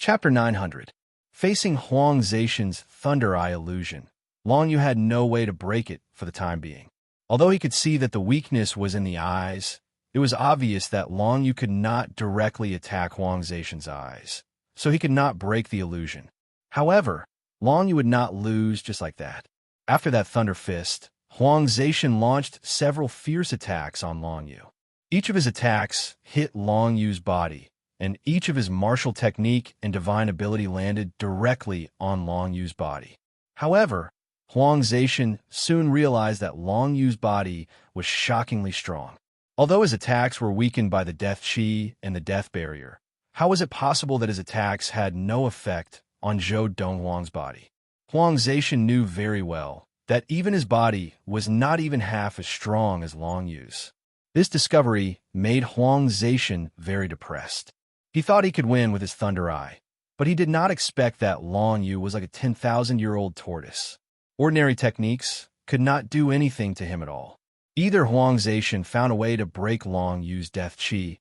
Chapter 900. Facing Huang Zaishan's Thunder Eye illusion, Long Yu had no way to break it for the time being. Although he could see that the weakness was in the eyes, it was obvious that Long Yu could not directly attack Huang Zaishan's eyes, so he could not break the illusion. However, Long Yu would not lose just like that. After that Thunder Fist, Huang Zaishan launched several fierce attacks on Long Yu. Each of his attacks hit Long Yu's body, and each of his martial technique and divine ability landed directly on Long Yu's body. However, Huang Zaishan soon realized that Long Yu's body was shockingly strong. Although his attacks were weakened by the Death Chi and the Death Barrier, how was it possible that his attacks had no effect on Zhou Donghuang's body? Huang Zaishan knew very well that even his body was not even half as strong as Long Yu's. This discovery made Huang Zaishan very depressed. He thought he could win with his Thunder Eye, but he did not expect that Long Yu was like a 10,000-year-old tortoise. Ordinary techniques could not do anything to him at all. Either Huang Zaishan found a way to break Long Yu's Death Chi,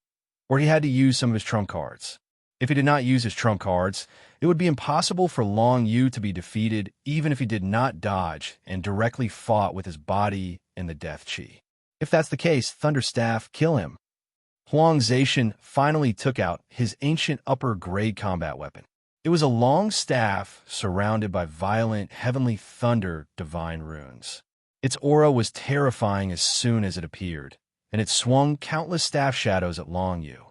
or he had to use some of his trump cards. If he did not use his trump cards, it would be impossible for Long Yu to be defeated even if he did not dodge and directly fought with his body and the Death Chi. If that's the case, Thunder Staff, kill him. Huang Zaishan finally took out his ancient upper-grade combat weapon. It was a long staff surrounded by violent, heavenly thunder divine runes. Its aura was terrifying as soon as it appeared, and it swung countless staff shadows at Long Yu.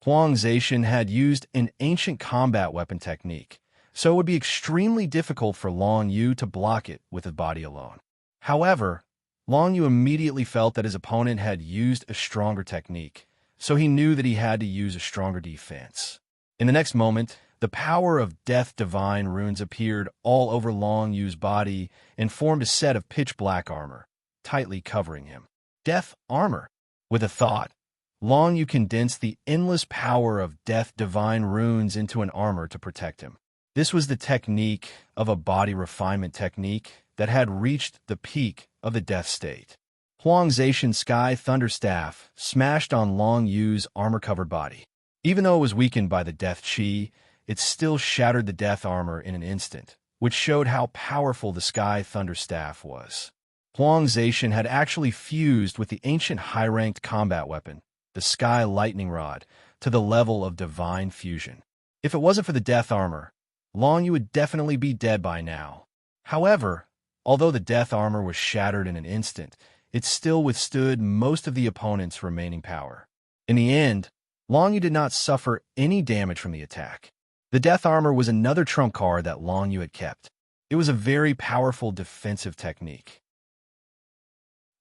Huang Zaishan had used an ancient combat weapon technique, so it would be extremely difficult for Long Yu to block it with his body alone. However, Long Yu immediately felt that his opponent had used a stronger technique, so he knew that he had to use a stronger defense. In the next moment, the power of Death Divine runes appeared all over Long Yu's body and formed a set of pitch-black armor, tightly covering him. Death armor. With a thought, Long Yu condensed the endless power of Death Divine runes into an armor to protect him. This was the technique of a body refinement technique that had reached the peak of the death state. Huang Zaishan's Sky Thunder Staff smashed on Long Yu's armor-covered body. Even though it was weakened by the Death Chi, it still shattered the death armor in an instant, which showed how powerful the Sky Thunder Staff was. Huang Zaishan had actually fused with the ancient high-ranked combat weapon, the Sky Lightning Rod, to the level of divine fusion. If it wasn't for the death armor, Long Yu would definitely be dead by now. However, although the death armor was shattered in an instant, it still withstood most of the opponent's remaining power. In the end, Long Yu did not suffer any damage from the attack. The death armor was another trump card that Long Yu had kept. It was a very powerful defensive technique.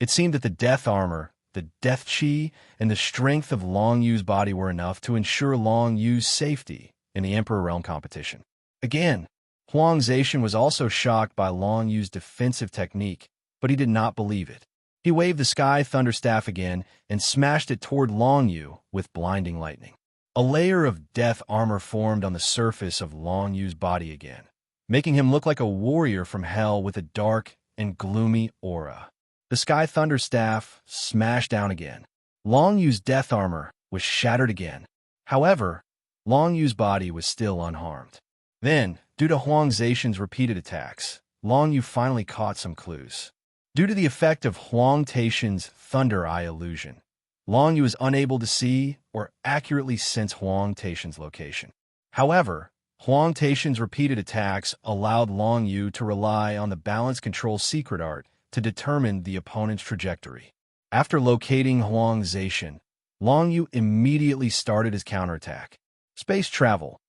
It seemed that the death armor, the Death Chi, and the strength of Long Yu's body were enough to ensure Long Yu's safety in the Emperor Realm competition. Again, Huang Zaishan was also shocked by Long Yu's defensive technique, but he did not believe it. He waved the Sky Thunder Staff again and smashed it toward Long Yu with blinding lightning. A layer of death armor formed on the surface of Long Yu's body again, making him look like a warrior from hell with a dark and gloomy aura. The Sky Thunder Staff smashed down again. Long Yu's death armor was shattered again. However, Long Yu's body was still unharmed. Then, due to Huang Zaishan's repeated attacks, Long Yu finally caught some clues. Due to the effect of Huang Zaishan's Thunder Eye illusion, Long Yu was unable to see or accurately sense Huang Zaishan's location. However, Huang Zaishan's repeated attacks allowed Long Yu to rely on the balance control secret art to determine the opponent's trajectory. After locating Huang Zaishan, Long Yu immediately started his counterattack. Space travel.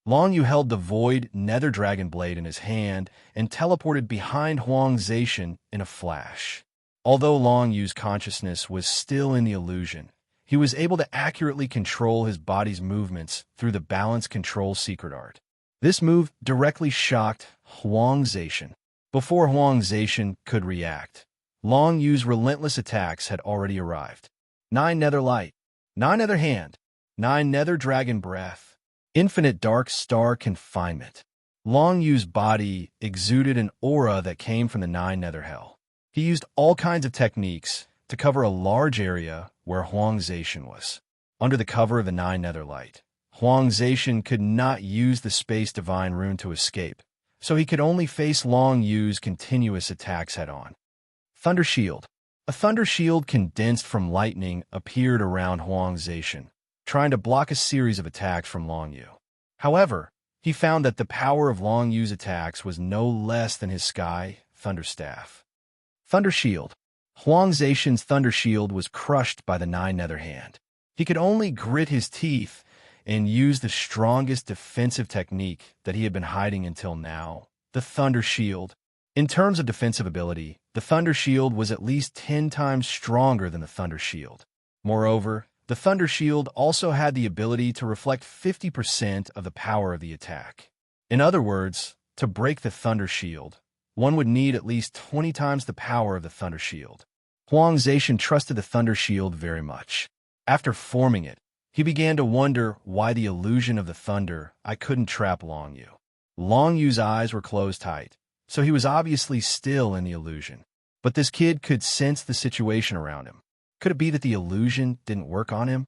Long Yu held the void Nether Dragon Blade in his hand and teleported behind Huang Zaishan in a flash. Although Long Yu's consciousness was still in the illusion, he was able to accurately control his body's movements through the balance control secret art. This move directly shocked Huang Zaishan. Before Huang Zaishan could react, Long Yu's relentless attacks had already arrived. 9 Nether Light, 9 Nether Hand, 9 Nether Dragon Breath. Infinite Dark Star Confinement. Long Yu's body exuded an aura that came from the 9 Nether Hell. He used all kinds of techniques to cover a large area where Huang Zaishan was. Under the cover of the 9 Nether Light, Huang Zaishan could not use the Space Divine Rune to escape, so he could only face Long Yu's continuous attacks head-on. Thunder Shield. A thunder shield condensed from lightning appeared around Huang Zaishan, trying to block a series of attacks from Long Yu. However, he found that the power of Long Yu's attacks was no less than his Sky Thunder Staff. Thunder Shield. Huang Zaishan's Thunder Shield was crushed by the Nine Nether Hand. He could only grit his teeth and use the strongest defensive technique that he had been hiding until now, the Thunder Shield. In terms of defensive ability, the Thunder Shield was at least 10 times stronger than the Thunder Shield. Moreover, the Thunder Shield also had the ability to reflect 50% of the power of the attack. In other words, to break the Thunder Shield, one would need at least 20 times the power of the Thunder Shield. Huang Zaishan trusted the Thunder Shield very much. After forming it, he began to wonder why the illusion of the thunder I couldn't trap Long Yu. Long Yu's eyes were closed tight, so he was obviously still in the illusion. But this kid could sense the situation around him. Could it be that the illusion didn't work on him?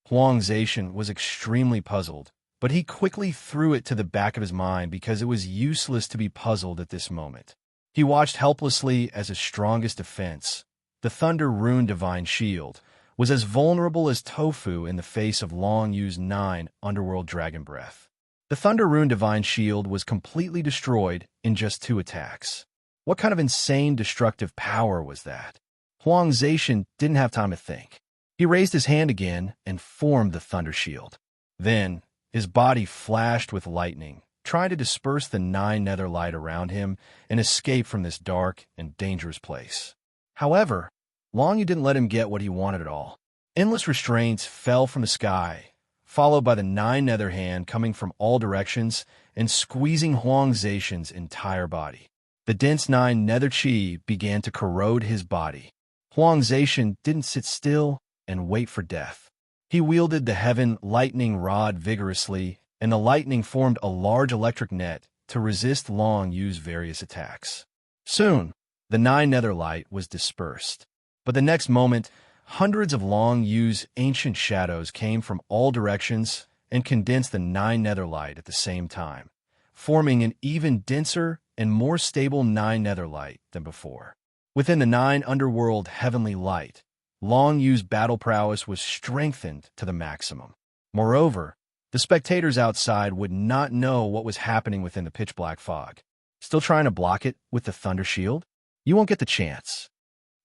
Huang Zaishan was extremely puzzled, but he quickly threw it to the back of his mind because it was useless to be puzzled at this moment. He watched helplessly as his strongest defense, the Thunder Rune Divine Shield, was as vulnerable as tofu in the face of Long Yu's 9 Underworld Dragon Breath. The Thunder Rune Divine Shield was completely destroyed in just 2 attacks. What kind of insane destructive power was that? Huang Zaishan didn't have time to think. He raised his hand again and formed the Thunder Shield. Then, his body flashed with lightning, trying to disperse the 9 nether light around him and escape from this dark and dangerous place. However, Long Yu didn't let him get what he wanted at all. Endless restraints fell from the sky, followed by the 9 nether hand coming from all directions and squeezing Huang Zaishan's entire body. The dense 9 nether chi began to corrode his body. Huang Zaishan didn't sit still and wait for death. He wielded the heaven lightning rod vigorously, and the lightning formed a large electric net to resist Long Yu's various attacks. Soon, the 9 nether light was dispersed. But the next moment, hundreds of Long Yu's ancient shadows came from all directions and condensed the 9 nether light at the same time, forming an even denser and more stable 9 nether light than before. Within the 9 underworld heavenly light, Long Yu's battle prowess was strengthened to the maximum. Moreover, the spectators outside would not know what was happening within the pitch-black fog. Still trying to block it with the Thunder Shield? You won't get the chance.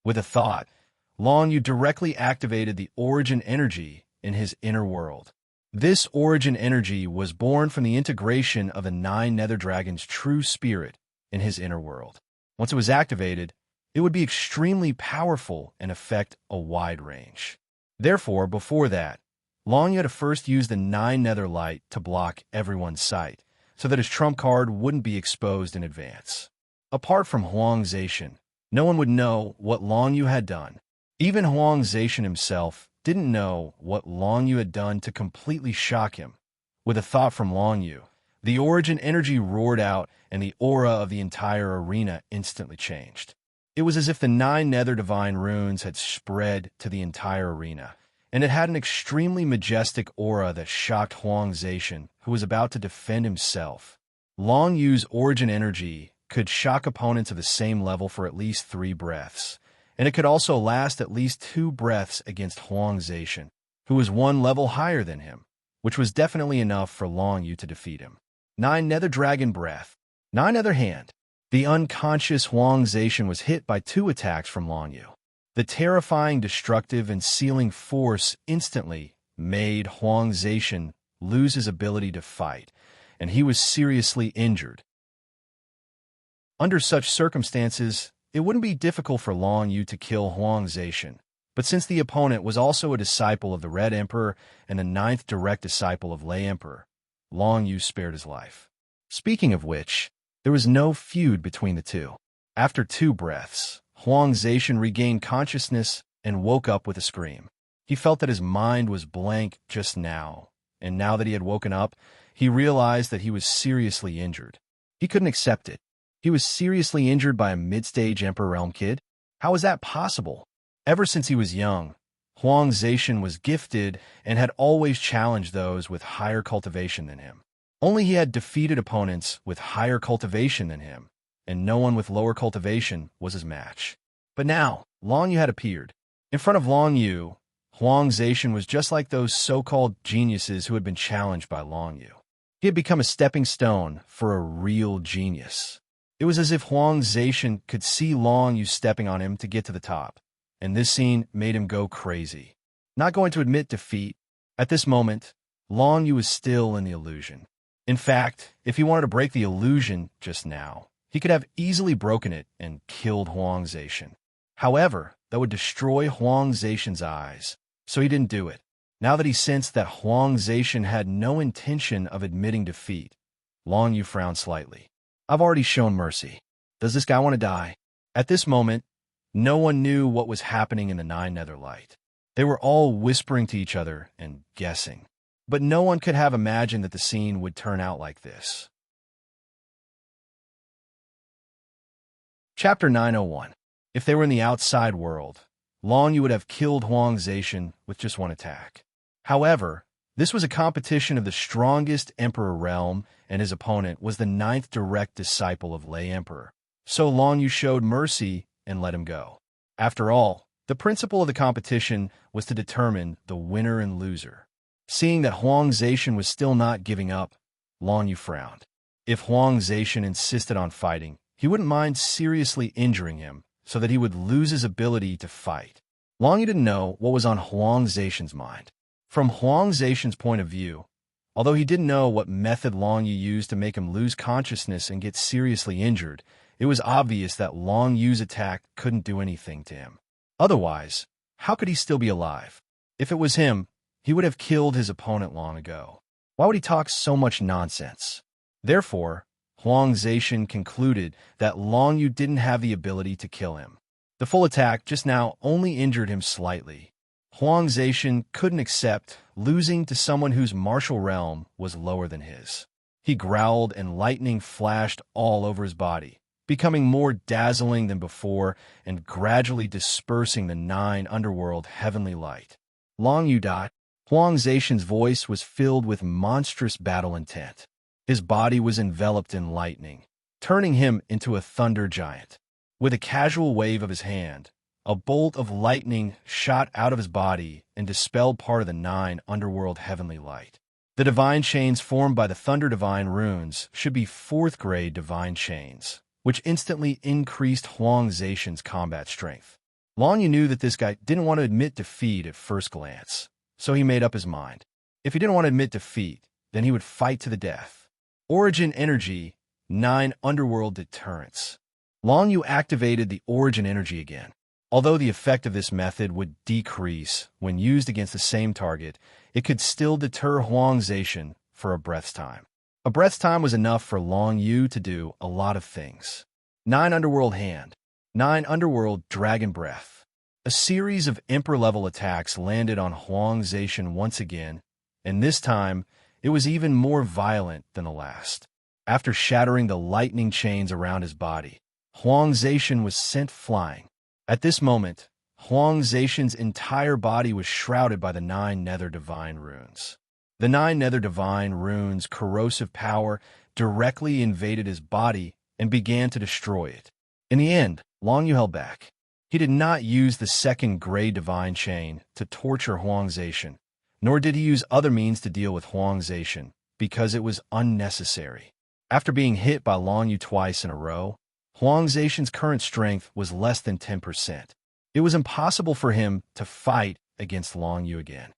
With a thought, Long Yu directly activated the origin energy in his inner world. This origin energy was born from the integration of the 9 nether dragon's true spirit in his inner world. Once it was activated, it would be extremely powerful and affect a wide range. Therefore, before that, Long Yu had to first use the 9 nether light to block everyone's sight, so that his trump card wouldn't be exposed in advance. Apart from Huang Zaishan, no one would know what Long Yu had done. Even Huang Zaishan himself didn't know what Long Yu had done to completely shock him. With a thought from Long Yu, the origin energy roared out and the aura of the entire arena instantly changed. It was as if the 9 nether divine runes had spread to the entire arena, and it had an extremely majestic aura that shocked Huang Zaishan, who was about to defend himself. Long Yu's origin energy could shock opponents of the same level for at least 3 breaths, and it could also last at least 2 breaths against Huang Zaishan, who was 1 level higher than him, which was definitely enough for Long Yu to defeat him. 9 Nether Dragon Breath. 9 Nether Hand. The unconscious Huang Zaishan was hit by 2 attacks from Long Yu. The terrifying, destructive, and sealing force instantly made Huang Zaishan lose his ability to fight, and he was seriously injured. Under such circumstances, it wouldn't be difficult for Long Yu to kill Huang Zaishan, but since the opponent was also a disciple of the Red Emperor and the 9th direct disciple of Lei Emperor, Long Yu spared his life. Speaking of which, there was no feud between the two. After 2 breaths, Huang Zaishan regained consciousness and woke up with a scream. He felt that his mind was blank just now, and now that he had woken up, he realized that he was seriously injured. He couldn't accept it. He was seriously injured by a mid-stage Emperor Realm kid? How was that possible? Ever since he was young, Huang Zetian was gifted and had always challenged those with higher cultivation than him. Only he had defeated opponents with higher cultivation than him, and no one with lower cultivation was his match. But now, Long Yu had appeared. In front of Long Yu, Huang Zetian was just like those so-called geniuses who had been challenged by Long Yu. He had become a stepping stone for a real genius. It was as if Huang Zetian could see Long Yu stepping on him to get to the top, and this scene made him go crazy. Not going to admit defeat, at this moment, Long Yu was still in the illusion. In fact, if he wanted to break the illusion just now, he could have easily broken it and killed Huang Zetian. However, that would destroy Huang Zetian's eyes, so he didn't do it. Now that he sensed that Huang Zetian had no intention of admitting defeat, Long Yu frowned slightly. I've already shown mercy. Does this guy want to die? At this moment, no one knew what was happening in the Nine Nether Light. They were all whispering to each other and guessing. But no one could have imagined that the scene would turn out like this. Chapter 901. If they were in the outside world, Long Yu would have killed Huang Zetian with just one attack. However, this was a competition of the strongest Emperor realm, and his opponent was the 9th direct disciple of Lei Emperor. So Long Yu showed mercy and let him go. After all, the principle of the competition was to determine the winner and loser. Seeing that Huang Zetian was still not giving up, Long Yu frowned. If Huang Zetian insisted on fighting, he wouldn't mind seriously injuring him so that he would lose his ability to fight. Long Yu didn't know what was on Huang Zetian's mind. From Huang Zetian's point of view, although he didn't know what method Long Yu used to make him lose consciousness and get seriously injured, it was obvious that Long Yu's attack couldn't do anything to him. Otherwise, how could he still be alive? If it was him, he would have killed his opponent long ago. Why would he talk so much nonsense? Therefore, Huang Zetian concluded that Long Yu didn't have the ability to kill him. The full attack just now only injured him slightly. Huang Zetian couldn't accept losing to someone whose martial realm was lower than his. He growled and lightning flashed all over his body, becoming more dazzling than before and gradually dispersing the 9 underworld heavenly light. Long Yu died. Huang Zetian's voice was filled with monstrous battle intent. His body was enveloped in lightning, turning him into a thunder giant. With a casual wave of his hand, a bolt of lightning shot out of his body and dispelled part of the 9 underworld heavenly light. The divine chains formed by the Thunder Divine runes should be 4th grade divine chains, which instantly increased Huang Zetian's combat strength. Long Yu knew that this guy didn't want to admit defeat at first glance, so he made up his mind. If he didn't want to admit defeat, then he would fight to the death. Origin Energy, 9 Underworld Deterrence. Long Yu activated the Origin Energy again. Although the effect of this method would decrease when used against the same target, it could still deter Huang Zetian for a breath's time. A breath's time was enough for Long Yu to do a lot of things. 9 Underworld Hand, 9 Underworld Dragon Breath. A series of Emperor-level attacks landed on Huang Zetian once again, and this time it was even more violent than the last. After shattering the lightning chains around his body, Huang Zetian was sent flying. At this moment, Huang Zetian's entire body was shrouded by the 9 Nether Divine runes. The 9 Nether Divine runes' corrosive power directly invaded his body and began to destroy it. In the end, Long Yu held back. He did not use the 2nd grade divine chain to torture Huang Zetian, nor did he use other means to deal with Huang Zetian, because it was unnecessary. After being hit by Long Yu twice in a row, Huang Zetian's current strength was less than 10%. It was impossible for him to fight against Long Yu again.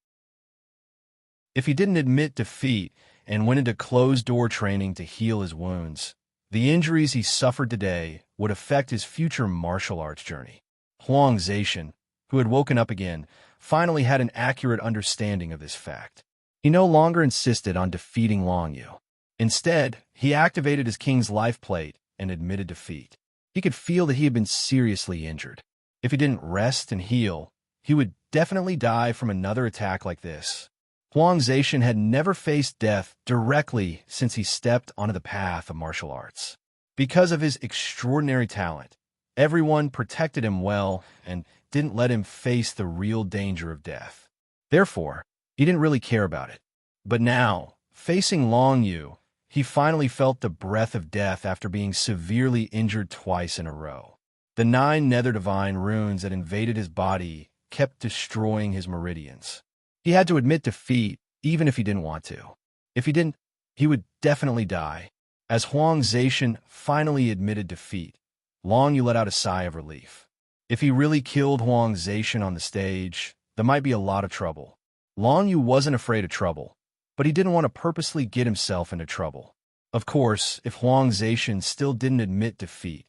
If he didn't admit defeat and went into closed-door training to heal his wounds, the injuries he suffered today would affect his future martial arts journey. Huang Zetian, who had woken up again, finally had an accurate understanding of this fact. He no longer insisted on defeating Long Yu. Instead, he activated his king's life plate and admitted defeat. He could feel that he had been seriously injured. If he didn't rest and heal, he would definitely die from another attack like this. Huang Zetian had never faced death directly since he stepped onto the path of martial arts. Because of his extraordinary talent, Everyone protected him well and didn't let him face the real danger of death. Therefore, he didn't really care about it. But now, facing Long Yu, he finally felt the breath of death after being severely injured twice in a row. The 9 nether divine runes that invaded his body kept destroying his meridians. He had to admit defeat, even if he didn't want to. If he didn't, he would definitely die. As Huang Zaishan finally admitted defeat, Long Yu let out a sigh of relief. If he really killed Huang Zaishan on the stage, there might be a lot of trouble. Long Yu wasn't afraid of trouble, but he didn't want to purposely get himself into trouble. Of course, if Huang Zaishan still didn't admit defeat,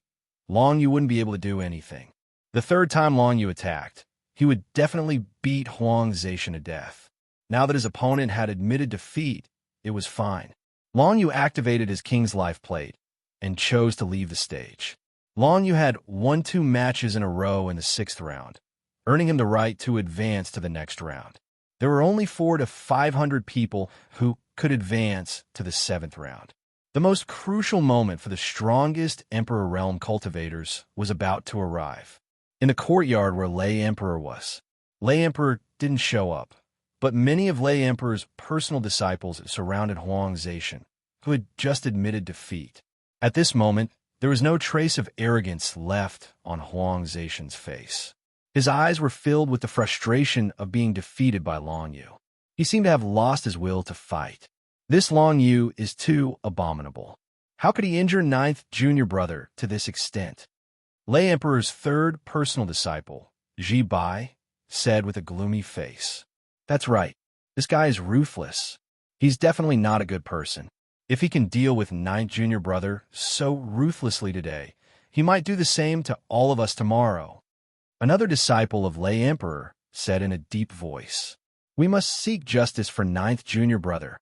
Long Yu wouldn't be able to do anything. The third time Long Yu attacked, he would definitely beat Huang Zaishan to death. Now that his opponent had admitted defeat, it was fine. Long Yu activated his King's Life Plate and chose to leave the stage. Long Yu had 1-2 matches in a row in the 6th round, earning him the right to advance to the next round. There were only 400 to 500 people who could advance to the 7th round. The most crucial moment for the strongest Emperor Realm cultivators was about to arrive. In the courtyard where Lei Emperor was, Lei Emperor didn't show up, but many of Lei Emperor's personal disciples surrounded Huang Zaishan, who had just admitted defeat. At this moment, there was no trace of arrogance left on Huang Zaishan's face. His eyes were filled with the frustration of being defeated by Long Yu. He seemed to have lost his will to fight. This Long Yu is too abominable. How could he injure 9th junior brother to this extent? Lei Emperor's 3rd personal disciple, Ji Bai, said with a gloomy face. That's right. This guy is ruthless. He's definitely not a good person. If he can deal with 9th junior brother so ruthlessly today, he might do the same to all of us tomorrow. Another disciple of Lei Emperor said in a deep voice, "We must seek justice for 9th junior brother."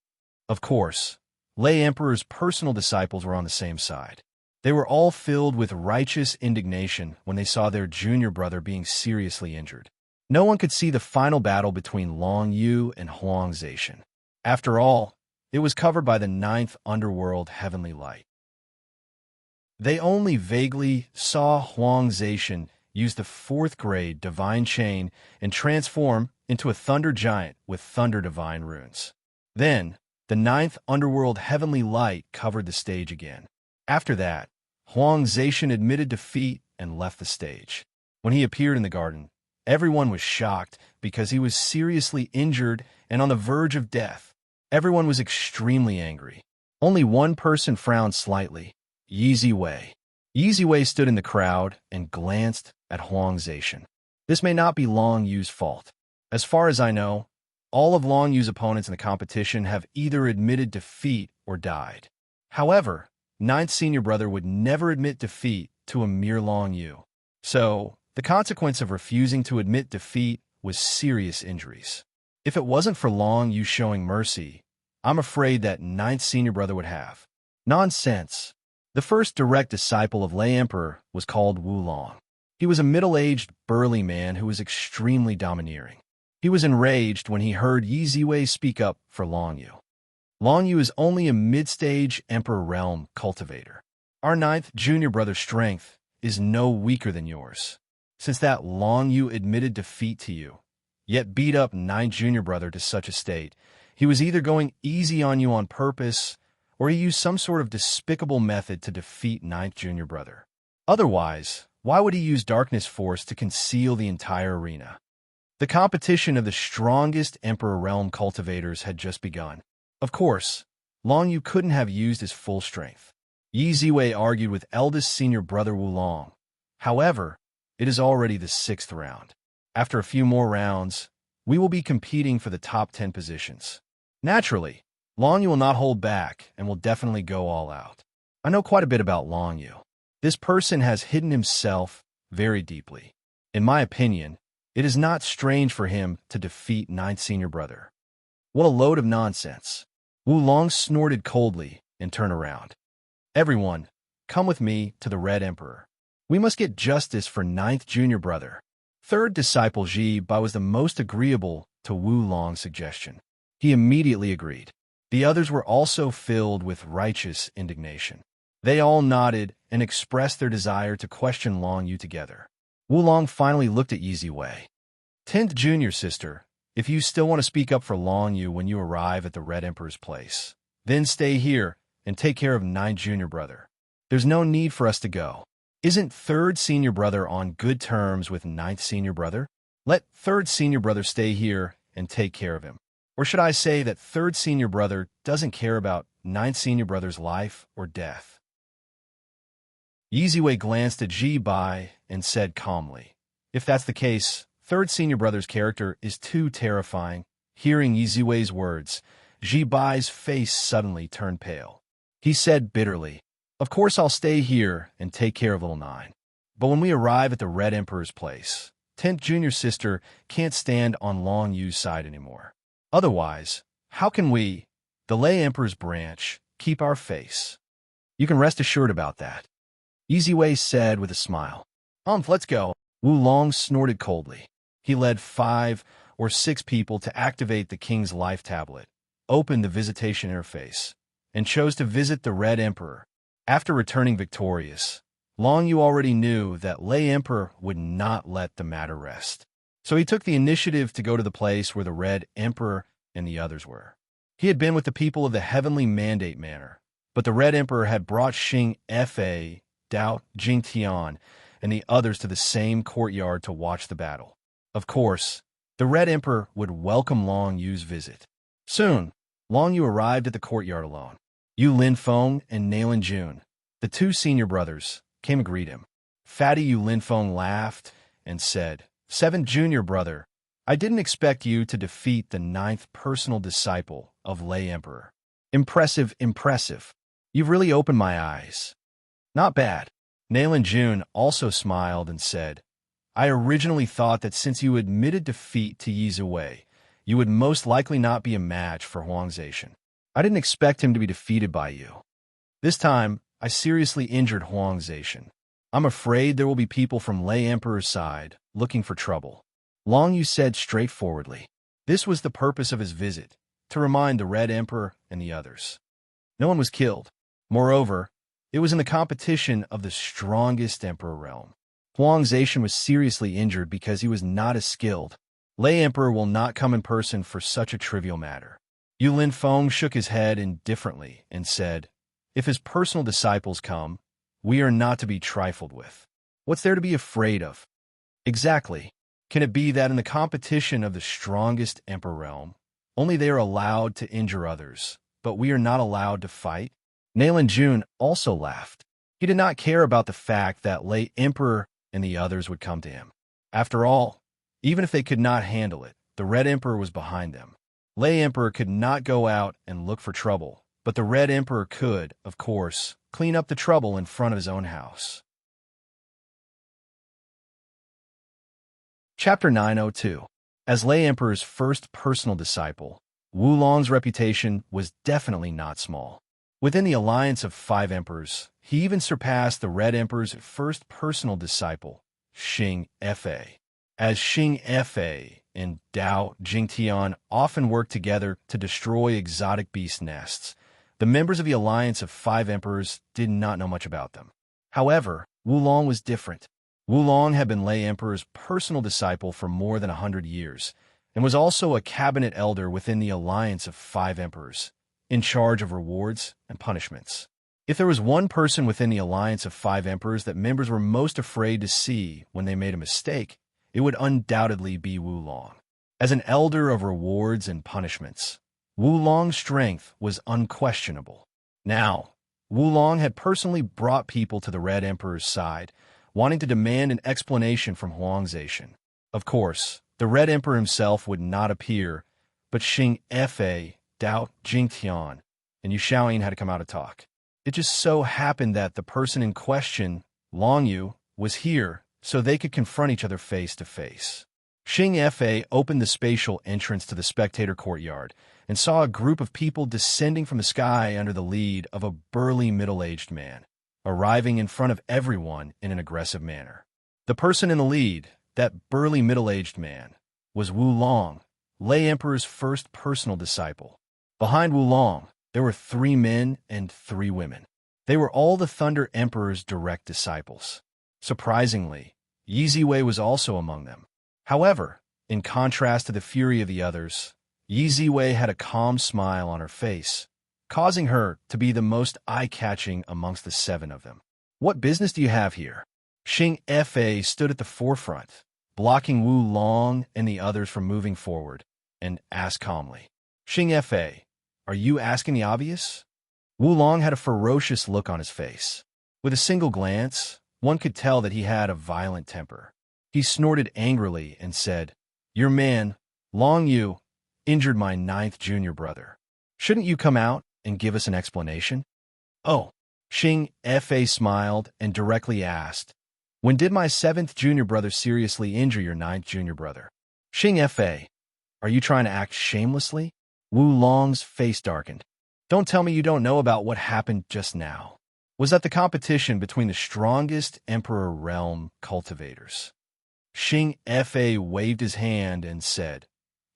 Of course, Lei Emperor's personal disciples were on the same side. They were all filled with righteous indignation when they saw their junior brother being seriously injured. No one could see the final battle between Long Yu and Huang Zaishan. After all, it was covered by the 9th underworld heavenly light. They only vaguely saw Huang Zaishan use the 4th grade divine chain and transform into a thunder giant with thunder divine runes. Then, the 9th underworld heavenly light covered the stage again. After that, Huang Zaishan admitted defeat and left the stage. When he appeared in the garden, everyone was shocked because he was seriously injured and on the verge of death. Everyone was extremely angry. Only one person frowned slightly, Yi Ziwei. Yi Ziwei stood in the crowd and glanced at Huang Zaishan. This may not be Long Yu's fault. As far as I know, all of Long Yu's opponents in the competition have either admitted defeat or died. However, 9th senior brother would never admit defeat to a mere Long Yu. So, the consequence of refusing to admit defeat was serious injuries. If it wasn't for Long Yu showing mercy, I'm afraid that 9th senior brother would have. Nonsense. The first direct disciple of Lei Emperor was called Wu Long. He was a middle-aged, burly man who was extremely domineering. He was enraged when he heard Yi Ziwei speak up for Long Yu. Long Yu is only a mid-stage Emperor Realm cultivator. Our 9th junior brother's strength is no weaker than yours. Since that Long Yu admitted defeat to you, yet beat up 9th junior brother to such a state, he was either going easy on you on purpose, or he used some sort of despicable method to defeat 9th junior brother. Otherwise, why would he use darkness force to conceal the entire arena? The competition of the strongest Emperor Realm cultivators had just begun. Of course, Long Yu couldn't have used his full strength. Yi Ziwei argued with eldest senior brother Wu Long. However, it is already the 6th round. After a few more rounds, we will be competing for the top 10 positions. Naturally, Long Yu will not hold back and will definitely go all out. I know quite a bit about Long Yu. This person has hidden himself very deeply. In my opinion, it is not strange for him to defeat 9th senior brother. What a load of nonsense. Wu Long snorted coldly and turned around. Everyone, come with me to the Red Emperor. We must get justice for 9th junior brother. 3rd disciple Ji Bai was the most agreeable to Wu Long's suggestion. He immediately agreed. The others were also filled with righteous indignation. They all nodded and expressed their desire to question Long Yu together. Wulong finally looked at Yi Wei. 10th junior sister, if you still want to speak up for Long Yu when you arrive at the Red Emperor's place, then stay here and take care of 9th junior brother. There's no need for us to go. Isn't 3rd senior brother on good terms with 9th senior brother? Let 3rd senior brother stay here and take care of him. Or should I say that 3rd senior brother doesn't care about 9th senior brother's life or death? Yi Wei glanced at Ji Bai and said calmly, if that's the case, 3rd senior brother's character is too terrifying. Hearing Yi Wei's words, Ji Bai's face suddenly turned pale. He said bitterly, of course I'll stay here and take care of little 9. But when we arrive at the Red Emperor's place, 10th junior sister can't stand on Long Yu's side anymore. Otherwise, how can we, the Lei Emperor's branch, keep our face? You can rest assured about that. Yi Wei said with a smile. Let's go. Wulong snorted coldly. He led 5 or 6 people to activate the king's life tablet, opened the visitation interface, and chose to visit the Red Emperor. After returning victorious, Long Yu already knew that Lei Emperor would not let the matter rest. So he took the initiative to go to the place where the Red Emperor and the others were. He had been with the people of the Heavenly Mandate Manor, but the Red Emperor had brought Xing Fa, Dao Jingtian, and the others to the same courtyard to watch the battle. Of course, the Red Emperor would welcome Long Yu's visit. Soon, Long Yu arrived at the courtyard alone. Yu Linfeng and Nailin Jun, the 2 senior brothers, came to greet him. Fatty Yu Linfeng laughed and said, 7th junior brother, I didn't expect you to defeat the 9th personal disciple of Lei Emperor. Impressive, impressive. You've really opened my eyes. Not bad. Nailin Jun also smiled and said, I originally thought that since you admitted defeat to Yi Wei, you would most likely not be a match for Huang Zetian. I didn't expect him to be defeated by you. This time, I seriously injured Huang Zetian. I'm afraid there will be people from Lei Emperor's side looking for trouble. Long Yu said straightforwardly. This was the purpose of his visit, to remind the Red Emperor and the others. No one was killed. Moreover, it was in the competition of the strongest emperor realm. Huang Zetian was seriously injured because he was not as skilled. Lei Emperor will not come in person for such a trivial matter. Yu Linfeng shook his head indifferently and said, if his personal disciples come, we are not to be trifled with. What's there to be afraid of? Exactly. Can it be that in the competition of the strongest emperor realm, only they are allowed to injure others, but we are not allowed to fight? Nailin Jun also laughed. He did not care about the fact that Lei Emperor and the others would come to him. After all, even if they could not handle it, the Red Emperor was behind them. Lei Emperor could not go out and look for trouble, but the Red Emperor could, of course, clean up the trouble in front of his own house. Chapter 902. As Lei Emperor's first personal disciple, Wulong's reputation was definitely not small. Within the alliance of 5 emperors, he even surpassed the Red Emperor's first personal disciple, Xing Fa. As Xing Fa and Dao Jingtian often worked together to destroy exotic beast nests, the members of the alliance of 5 emperors did not know much about them. However, Wulong was different. Wulong had been Lei Emperor's personal disciple for more than 100 years, and was also a cabinet elder within the alliance of 5 emperors, in charge of rewards and punishments. If there was one person within the alliance of 5 emperors that members were most afraid to see when they made a mistake, it would undoubtedly be Wulong. As an elder of rewards and punishments, Wulong's strength was unquestionable. Now, Wulong had personally brought people to the Red Emperor's side, wanting to demand an explanation from Huang Zetian. Of course, the Red Emperor himself would not appear, but Xing Fa, Dao Jingtian, and Yu Shaoyin had to come out to talk. It just so happened that the person in question, Long Yu, was here, so they could confront each other face to face. Xing Fa opened the spatial entrance to the spectator courtyard and saw a group of people descending from the sky under the lead of a burly middle-aged man, arriving in front of everyone in an aggressive manner. The person in the lead, that burly middle-aged man, was Wulong, Lei Emperor's first personal disciple. Behind Wulong, there were 3 men and 3 women. They were all the Thunder Emperor's direct disciples. Surprisingly, Yi Ziwei was also among them. However, in contrast to the fury of the others, Yi Ziwei had a calm smile on her face, causing her to be the most eye-catching amongst the 7 of them. "What business do you have here?" Xing Fa stood at the forefront, blocking Wu Long and the others from moving forward, and asked calmly, "Xing Fa, are you asking the obvious?" Wu Long had a ferocious look on his face. With a single glance, one could tell that he had a violent temper. He snorted angrily and said, "Your man, Long Yu, injured my 9th junior brother. Shouldn't you come out and give us an explanation?" "Oh." Xing Fa smiled and directly asked, "When did my 7th junior brother seriously injure your 9th junior brother?" "Xing Fa, are you trying to act shamelessly?" Wu Long's face darkened. "Don't tell me you don't know about what happened just now. Was that the competition between the strongest Emperor Realm cultivators?" Xing Fa waved his hand and said,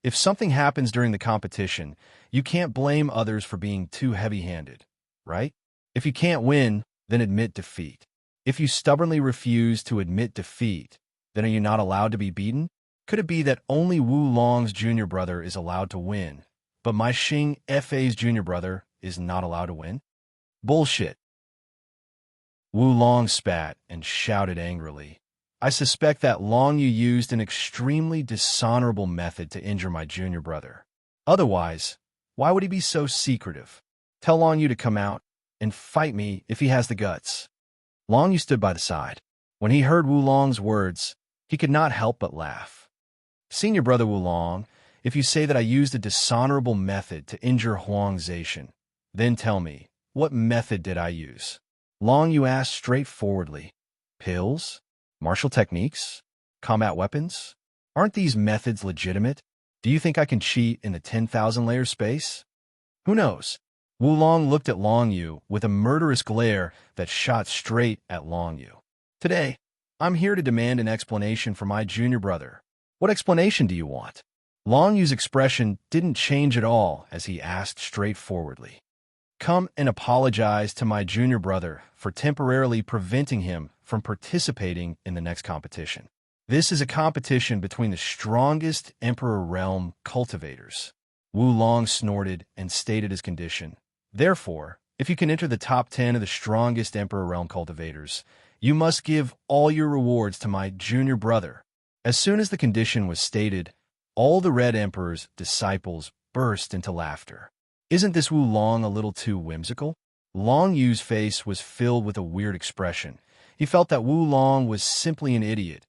"If something happens during the competition, you can't blame others for being too heavy-handed, right? If you can't win, then admit defeat. If you stubbornly refuse to admit defeat, then are you not allowed to be beaten? Could it be that only Wu Long's junior brother is allowed to win, but my Xing Fa's junior brother is not allowed to win?" "Bullshit." Wu Long spat and shouted angrily, "I suspect that Long Yu used an extremely dishonorable method to injure my junior brother. Otherwise, why would he be so secretive? Tell Long Yu to come out and fight me if he has the guts." Long Yu stood by the side. When he heard Wu Long's words, he could not help but laugh. "Senior brother Wu Long, if you say that I used a dishonorable method to injure Huang Zetian, then tell me, what method did I use?" Long Yu asked straightforwardly. "Pills? Martial techniques? Combat weapons? Aren't these methods legitimate? Do you think I can cheat in the 10,000 layer space?" "Who knows?" Wu Long looked at Long Yu with a murderous glare that shot straight at Long Yu. "Today, I'm here to demand an explanation for my junior brother. What explanation do you want?" Long Yu's expression didn't change at all as he asked straightforwardly. "Come and apologize to my junior brother for temporarily preventing him from participating in the next competition. This is a competition between the strongest Emperor Realm cultivators." Wu Long snorted and stated his condition. "Therefore, if you can enter the top 10 of the strongest Emperor Realm cultivators, you must give all your rewards to my junior brother." As soon as the condition was stated, all the Red Emperor's disciples burst into laughter. Isn't this Wu Long a little too whimsical? Long Yu's face was filled with a weird expression. He felt that Wu Long was simply an idiot.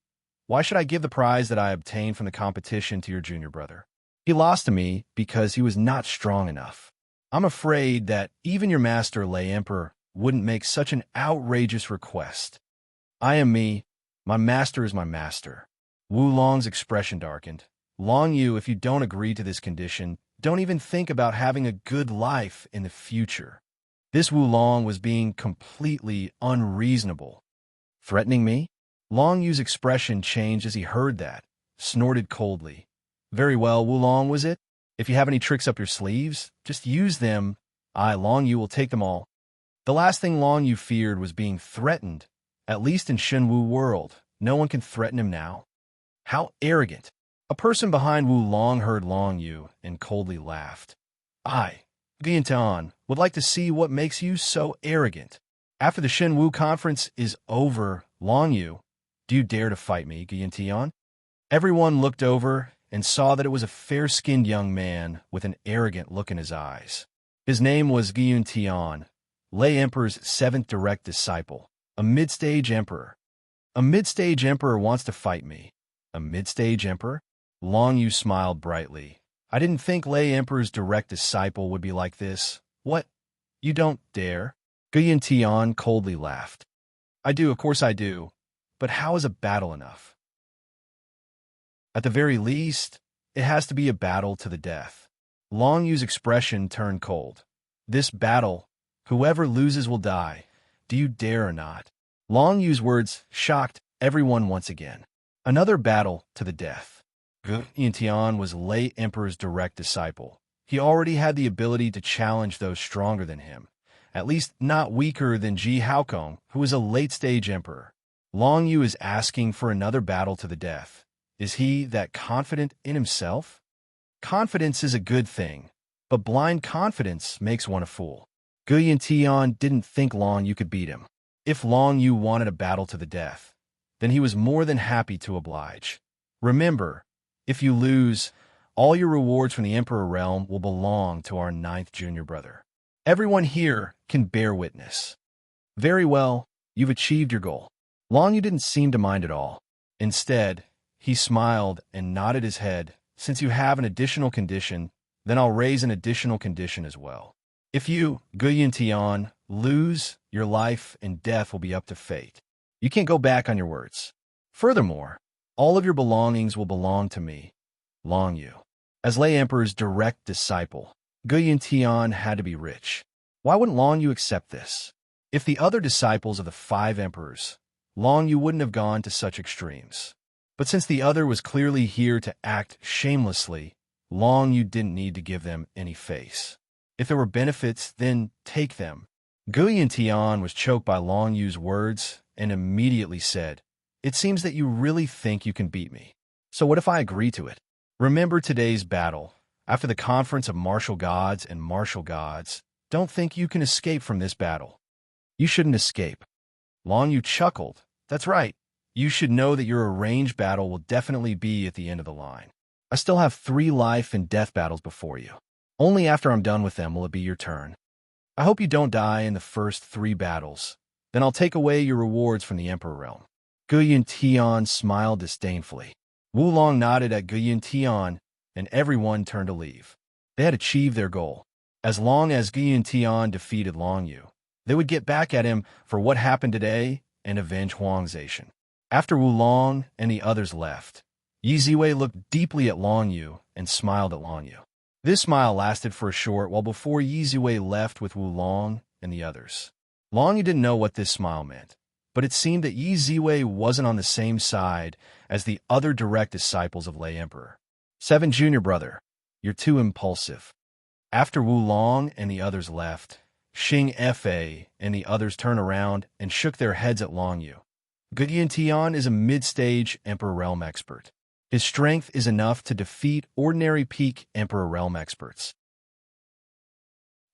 "Why should I give the prize that I obtained from the competition to your junior brother? He lost to me because he was not strong enough. I'm afraid that even your master, Lei Emperor, wouldn't make such an outrageous request. I am me. My master is my master." Wu Long's expression darkened. "Long Yu, if you don't agree to this condition, don't even think about having a good life in the future." This Wu Long was being completely unreasonable. "Threatening me?" Long Yu's expression changed as he heard that, snorted coldly. "Very well, Wu Long, was it? If you have any tricks up your sleeves, just use them. I, Long Yu, will take them all." The last thing Long Yu feared was being threatened. At least in Shenwu world, no one can threaten him now. How arrogant! A person behind Wu Long heard Long Yu and coldly laughed. "I, Guyantan, would like to see what makes you so arrogant. After the Shenwu conference is over, Long Yu, do you dare to fight me, Guyantan?" Everyone looked over and saw that it was a fair-skinned young man with an arrogant look in his eyes. His name was Gyun Tian, Lei Emperor's 7th direct disciple, a mid-stage emperor. "A mid-stage emperor wants to fight me. A mid-stage emperor?" Long Yu smiled brightly. "I didn't think Lei Emperor's direct disciple would be like this. What? You don't dare?" Gyun Tian coldly laughed. "I do, of course I do. But how is a battle enough? At the very least, it has to be a battle to the death." Long Yu's expression turned cold. "This battle, whoever loses will die. Do you dare or not?" Long Yu's words shocked everyone once again. Another battle to the death. Gyun Tian was Lei Emperor's direct disciple. He already had the ability to challenge those stronger than him, At least not weaker than Ji Haokong, who is a late-stage emperor. Long Yu is asking for another battle to the death. Is he that confident in himself? Confidence is a good thing, but blind confidence makes one a fool. Guyan Tian didn't think Long Yu could beat him. If Long Yu wanted a battle to the death, then he was more than happy to oblige. Remember, if you lose, all your rewards from the Emperor realm will belong to our 9th junior brother. Everyone here can bear witness. Very well, you've achieved your goal. Long Yu didn't seem to mind at all. Instead, he smiled and nodded his head. Since you have an additional condition, then I'll raise an additional condition as well. If you, Guyan Tian, lose, your life and death will be up to fate. You can't go back on your words. Furthermore, all of your belongings will belong to me, Long Yu. As Lei Emperor's direct disciple, Guyan Tian had to be rich. Why wouldn't Long Yu accept this? If the other disciples of the 5 emperors, Long Yu wouldn't have gone to such extremes. But since the other was clearly here to act shamelessly, Long Yu didn't need to give them any face. If there were benefits, then take them. Guyan Tian was choked by Long Yu's words and immediately said, "It seems that you really think you can beat me. So what if I agree to it? Remember today's battle. After the conference of martial gods and martial gods, don't think you can escape from this battle. You shouldn't escape." Long Yu chuckled. "That's right. You should know that your arranged battle will definitely be at the end of the line. I still have 3 life and death battles before you. Only after I'm done with them will it be your turn. I hope you don't die in the first 3 battles. Then I'll take away your rewards from the Emperor realm." Guyan Tian smiled disdainfully. Wulong nodded at Guyan Tian, and everyone turned to leave. They had achieved their goal. As long as Guyan Tian defeated Long Yu, they would get back at him for what happened today and avenge Huangzation. After Wulong and the others left, Yi Ziwei looked deeply at Long Yu and smiled at Long Yu. This smile lasted for a short while before Yi Ziwei left with Wulong and the others. Long Yu didn't know what this smile meant, but it seemed that Yi Ziwei wasn't on the same side as the other direct disciples of Lei Emperor. 7 junior brother, you're too impulsive. After Wulong and the others left, Xing Fa and the others turned around and shook their heads at Long Yu. Guyan Tian is a mid-stage Emperor Realm expert. His strength is enough to defeat ordinary peak Emperor Realm experts.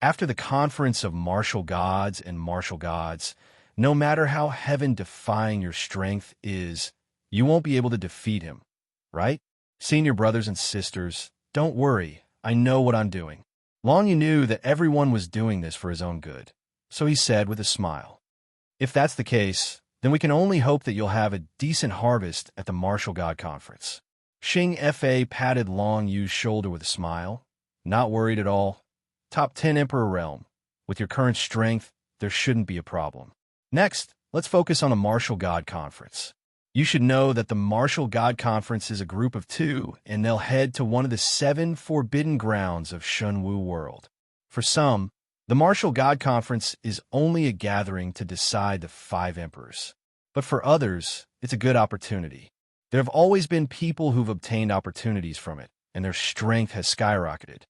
After the conference of martial gods and martial gods, no matter how heaven-defying your strength is, you won't be able to defeat him, right? Senior brothers and sisters, don't worry, I know what I'm doing. Long Yu knew that everyone was doing this for his own good, so he said with a smile, "If that's the case, then we can only hope that you'll have a decent harvest at the Martial God Conference." Xing Fa patted Long Yu's shoulder with a smile. "Not worried at all. Top 10 Emperor Realm. With your current strength, there shouldn't be a problem. Next, let's focus on the Martial God Conference. You should know that the Martial God Conference is a group of 2, and they'll head to one of the 7 forbidden grounds of Shunwu World. For some, the Martial God Conference is only a gathering to decide the 5 emperors. But for others, it's a good opportunity. There have always been people who've obtained opportunities from it, and their strength has skyrocketed."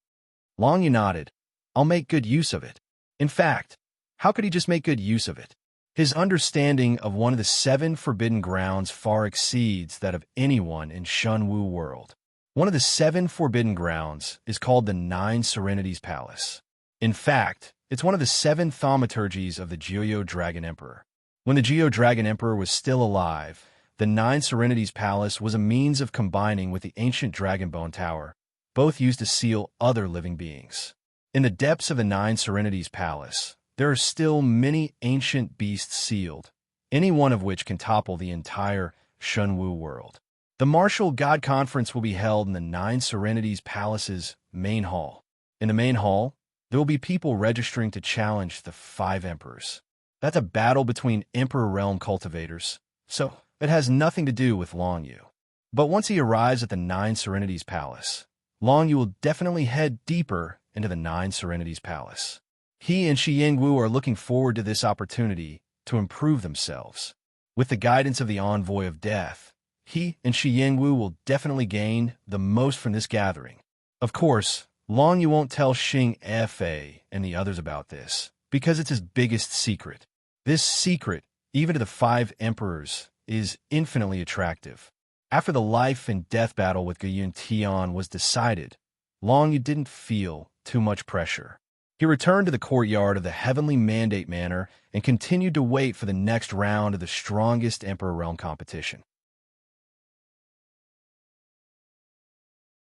Long Yu nodded. "I'll make good use of it." In fact, how could he just make good use of it? His understanding of one of the 7 forbidden grounds far exceeds that of anyone in Shunwu World. One of the 7 forbidden grounds is called the 9 Serenities Palace. In fact, it's one of the 7 thaumaturgies of the Geo Dragon Emperor. When the Geo Dragon Emperor was still alive, the 9 Serenities Palace was a means of combining with the ancient Dragonbone Tower, both used to seal other living beings. In the depths of the 9 Serenities Palace, there are still many ancient beasts sealed, any one of which can topple the entire Shunwu World. The Martial God Conference will be held in the 9 Serenities Palace's main hall. In the main hall, there will be people registering to challenge the 5 emperors. That's a battle between Emperor Realm cultivators, so it has nothing to do with Long Yu. But once he arrives at the 9 Serenities Palace, Long Yu will definitely head deeper into the 9 Serenities Palace. He and Shi Yingwu are looking forward to this opportunity to improve themselves. With the guidance of the Envoy of Death, he and Shi Yingwu will definitely gain the most from this gathering. Of course, Long Yu won't tell Xing Fa and the others about this, Because it's his biggest secret. This secret, even to the 5 emperors, is infinitely attractive. After the life and death battle with Guyun Tian was decided, Long Yu didn't feel too much pressure. He returned to the courtyard of the Heavenly Mandate Manor and continued to wait for the next round of the strongest Emperor Realm competition.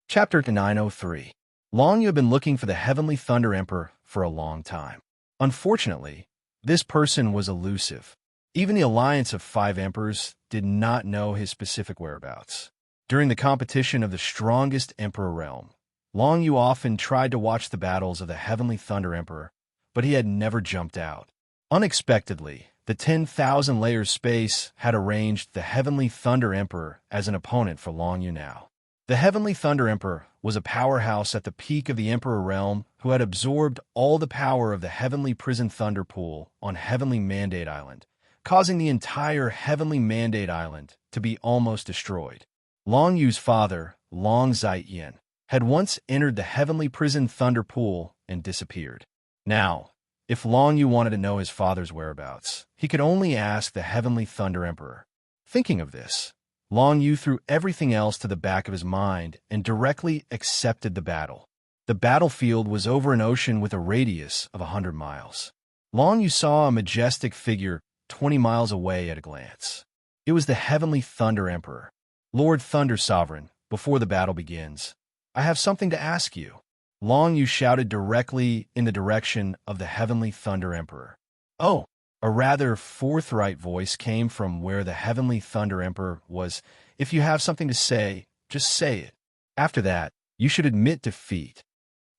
Chapter 903. Long Yu had been looking for the Heavenly Thunder Emperor for a long time. Unfortunately, this person was elusive. Even the alliance of 5 emperors did not know his specific whereabouts. During the competition of the strongest Emperor Realm, Long Yu often tried to watch the battles of the Heavenly Thunder Emperor, but he had never jumped out. Unexpectedly, the 10,000 layers space had arranged the Heavenly Thunder Emperor as an opponent for Long Yu now. The Heavenly Thunder Emperor was a powerhouse at the peak of the Emperor Realm who had absorbed all the power of the Heavenly Prison Thunder Pool on Heavenly Mandate Island, causing the entire Heavenly Mandate Island to be almost destroyed. Long Yu's father, Long Zaiyan, had once entered the Heavenly Prison Thunder Pool and disappeared. Now, if Long Yu wanted to know his father's whereabouts, he could only ask the Heavenly Thunder Emperor. Thinking of this, Long Yu threw everything else to the back of his mind and directly accepted the battle. The battlefield was over an ocean with a radius of 100 miles. Long Yu saw a majestic figure 20 miles away at a glance. It was the Heavenly Thunder Emperor. Lord Thunder Sovereign, before the battle begins, I have something to ask you. Long Yu shouted directly in the direction of the Heavenly Thunder Emperor. Oh! A rather forthright voice came from where the Heavenly Thunder Emperor was. If you have something to say, just say it. After that, you should admit defeat.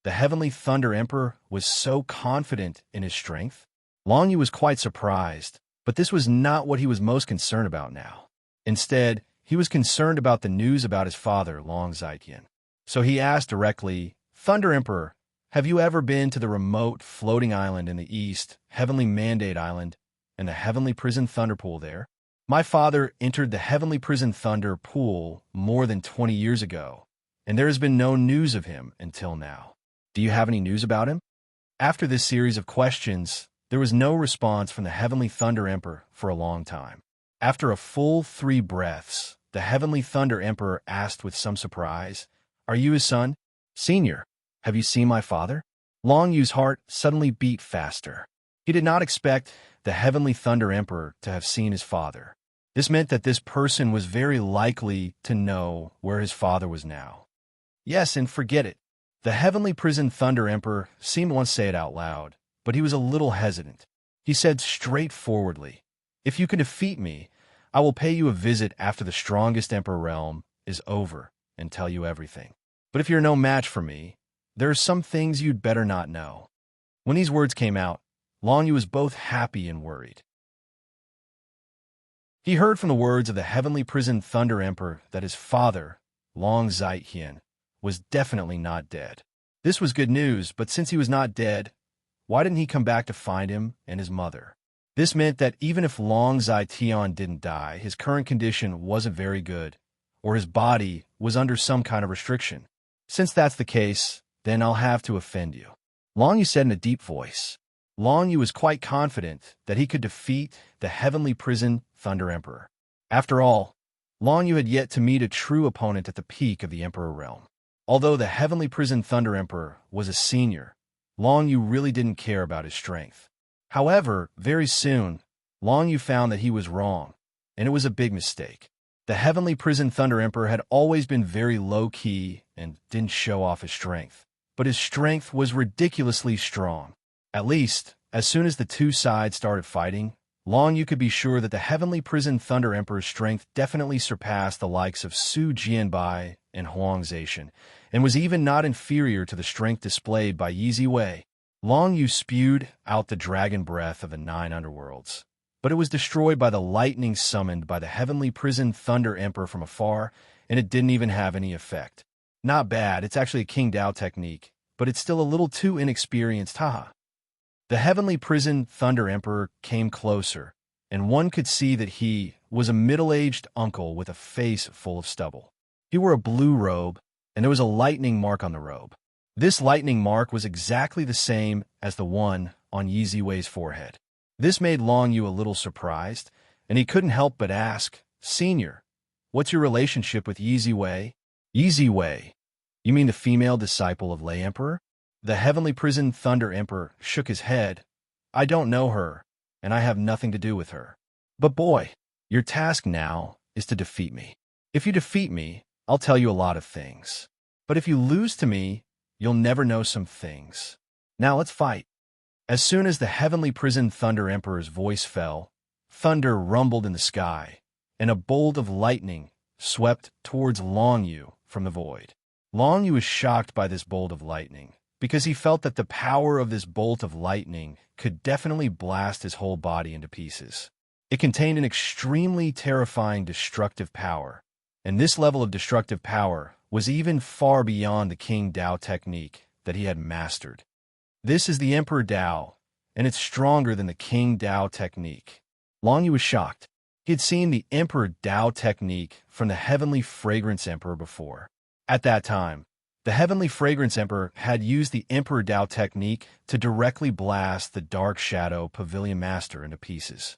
The Heavenly Thunder Emperor was so confident in his strength. Long Yu was quite surprised, but this was not what he was most concerned about now. Instead, he was concerned about the news about his father, Long Zaiyan. So he asked directly, Thunder Emperor, have you ever been to the remote floating island in the east, Heavenly Mandate Island, and the Heavenly Prison Thunder Pool there? My father entered the Heavenly Prison Thunder Pool more than 20 years ago, and there has been no news of him until now. Do you have any news about him? After this series of questions, there was no response from the Heavenly Thunder Emperor for a long time. After a full 3 breaths, the Heavenly Thunder Emperor asked with some surprise, Are you his son? Senior, have you seen my father? Long Yu's heart suddenly beat faster. He did not expect the Heavenly Thunder Emperor to have seen his father. This meant that this person was very likely to know where his father was now. Yes, and forget it. The Heavenly Prison Thunder Emperor seemed to want to say it out loud, but he was a little hesitant. He said straightforwardly, If you can defeat me, I will pay you a visit after the strongest Emperor Realm is over and tell you everything. But if you're no match for me, there are some things you'd better not know. When these words came out, Long Yu was both happy and worried. He heard from the words of the Heavenly Prison Thunder Emperor that his father, Long Zaiyan, was definitely not dead. This was good news, but since he was not dead, why didn't he come back to find him and his mother? This meant that even if Long Zaiyan didn't die, his current condition wasn't very good, or his body was under some kind of restriction. Since that's the case, then I'll have to offend you. Long Yu said in a deep voice. Long Yu was quite confident that he could defeat the Heavenly Prison Thunder Emperor. After all, Long Yu had yet to meet a true opponent at the peak of the Emperor Realm. Although the Heavenly Prison Thunder Emperor was a senior, Long Yu really didn't care about his strength. However, very soon, Long Yu found that he was wrong, and it was a big mistake. The Heavenly Prison Thunder Emperor had always been very low-key and didn't show off his strength. But his strength was ridiculously strong. At least, as soon as the two sides started fighting, Long Yu could be sure that the Heavenly Prison Thunder Emperor's strength definitely surpassed the likes of Su Jianbai and Huang Zetian, and was even not inferior to the strength displayed by Yi Ziwei. Long Yu spewed out the dragon breath of the 9 underworlds, but it was destroyed by the lightning summoned by the Heavenly Prison Thunder Emperor from afar, and it didn't even have any effect. Not bad, it's actually a King Dao technique, but it's still a little too inexperienced, haha. The Heavenly Prison Thunder Emperor came closer, and one could see that he was a middle-aged uncle with a face full of stubble. He wore a blue robe, and there was a lightning mark on the robe. This lightning mark was exactly the same as the one on Yi Ziwei's forehead. This made Long Yu a little surprised, and he couldn't help but ask, "Senior, what's your relationship with Yi Ziwei?" "Yi Ziwei? You mean the female disciple of Lei Emperor?" The Heavenly Prison Thunder Emperor shook his head. "I don't know her, and I have nothing to do with her. But boy, your task now is to defeat me. If you defeat me, I'll tell you a lot of things. But if you lose to me, you'll never know some things. Now let's fight." As soon as the Heavenly Prison Thunder Emperor's voice fell, thunder rumbled in the sky, and a bolt of lightning swept towards Long Yu from the void. Long Yu was shocked by this bolt of lightning, because he felt that the power of this bolt of lightning could definitely blast his whole body into pieces. It contained an extremely terrifying destructive power, and this level of destructive power was even far beyond the King Dao technique that he had mastered. This is the Emperor Dao, and it's stronger than the King Dao technique. Long Yu was shocked. He had seen the Emperor Dao technique from the Heavenly Fragrance Emperor before. At that time, the Heavenly Fragrance Emperor had used the Emperor Dao technique to directly blast the Dark Shadow Pavilion Master into pieces.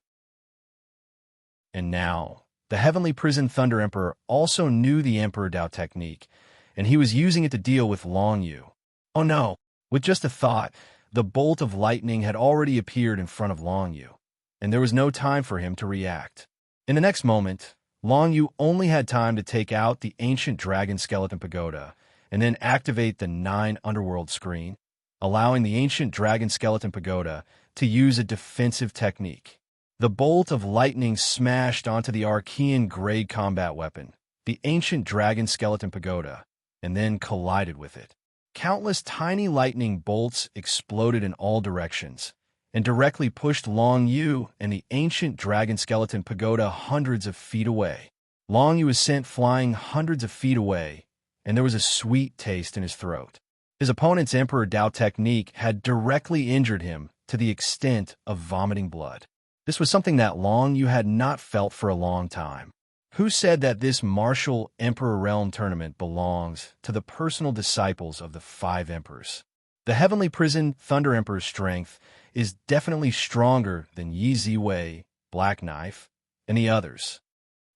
And now, the Heavenly Prison Thunder Emperor also knew the Emperor Dao technique, and he was using it to deal with Long Yu. Oh no! With just a thought, the bolt of lightning had already appeared in front of Long Yu, and there was no time for him to react. In the next moment, Long Yu only had time to take out the ancient dragon skeleton pagoda and then activate the 9 underworld screen, allowing the ancient dragon skeleton pagoda to use a defensive technique. The bolt of lightning smashed onto the Archean grade combat weapon, the ancient dragon skeleton pagoda, and then collided with it. Countless tiny lightning bolts exploded in all directions and directly pushed Long Yu and the ancient dragon skeleton pagoda hundreds of feet away. Long Yu was sent flying hundreds of feet away, and there was a sweet taste in his throat. His opponent's Emperor Dao technique had directly injured him to the extent of vomiting blood. This was something that Long Yu had not felt for a long time. Who said that this martial Emperor Realm tournament belongs to the personal disciples of the 5 emperors? The Heavenly Prison Thunder Emperor's strength is definitely stronger than Yi Ziwei, Black Knife, and the others.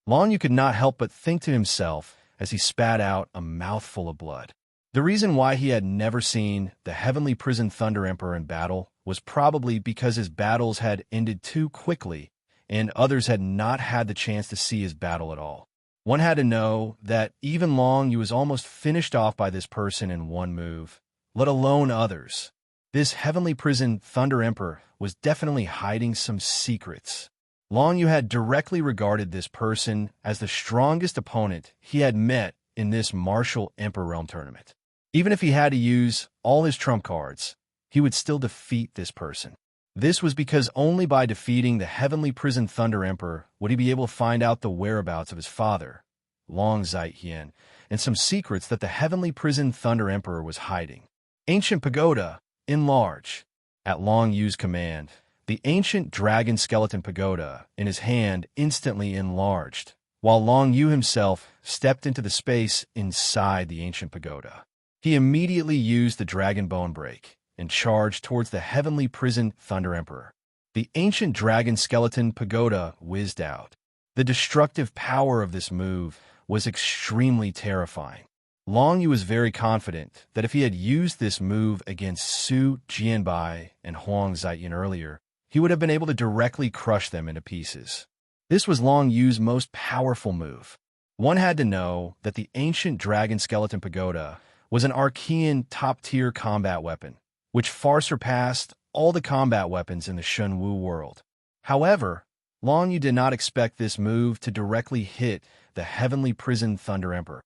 Long Yu could not help but think to himself as he spat out a mouthful of blood. The reason why he had never seen the Heavenly Prison Thunder Emperor in battle was probably because his battles had ended too quickly and others had not had the chance to see his battle at all. One had to know that even Long Yu was almost finished off by this person in one move, let alone others. This Heavenly Prison Thunder Emperor was definitely hiding some secrets. Long Yu had directly regarded this person as the strongest opponent he had met in this martial Emperor Realm tournament. Even if he had to use all his trump cards, he would still defeat this person. This was because only by defeating the Heavenly Prison Thunder Emperor would he be able to find out the whereabouts of his father, Long Zaijian, and some secrets that the Heavenly Prison Thunder Emperor was hiding. Ancient Pagoda, enlarge. At Long Yu's command, the ancient dragon skeleton pagoda in his hand instantly enlarged, while Long Yu himself stepped into the space inside the ancient pagoda. He immediately used the Dragon Bone Break and charged towards the Heavenly Prison Thunder Emperor. The ancient dragon skeleton pagoda whizzed out. The destructive power of this move was extremely terrifying. Long Yu was very confident that if he had used this move against Su Jianbai and Huang Zaiyan earlier, he would have been able to directly crush them into pieces. This was Long Yu's most powerful move. One had to know that the ancient dragon skeleton pagoda was an Archean top-tier combat weapon, which far surpassed all the combat weapons in the Shenwu world. However, Long Yu did not expect this move to directly hit the Heavenly Prison Thunder Emperor.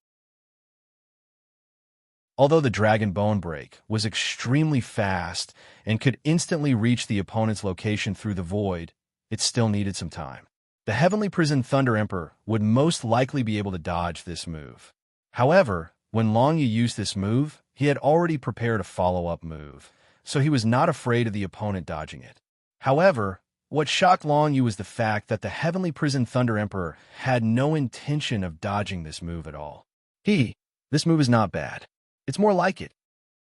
Although the Dragon Bone Break was extremely fast and could instantly reach the opponent's location through the void, it still needed some time. The Heavenly Prison Thunder Emperor would most likely be able to dodge this move. However, when Long Yu used this move, he had already prepared a follow-up move, so he was not afraid of the opponent dodging it. However, what shocked Long Yu was the fact that the Heavenly Prison Thunder Emperor had no intention of dodging this move at all. This move is not bad. It's more like it.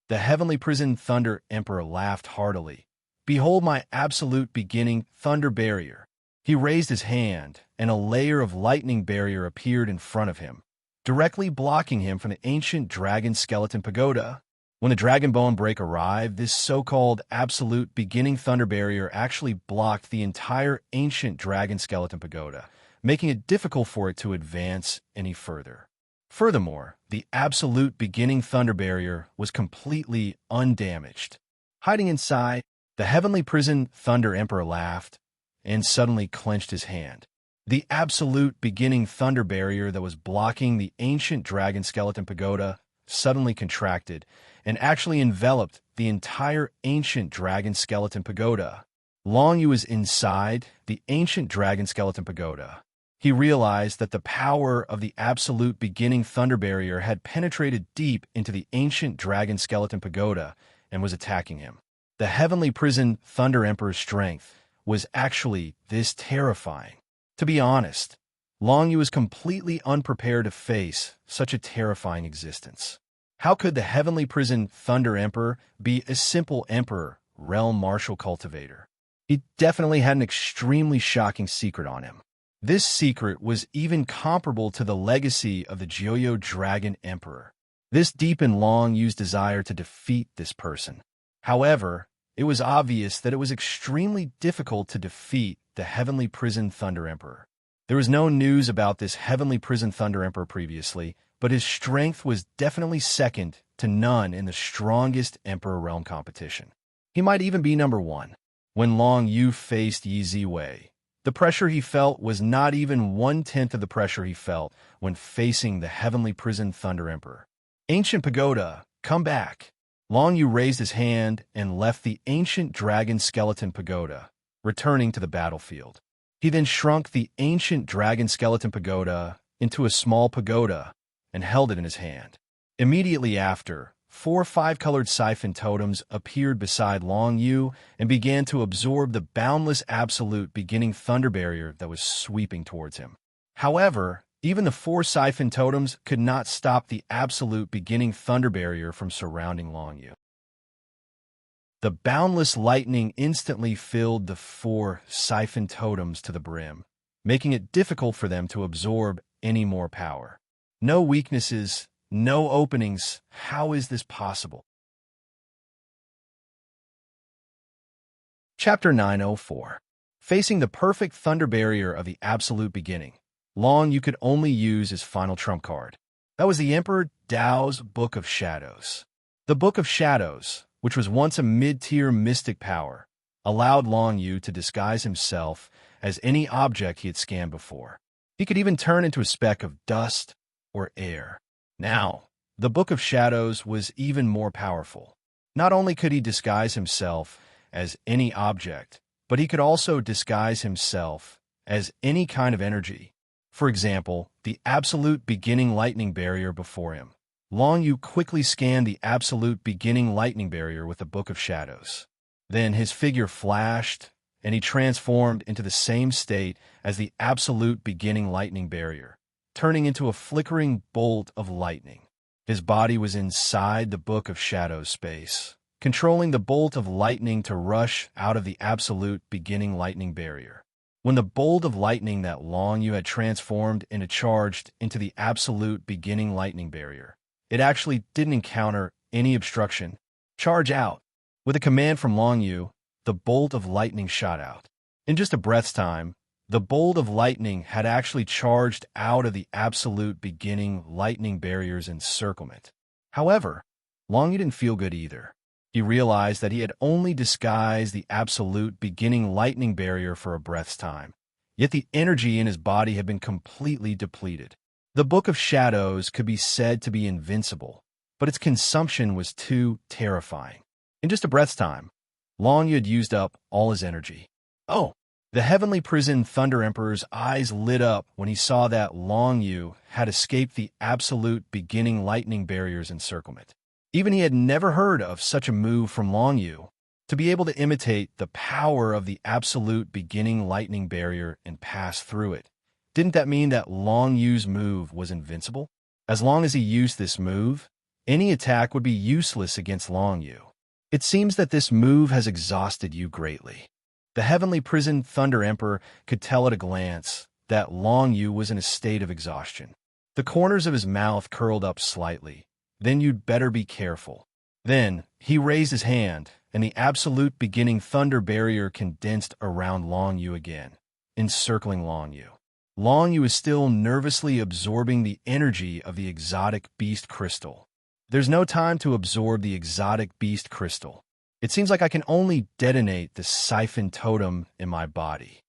The Heavenly Prison Thunder Emperor laughed heartily, Behold my absolute beginning thunder barrier. He raised his hand, and a layer of lightning barrier appeared in front of him, directly blocking him from the ancient dragon skeleton pagoda. When the dragon bone break arrived, this so-called absolute beginning thunder barrier actually blocked the entire ancient dragon skeleton pagoda, making it difficult for it to advance any further. Furthermore, the absolute beginning thunder barrier was completely undamaged. Hiding inside, the heavenly prison Thunder Emperor laughed and suddenly clenched his hand. The absolute beginning thunder barrier that was blocking the ancient dragon skeleton pagoda suddenly contracted and actually enveloped the entire ancient dragon skeleton pagoda. Long Yu was inside the ancient dragon skeleton pagoda. He realized that the power of the absolute beginning thunder barrier had penetrated deep into the ancient dragon skeleton pagoda and was attacking him. The heavenly prison Thunder Emperor's strength was actually this terrifying. To be honest, Long Yu was completely unprepared to face such a terrifying existence. How could the heavenly prison Thunder Emperor be a simple emperor, realm martial cultivator? He definitely had an extremely shocking secret on him. This secret was even comparable to the legacy of the Joyo Dragon Emperor. This deepened Long Yu's desire to defeat this person. However, it was obvious that it was extremely difficult to defeat the heavenly prison Thunder Emperor. There was no news about this heavenly prison Thunder Emperor previously, but his strength was definitely second to none in the strongest Emperor Realm competition. He might even be number one. When Long Yu faced Yi Ziwei, the pressure he felt was not even 1/10 of the pressure he felt when facing the heavenly prison Thunder Emperor. Ancient Pagoda, come back! Long Yu raised his hand and left the ancient dragon skeleton pagoda, returning to the battlefield. He then shrunk the ancient dragon skeleton pagoda into a small pagoda and held it in his hand. Immediately after, 4 5-colored siphon totems appeared beside Long Yu and began to absorb the boundless absolute beginning thunder barrier that was sweeping towards him. However, even the 4 siphon totems could not stop the absolute beginning thunder barrier from surrounding Long Yu. The boundless lightning instantly filled the 4 siphon totems to the brim, making it difficult for them to absorb any more power. No weaknesses, no openings. How is this possible? Chapter 904. Facing the perfect thunder barrier of the absolute beginning, Long Yu could only use his final trump card. That was the Emperor Dao's Book of Shadows. The Book of Shadows, which was once a mid-tier mystic power, allowed Long Yu to disguise himself as any object he had scanned before. He could even turn into a speck of dust or air. Now, the Book of Shadows was even more powerful. Not only could he disguise himself as any object, but he could also disguise himself as any kind of energy. For example, the absolute beginning lightning barrier before him. Long Yu quickly scanned the absolute beginning lightning barrier with the Book of Shadows. Then his figure flashed, and he transformed into the same state as the absolute beginning lightning barrier, turning into a flickering bolt of lightning. His body was inside the Book of Shadows space, controlling the bolt of lightning to rush out of the absolute beginning lightning barrier. When the bolt of lightning that Long Yu had transformed into charged into the absolute beginning lightning barrier, it actually didn't encounter any obstruction. Charge out! With a command from Long Yu, the bolt of lightning shot out. In just a breath's time, the bolt of lightning had actually charged out of the absolute beginning lightning barrier's encirclement. However, Long Yu didn't feel good either. He realized that he had only disguised the absolute beginning lightning barrier for a breath's time, yet the energy in his body had been completely depleted. The Book of Shadows could be said to be invincible, but its consumption was too terrifying. In just a breath's time, Long Yu had used up all his energy. Oh! The heavenly prison Thunder Emperor's eyes lit up when he saw that Long Yu had escaped the absolute beginning lightning barrier's encirclement. Even he had never heard of such a move from Long Yu. To be able to imitate the power of the absolute beginning lightning barrier and pass through it, didn't that mean that Long Yu's move was invincible? As long as he used this move, any attack would be useless against Long Yu. It seems that this move has exhausted you greatly. The heavenly prison Thunder Emperor could tell at a glance that Long Yu was in a state of exhaustion. The corners of his mouth curled up slightly. Then you'd better be careful. Then he raised his hand, and the absolute beginning thunder barrier condensed around Long Yu again, encircling Long Yu. Long Yu is still nervously absorbing the energy of the exotic beast crystal. There's no time to absorb the exotic beast crystal. It seems like I can only detonate the siphon totem in my body.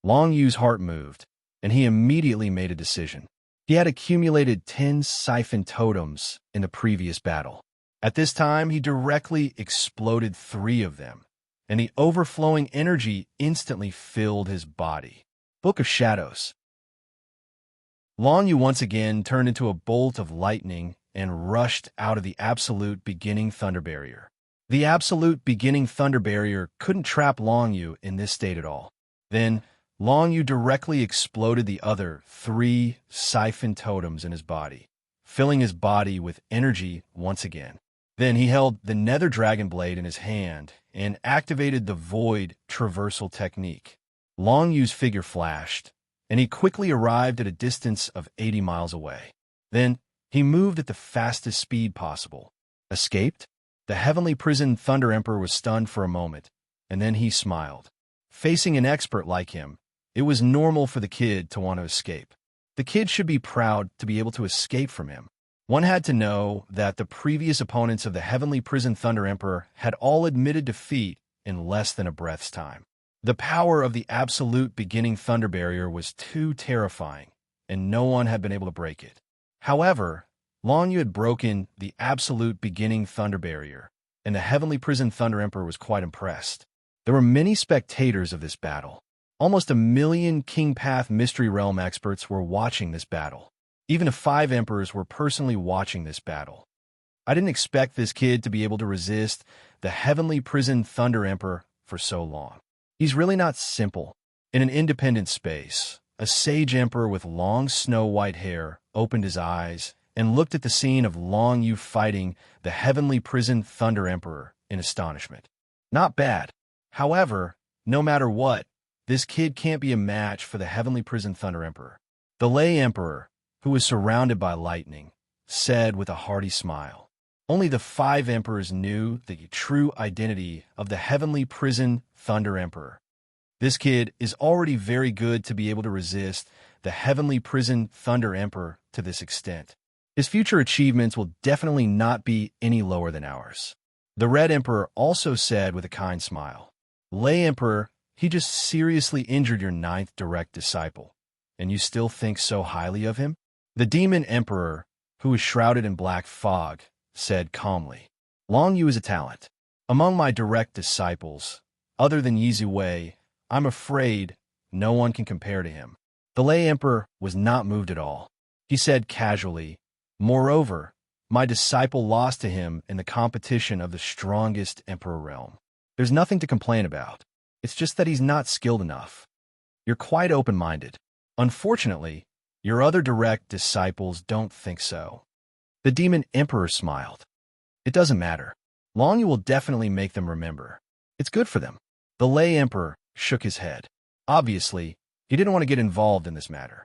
Long Yu's heart moved, and he immediately made a decision. He had accumulated 10 siphon totems in the previous battle. At this time, he directly exploded 3 of them, and the overflowing energy instantly filled his body. Book of Shadows. Long Yu once again turned into a bolt of lightning and rushed out of the absolute beginning thunder barrier. The absolute beginning thunder barrier couldn't trap Long Yu in this state at all. Then, Long Yu directly exploded the other 3 siphon totems in his body, filling his body with energy once again. Then he held the Nether Dragon Blade in his hand and activated the Void Traversal technique. Long Yu's figure flashed, and he quickly arrived at a distance of 80 miles away. Then, he moved at the fastest speed possible. Escaped? The heavenly prison Thunder Emperor was stunned for a moment, and then he smiled. Facing an expert like him, it was normal for the kid to want to escape. The kid should be proud to be able to escape from him. One had to know that the previous opponents of the heavenly prison Thunder Emperor had all admitted defeat in less than a breath's time. The power of the absolute beginning thunder barrier was too terrifying, and no one had been able to break it. However, Long Yu had broken the absolute beginning thunder barrier, and the heavenly prison Thunder Emperor was quite impressed. There were many spectators of this battle. Almost 1 million King Path Mystery Realm experts were watching this battle. Even the 5 emperors were personally watching this battle. I didn't expect this kid to be able to resist the heavenly prison Thunder Emperor for so long. He's really not simple. In an independent space, a sage emperor with long snow-white hair opened his eyes and looked at the scene of Long Yu fighting the heavenly prison Thunder Emperor in astonishment. Not bad. However, no matter what, this kid can't be a match for the heavenly prison Thunder Emperor. The Lay Emperor, who was surrounded by lightning, said with a hearty smile. Only the 5 emperors knew the true identity of the heavenly prison Thunder Emperor. This kid is already very good to be able to resist the heavenly prison Thunder Emperor to this extent. His future achievements will definitely not be any lower than ours. The Red Emperor also said with a kind smile, Lay Emperor, he just seriously injured your 9th direct disciple, and you still think so highly of him? The Demon Emperor, who was shrouded in black fog, said calmly, Long Yu is a talent. Among my direct disciples, other than Yizu Wei, I'm afraid no one can compare to him. The Lay Emperor was not moved at all. He said casually, Moreover, my disciple lost to him in the competition of the strongest emperor realm. There's nothing to complain about. It's just that he's not skilled enough. You're quite open-minded. Unfortunately, your other direct disciples don't think so. The Demon Emperor smiled. It doesn't matter. Long Yu will definitely make them remember. It's good for them. The Lay Emperor shook his head. Obviously, he didn't want to get involved in this matter.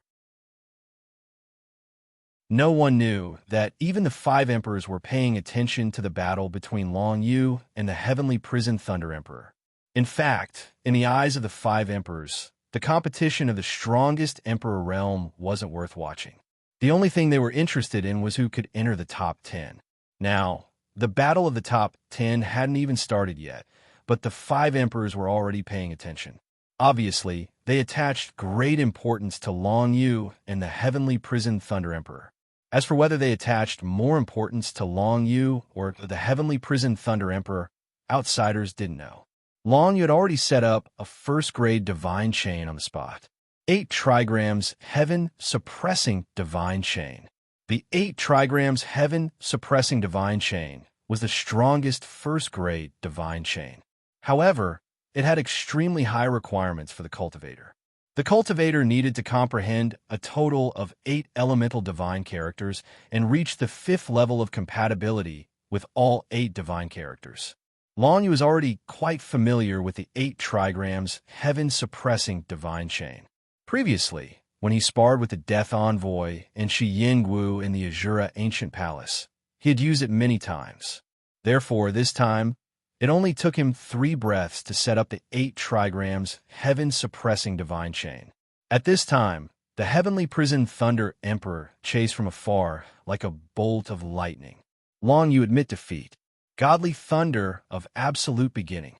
No one knew that even the 5 emperors were paying attention to the battle between Long Yu and the heavenly prison Thunder Emperor. In fact, in the eyes of the 5 emperors, the competition of the strongest emperor realm wasn't worth watching. The only thing they were interested in was who could enter the top 10. Now, the battle of the top 10 hadn't even started yet, but the 5 emperors were already paying attention. Obviously, they attached great importance to Long Yu and the heavenly prison Thunder Emperor. As for whether they attached more importance to Long Yu or the heavenly prison Thunder Emperor, outsiders didn't know. Long Yu had already set up a first-grade divine chain on the spot. 8 trigrams heaven-suppressing divine chain. The 8 trigrams heaven-suppressing divine chain was the strongest first-grade divine chain. However, it had extremely high requirements for the cultivator. The cultivator needed to comprehend a total of 8 elemental divine characters and reach the 5th level of compatibility with all 8 divine characters. Long Yu was already quite familiar with the 8 trigrams heaven-suppressing divine chain. Previously, when he sparred with the Death Envoy and Shi Yingwu in the Azura Ancient Palace, he had used it many times. Therefore, this time, it only took him 3 breaths to set up the 8 trigrams heaven-suppressing divine chain. At this time, the heavenly prison Thunder Emperor chased from afar like a bolt of lightning. Long Yu admit defeat. Godly thunder of absolute beginning.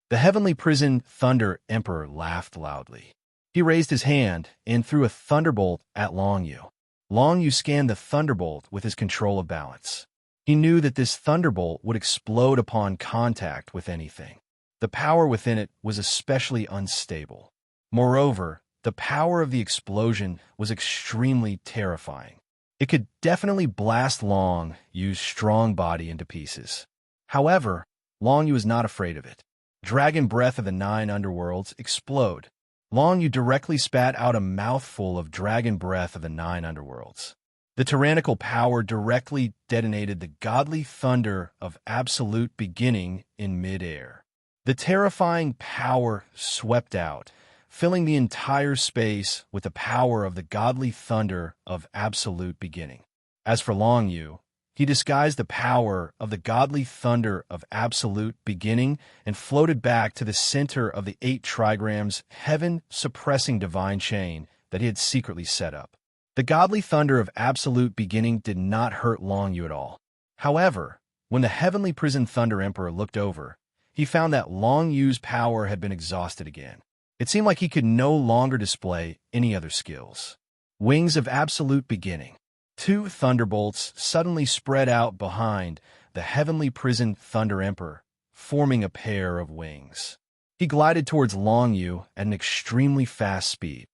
The heavenly prison Thunder Emperor laughed loudly. He raised his hand and threw a thunderbolt at Long Yu. Long Yu scanned the thunderbolt with his control of balance. He knew that this thunderbolt would explode upon contact with anything. The power within it was especially unstable. Moreover, the power of the explosion was extremely terrifying. It could definitely blast Long Yu's strong body into pieces. However, Long Yu was not afraid of it. Dragon breath of the 9 underworlds explode. Long Yu directly spat out a mouthful of dragon breath of the 9 underworlds. The tyrannical power directly detonated the godly thunder of absolute beginning in mid-air. The terrifying power swept out, filling the entire space with the power of the godly thunder of absolute beginning. As for Long Yu, he disguised the power of the godly thunder of absolute beginning and floated back to the center of the 8 trigrams heaven-suppressing divine chain that he had secretly set up. The godly thunder of absolute beginning did not hurt Long Yu at all. However, when the heavenly prison Thunder Emperor looked over, he found that Long Yu's power had been exhausted again. It seemed like he could no longer display any other skills. Wings of absolute beginning. 2 thunderbolts suddenly spread out behind the heavenly prison Thunder Emperor, forming a pair of wings. He glided towards Long Yu at an extremely fast speed.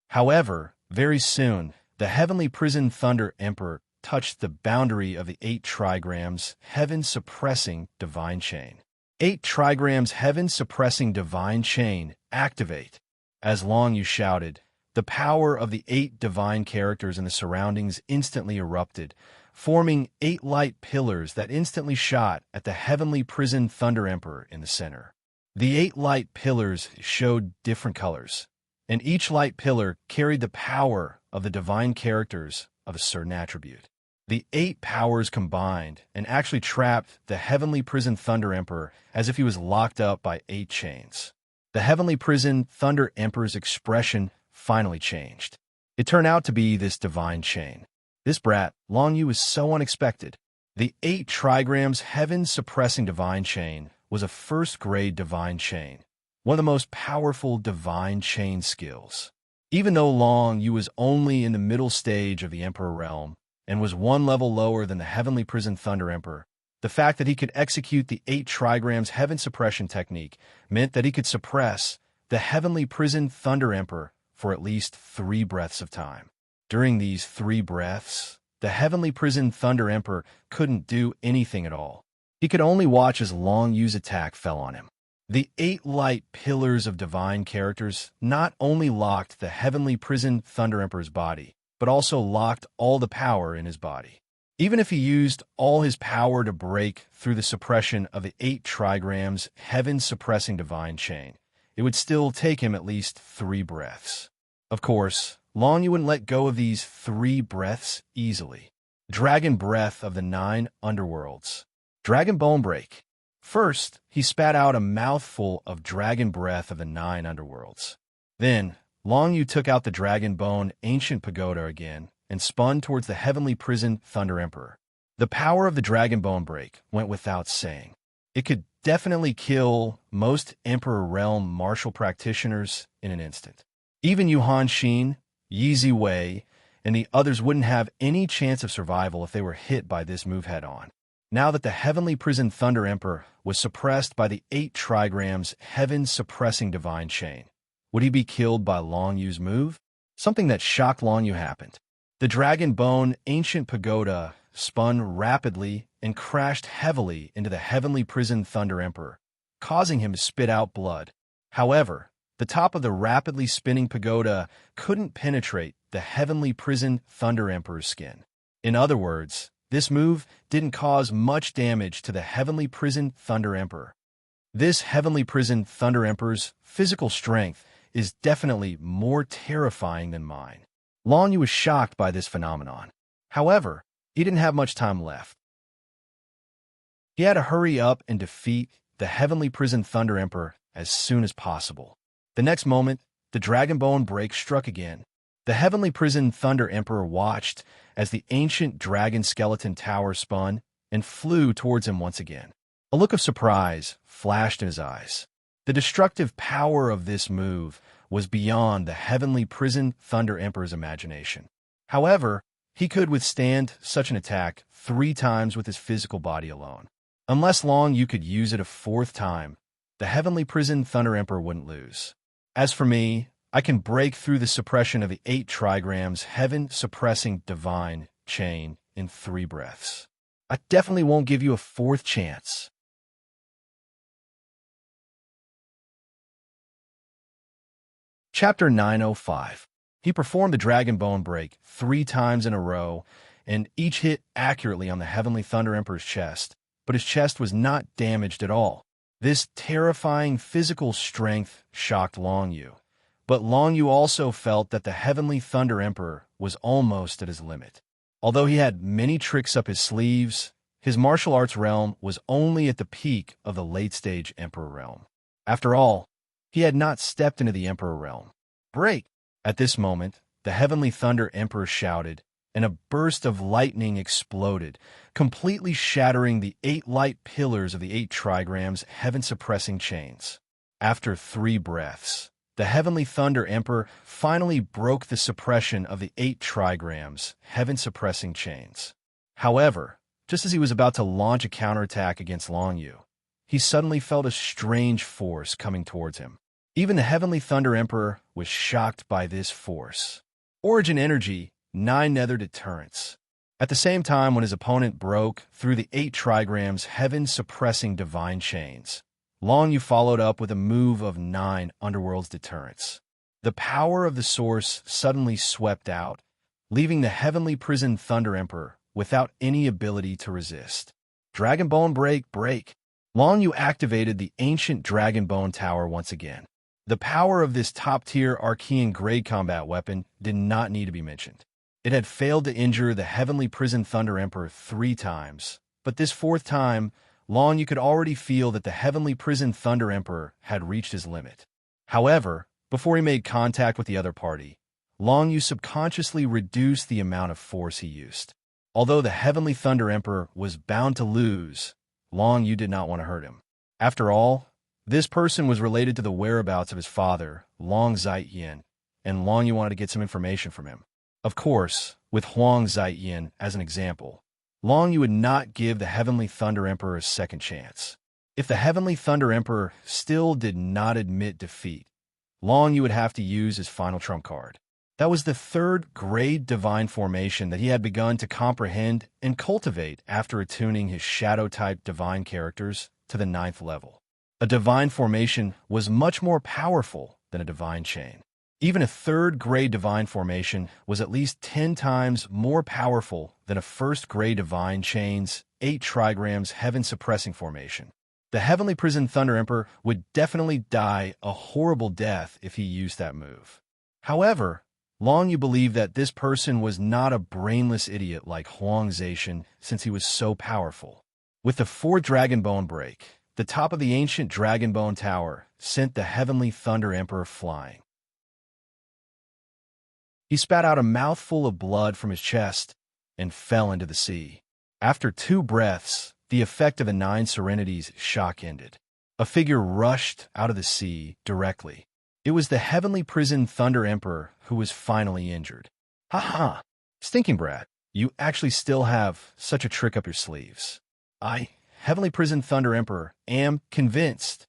However, very soon, the heavenly prison Thunder Emperor touched the boundary of the 8 trigrams heaven-suppressing divine chain. 8 trigrams heaven-suppressing divine chain activate. As Long Yu shouted, the power of the 8 divine characters in the surroundings instantly erupted, forming 8 light pillars that instantly shot at the heavenly prison Thunder Emperor in the center. The 8 light pillars showed different colors, and each light pillar carried the power of the divine characters of a certain attribute. The 8 powers combined and actually trapped the heavenly prison Thunder Emperor as if he was locked up by 8 chains. The heavenly prison Thunder Emperor's expression finally changed. It turned out to be this divine chain. This brat, Long Yu, was so unexpected. The 8 trigrams heaven-suppressing divine chain was a first-grade divine chain, one of the most powerful divine chain skills. Even though Long Yu was only in the middle stage of the Emperor realm and was 1 level lower than the heavenly prison Thunder Emperor, the fact that he could execute the 8 trigrams heaven suppression technique meant that he could suppress the heavenly prison Thunder Emperor for at least 3 breaths of time. During these 3 breaths, the heavenly prison Thunder Emperor couldn't do anything at all. He could only watch as Long Yu's attack fell on him. The 8 light pillars of divine characters not only locked the heavenly prison Thunder Emperor's body, but also locked all the power in his body. Even if he used all his power to break through the suppression of the 8 trigrams heaven-suppressing divine chain, it would still take him at least 3 breaths. Of course, Long Yu wouldn't let go of these 3 breaths easily. Dragon breath of the 9 underworlds. Dragon bone break. First, he spat out a mouthful of dragon breath of the 9 underworlds. Then, Long Yu took out the dragon bone ancient pagoda again and spun towards the heavenly prison Thunder Emperor. The power of the dragon bone break went without saying. It could definitely kill most Emperor Realm martial practitioners in an instant. Even Yuhan Xin, Yi Ziwei, and the others wouldn't have any chance of survival if they were hit by this move head-on. Now that the heavenly prison Thunder Emperor was suppressed by the 8 trigrams heaven-suppressing divine chain, would he be killed by Long Yu's move? Something that shocked Long Yu happened. The dragon bone ancient pagoda spun rapidly and crashed heavily into the heavenly prison Thunder Emperor, causing him to spit out blood. However, the top of the rapidly spinning pagoda couldn't penetrate the heavenly prison Thunder Emperor's skin. In other words, This move didn't cause much damage to the Heavenly Prison Thunder Emperor. This Heavenly Prison Thunder Emperor's physical strength is definitely more terrifying than mine. Long Yu was shocked by this phenomenon. However, he didn't have much time left. He had to hurry up and defeat the Heavenly Prison Thunder Emperor as soon as possible. The next moment, the Dragon Bone break struck again. The Heavenly Prison Thunder Emperor watched as the ancient dragon skeleton tower spun and flew towards him once again. A look of surprise flashed in his eyes. The destructive power of this move was beyond the Heavenly Prison Thunder Emperor's imagination. However, he could withstand such an attack 3 times with his physical body alone. Unless Long Yu could use it a 4th time, the Heavenly Prison Thunder Emperor wouldn't lose. As for me, I can break through the suppression of the 8 trigrams heaven-suppressing divine chain in 3 breaths. I definitely won't give you a 4th chance. Chapter 905. He performed the Dragon Bone break 3 times in a row, and each hit accurately on the Heavenly Thunder Emperor's chest, but his chest was not damaged at all. This terrifying physical strength shocked Long Yu, but Long Yu also felt that the Heavenly Thunder Emperor was almost at his limit. Although he had many tricks up his sleeves, his martial arts realm was only at the peak of the late-stage Emperor realm. After all, he had not stepped into the Emperor realm. Break! At this moment, the Heavenly Thunder Emperor shouted, and a burst of lightning exploded, completely shattering the 8 light pillars of the 8 trigrams heaven-suppressing chains. After 3 breaths, the Heavenly Thunder Emperor finally broke the suppression of the 8 trigrams heaven-suppressing chains. However, just as he was about to launch a counterattack against Long Yu, he suddenly felt a strange force coming towards him. Even the Heavenly Thunder Emperor was shocked by this force. Origin Energy, 9 nether deterrents. At the same time when his opponent broke through the 8 trigrams heaven-suppressing divine chains, Long Yu followed up with a move of 9 underworld's deterrents. The power of the source suddenly swept out, leaving the Heavenly Prison Thunder Emperor without any ability to resist. Dragon Bone break. Long Yu activated the ancient Dragon Bone Tower once again. The power of this top-tier Archean grade combat weapon did not need to be mentioned. It had failed to injure the Heavenly Prison Thunder Emperor 3 times, but this 4th time, Long Yu could already feel that the Heavenly Prison Thunder Emperor had reached his limit. However, before he made contact with the other party, Long Yu subconsciously reduced the amount of force he used. Although the Heavenly Thunder Emperor was bound to lose, Long Yu did not want to hurt him. After all, this person was related to the whereabouts of his father, Long Zaiyin, and Long Yu wanted to get some information from him. Of course, with Huang Zaiyin as an example, Long Yu would not give the Heavenly Thunder Emperor a second chance. If the Heavenly Thunder Emperor still did not admit defeat, Long Yu would have to use his final trump card. That was the 3rd grade divine formation that he had begun to comprehend and cultivate after attuning his shadow-type divine characters to the 9th level. A divine formation was much more powerful than a divine chain. Even a 3rd grade divine formation was at least 10 times more powerful than a 1st grade divine chain's 8 trigrams heaven-suppressing formation. The Heavenly Prison Thunder Emperor would definitely die a horrible death if he used that move. However, Long Yu believed that this person was not a brainless idiot like Huang Zaiyin since he was so powerful. With the 4th Dragon Bone break, the top of the ancient Dragon Bone Tower sent the Heavenly Thunder Emperor flying. He spat out a mouthful of blood from his chest and fell into the sea. After 2 breaths, the effect of the 9 serenities shock ended. A figure rushed out of the sea directly. It was the Heavenly Prison Thunder Emperor who was finally injured. Ha! Stinking brat, you actually still have such a trick up your sleeves. Heavenly Prison Thunder Emperor, am convinced.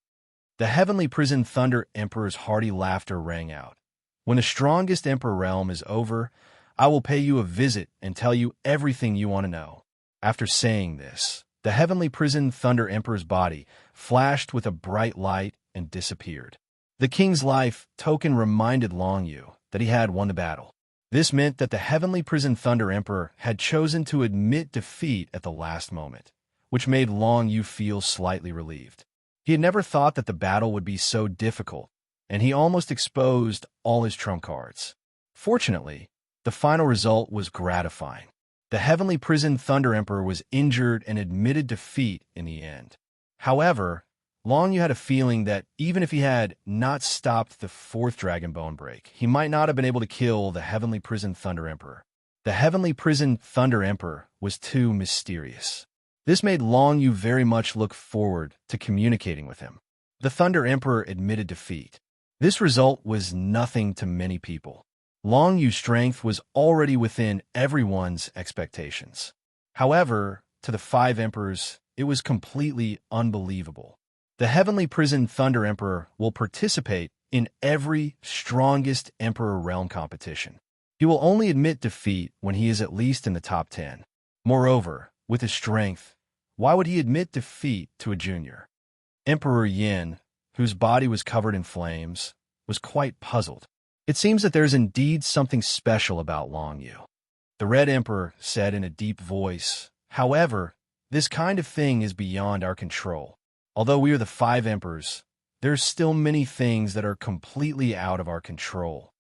The Heavenly Prison Thunder Emperor's hearty laughter rang out. When the strongest Emperor realm is over, I will pay you a visit and tell you everything you want to know. After saying this, the Heavenly Prison Thunder Emperor's body flashed with a bright light and disappeared. The king's life token reminded Long Yu that he had won the battle. This meant that the Heavenly Prison Thunder Emperor had chosen to admit defeat at the last moment, which made Long Yu feel slightly relieved. He had never thought that the battle would be so difficult, and he almost exposed all his trump cards. Fortunately, the final result was gratifying. The Heavenly Prison Thunder Emperor was injured and admitted defeat in the end. However, Long Yu had a feeling that even if he had not stopped the fourth Dragon Bone break, he might not have been able to kill the Heavenly Prison Thunder Emperor. The Heavenly Prison Thunder Emperor was too mysterious. This made Long Yu very much look forward to communicating with him. The Thunder Emperor admitted defeat. This result was nothing to many people. Long Yu's strength was already within everyone's expectations. However, to the five emperors, it was completely unbelievable. The Heavenly Prison Thunder Emperor will participate in every Strongest Emperor Realm competition. He will only admit defeat when he is at least in the top 10. Moreover, with his strength, why would he admit defeat to a junior? Emperor Yin, whose body was covered in flames, was quite puzzled. It seems that there's indeed something special about Long Yu. The Red Emperor said in a deep voice, "However, this kind of thing is beyond our control. Although we are the five emperors, there's still many things that are completely out of our control.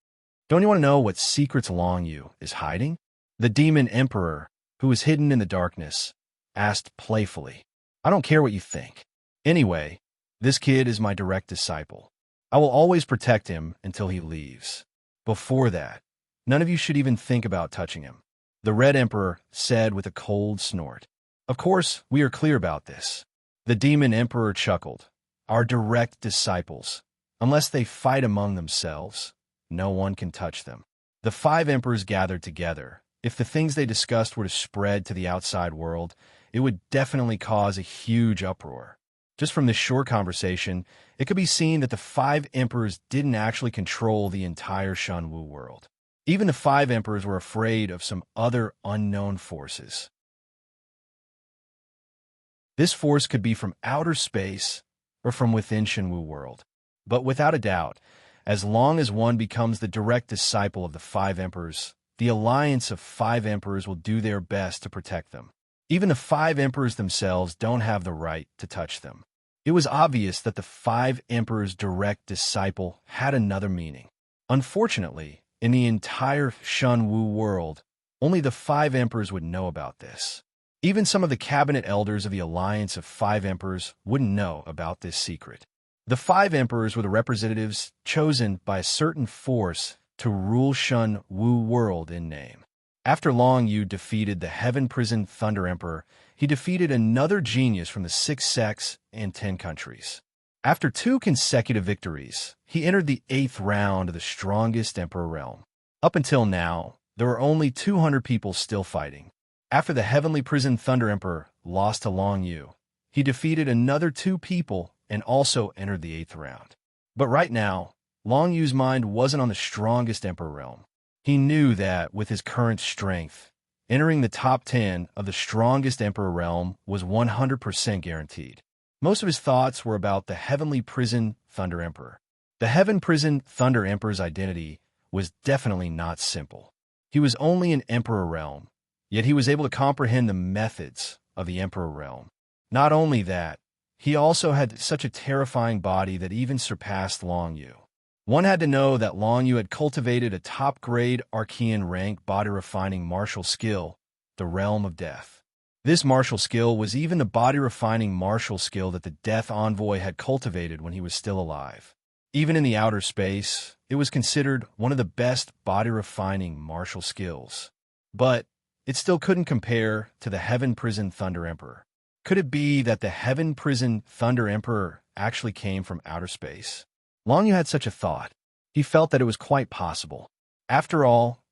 Don't you want to know what secrets Long Yu is hiding?" The Demon Emperor, who was hidden in the darkness, asked playfully. "I don't care what you think. Anyway, this kid is my direct disciple. I will always protect him until he leaves. Before that, none of you should even think about touching him." The Red Emperor said with a cold snort. "Of course, we are clear about this." The Demon Emperor chuckled. "Our direct disciples. Unless they fight among themselves, no one can touch them." The five emperors gathered together. If the things they discussed were to spread to the outside world, it would definitely cause a huge uproar. Just from this short conversation, it could be seen that the five emperors didn't actually control the entire Shunwu world. Even the five emperors were afraid of some other unknown forces. This force could be from outer space or from within Shenwu world. But without a doubt, as long as one becomes the direct disciple of the five emperors, the alliance of five emperors will do their best to protect them. Even the five emperors themselves don't have the right to touch them. It was obvious that the five emperors' direct disciple had another meaning. Unfortunately, in the entire Shunwu world, only the five emperors would know about this. Even some of the cabinet elders of the alliance of five emperors wouldn't know about this secret. The five emperors were the representatives chosen by a certain force to rule Shunwu world in name. After Long Yu defeated the Heaven Prison Thunder Emperor, he defeated another genius from the 6 sects and 10 countries. After 2 consecutive victories, he entered the 8th round of the Strongest Emperor Realm. Up until now, there were only 200 people still fighting. After the Heavenly Prison Thunder Emperor lost to Long Yu, he defeated another 2 people and also entered the 8th round. But right now, Long Yu's mind wasn't on the Strongest Emperor Realm. He knew that, with his current strength, entering the top 10 of the Strongest Emperor Realm was 100% guaranteed. Most of his thoughts were about the Heavenly Prison Thunder Emperor. The Heaven Prison Thunder Emperor's identity was definitely not simple. He was only an Emperor Realm, yet he was able to comprehend the methods of the Emperor Realm. Not only that, he also had such a terrifying body that even surpassed Long Yu. One had to know that Long Yu had cultivated a top-grade Archean rank body-refining martial skill, the Realm of Death. This martial skill was even the body-refining martial skill that the Death Envoy had cultivated when he was still alive. Even in the outer space, it was considered one of the best body-refining martial skills. But it still couldn't compare to the Heaven Prison Thunder Emperor. Could it be that the Heaven Prison Thunder Emperor actually came from outer space? Long Yu had such a thought. He felt that it was quite possible. After all,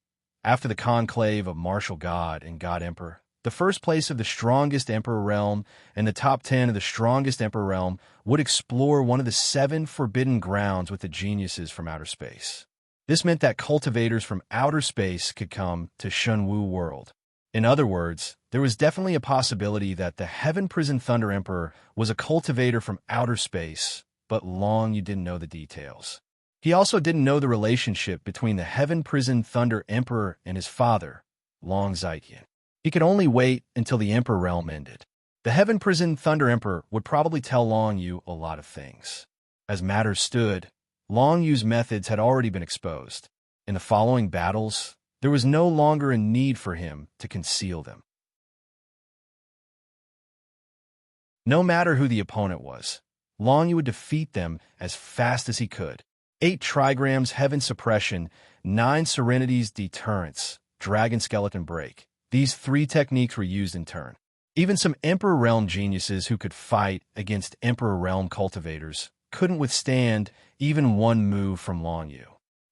after the conclave of Martial God and God Emperor, the first place of the Strongest Emperor Realm and the top 10 of the Strongest Emperor Realm would explore one of the 7 forbidden grounds with the geniuses from outer space. This meant that cultivators from outer space could come to Shunwu world. In other words, there was definitely a possibility that the Heaven Prison Thunder Emperor was a cultivator from outer space, but Long Yu didn't know the details. He also didn't know the relationship between the heaven-prisoned Thunder Emperor and his father, Long Zetian. He could only wait until the Emperor realm ended. The heaven-prisoned Thunder Emperor would probably tell Long Yu a lot of things. As matters stood, Long Yu's methods had already been exposed. In the following battles, there was no longer a need for him to conceal them. No matter who the opponent was, Long Yu would defeat them as fast as he could. 8 trigrams Heaven Suppression, 9 Serenity's Deterrence, Dragon Skeleton Break. These 3 techniques were used in turn. Even some Emperor Realm geniuses who could fight against Emperor Realm cultivators couldn't withstand even one move from Long Yu.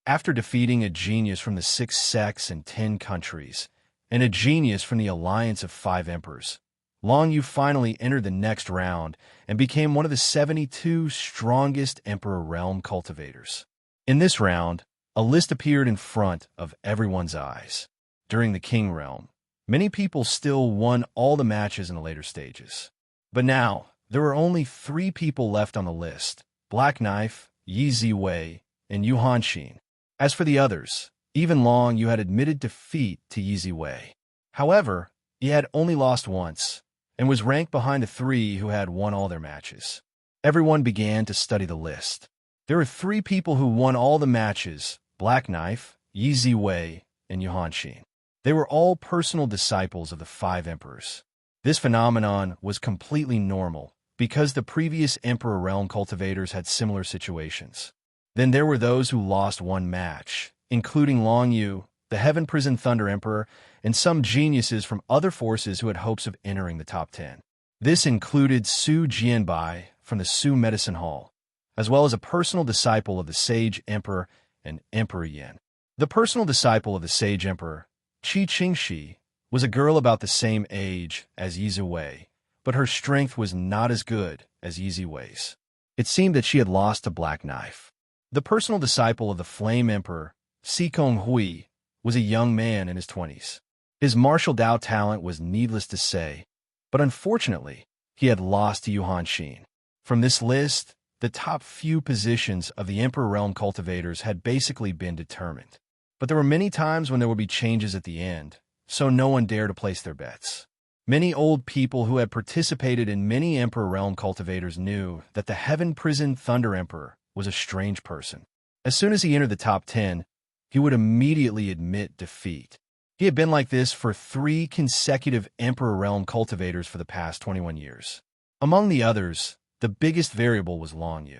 After defeating a genius from the 6 sects and 10 countries, and a genius from the Alliance of 5 Emperors, Long Yu finally entered the next round and became one of the 72 strongest Emperor Realm cultivators. In this round, a list appeared in front of everyone's eyes. During the King Realm, many people still won all the matches in the later stages. But now, there were only 3 people left on the list: Black Knife, Yi Ziwei, and Yu Hanxin. As for the others, even Long Yu had admitted defeat to Yi Ziwei. However, he had only lost once, and was ranked behind the 3 who had won all their matches. Everyone began to study the list. There were 3 people who won all the matches: Black Knife, Yi Ziwei, and Yu Hanxin. They were all personal disciples of the 5 emperors. This phenomenon was completely normal, because the previous Emperor Realm cultivators had similar situations. Then there were those who lost one match, including Long Yu, the Heaven-prisoned Thunder Emperor, and some geniuses from other forces who had hopes of entering the top 10. This included Su Jianbai from the Su Medicine Hall, as well as a personal disciple of the Sage Emperor and Emperor Yan. The personal disciple of the Sage Emperor, Qi Qingxi, was a girl about the same age as Yi Ziwei, but her strength was not as good as Yi Ziwei's. It seemed that she had lost to Black Knife. The personal disciple of the Flame Emperor, Si Konghui, was a young man in his 20s. His martial Dao talent was needless to say, but unfortunately, he had lost to Yu Hanxin. From this list, the top few positions of the Emperor Realm cultivators had basically been determined. But there were many times when there would be changes at the end, so no one dared to place their bets. Many old people who had participated in many Emperor Realm cultivators knew that the Heaven-prisoned Thunder Emperor was a strange person. As soon as he entered the top 10, he would immediately admit defeat. He had been like this for 3 consecutive Emperor Realm cultivators for the past 21 years. Among the others, the biggest variable was Long Yu.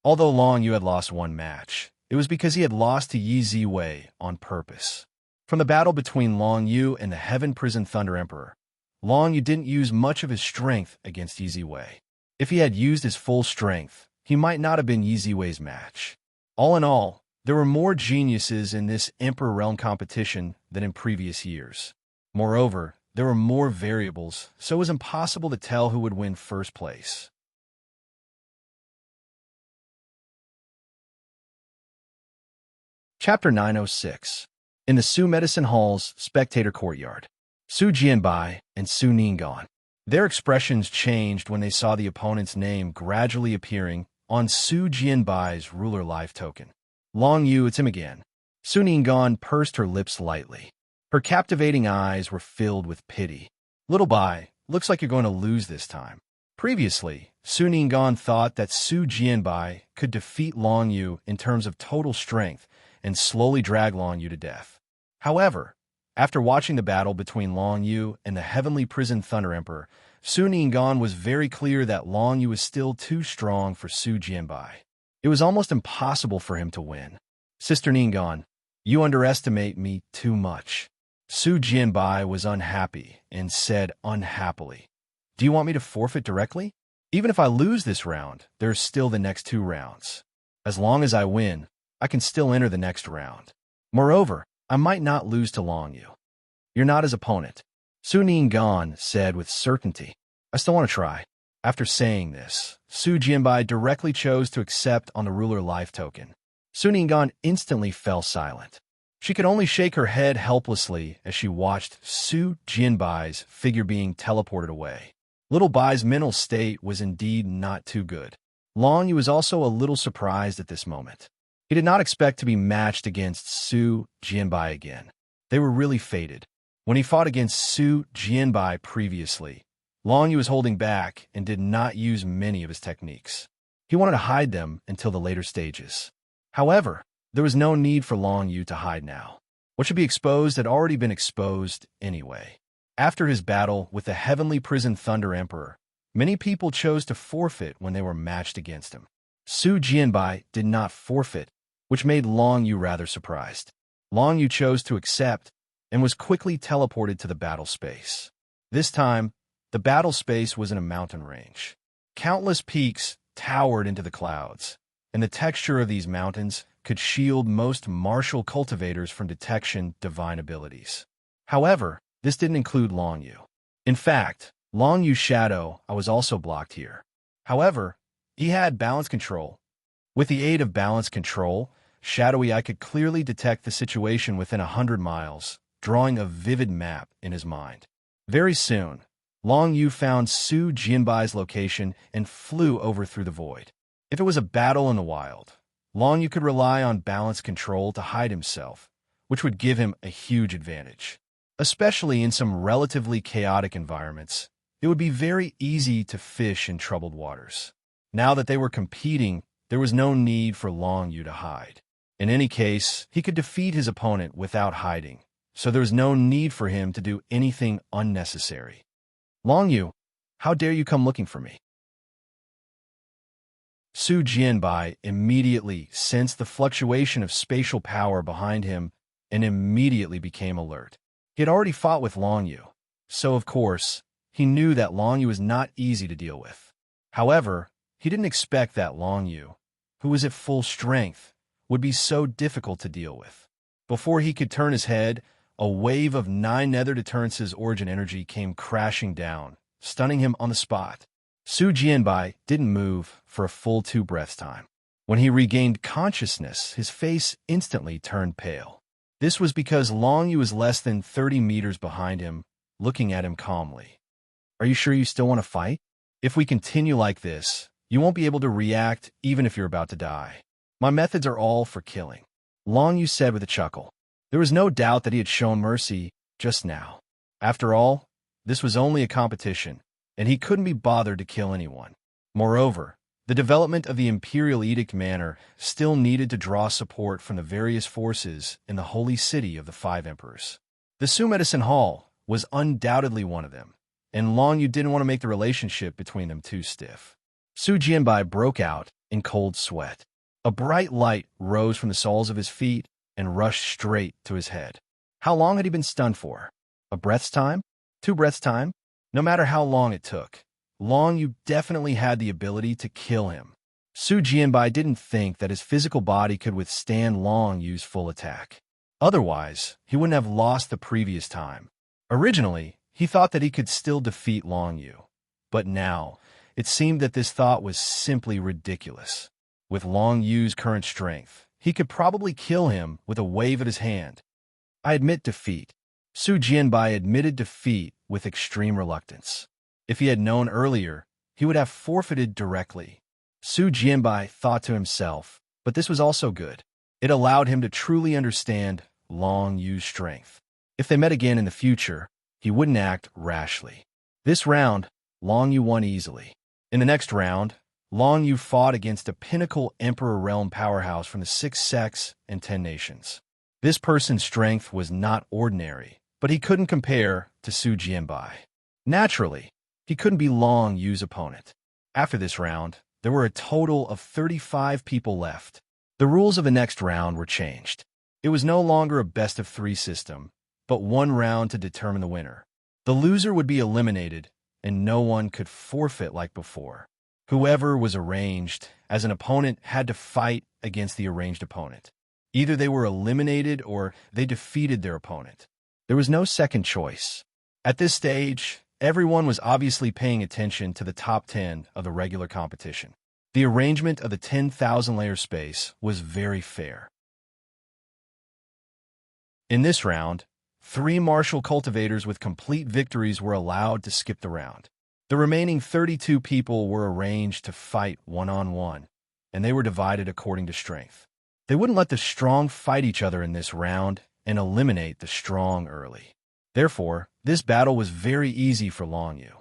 Although Long Yu had lost one match, it was because he had lost to Yi Ziwei on purpose. From the battle between Long Yu and the Heaven-prisoned Thunder Emperor, Long Yu didn't use much of his strength against Yi Ziwei. If he had used his full strength, he might not have been Yi Ziwei's match. All in all, there were more geniuses in this Emperor Realm competition than in previous years. Moreover, there were more variables, so it was impossible to tell who would win first place. Chapter 906. In the Su Medicine Hall's Spectator Courtyard, Su Jianbai and Su Ningguang. Their expressions changed when they saw the opponent's name gradually appearing on Su Jianbai's ruler life token. Long Yu, it's him again. Su Ningguang pursed her lips lightly. Her captivating eyes were filled with pity. Little Bai, looks like you're going to lose this time. Previously, Su Ningguang thought that Su Jianbai could defeat Long Yu in terms of total strength and slowly drag Long Yu to death. However, after watching the battle between Long Yu and the heavenly prisoned Thunder Emperor, Su Ningguang was very clear that Long Yu was still too strong for Su Jianbai. It was almost impossible for him to win. Sister Ningguang, you underestimate me too much. Su Jianbai was unhappy and said unhappily, do you want me to forfeit directly? Even if I lose this round, there's still the next 2 rounds. As long as I win, I can still enter the next round. Moreover, I might not lose to Long Yu. You're not his opponent. Su Ningguang said with certainty. I still want to try. After saying this, Su Jianbai directly chose to accept on the ruler life token. Su Ningguang instantly fell silent. She could only shake her head helplessly as she watched Su Jianbai's figure being teleported away. Little Bai's mental state was indeed not too good. Long Yu was also a little surprised at this moment. He did not expect to be matched against Su Jianbai again. They were really fated. When he fought against Su Jianbai previously, Long Yu was holding back and did not use many of his techniques. He wanted to hide them until the later stages. However, there was no need for Long Yu to hide now. What should be exposed had already been exposed anyway. After his battle with the heavenly prison Thunder Emperor, many people chose to forfeit when they were matched against him. Su Jianbai did not forfeit, which made Long Yu rather surprised. Long Yu chose to accept and was quickly teleported to the battle space. This time, the battle space was in a mountain range. Countless peaks towered into the clouds, and the texture of these mountains could shield most martial cultivators from detection divine abilities. However, this didn't include Long Yu. In fact, Long Yu's shadow was also blocked here. However, he had balance control. With the aid of balance control, Shadowy Eye could clearly detect the situation within 100 miles, drawing a vivid map in his mind. Very soon, Long Yu found Su Jianbai's location and flew over through the void. If it was a battle in the wild, Long Yu could rely on balance control to hide himself, which would give him a huge advantage. Especially in some relatively chaotic environments, it would be very easy to fish in troubled waters. Now that they were competing, there was no need for Long Yu to hide. In any case, he could defeat his opponent without hiding, so there was no need for him to do anything unnecessary. Long Yu, how dare you come looking for me? Su Jianbai immediately sensed the fluctuation of spatial power behind him and immediately became alert. He had already fought with Long Yu, so of course, he knew that Long Yu was not easy to deal with. However, he didn't expect that Long Yu, who was at full strength, would be so difficult to deal with. Before he could turn his head, a wave of 9 nether deterrence's origin energy came crashing down, stunning him on the spot. Su Jianbai didn't move for a full 2 breaths time. When he regained consciousness, his face instantly turned pale. This was because Long Yu was less than 30 meters behind him, looking at him calmly. Are you sure you still want to fight? If we continue like this, you won't be able to react even if you're about to die. My methods are all for killing, Long Yu said with a chuckle. There was no doubt that he had shown mercy just now. After all, this was only a competition, and he couldn't be bothered to kill anyone. Moreover, the development of the Imperial Edict Manor still needed to draw support from the various forces in the holy city of the 5 emperors. The Su Medicine Hall was undoubtedly one of them, and Long Yu didn't want to make the relationship between them too stiff. Su Jianbai broke out in cold sweat. A bright light rose from the soles of his feet and rushed straight to his head. How long had he been stunned for? A breath's time? 2 breaths' time? No matter how long it took, Long Yu definitely had the ability to kill him. Su Jianbai didn't think that his physical body could withstand Long Yu's full attack. Otherwise, he wouldn't have lost the previous time. Originally, he thought that he could still defeat Long Yu, but now, it seemed that this thought was simply ridiculous. With Long Yu's current strength, he could probably kill him with a wave of his hand. I admit defeat. Su Jianbai admitted defeat with extreme reluctance. If he had known earlier, he would have forfeited directly. Su Jianbai thought to himself, but this was also good. It allowed him to truly understand Long Yu's strength. If they met again in the future, he wouldn't act rashly. This round, Long Yu won easily. In the next round, Long Yu fought against a pinnacle Emperor Realm powerhouse from the 6 sects and 10 nations. This person's strength was not ordinary, but he couldn't compare to Su Jianbai. Naturally, he couldn't be Long Yu's opponent. After this round, there were a total of 35 people left. The rules of the next round were changed. It was no longer a best-of-3 system, but 1 round to determine the winner. The loser would be eliminated, and no one could forfeit like before. Whoever was arranged as an opponent had to fight against the arranged opponent. Either they were eliminated or they defeated their opponent. There was no second choice. At this stage, everyone was obviously paying attention to the top 10 of the regular competition. The arrangement of the 10,000-layer space was very fair. In this round, 3 martial cultivators with complete victories were allowed to skip the round. The remaining 32 people were arranged to fight one-on-one, and they were divided according to strength. They wouldn't let the strong fight each other in this round and eliminate the strong early. Therefore, this battle was very easy for Long Yu.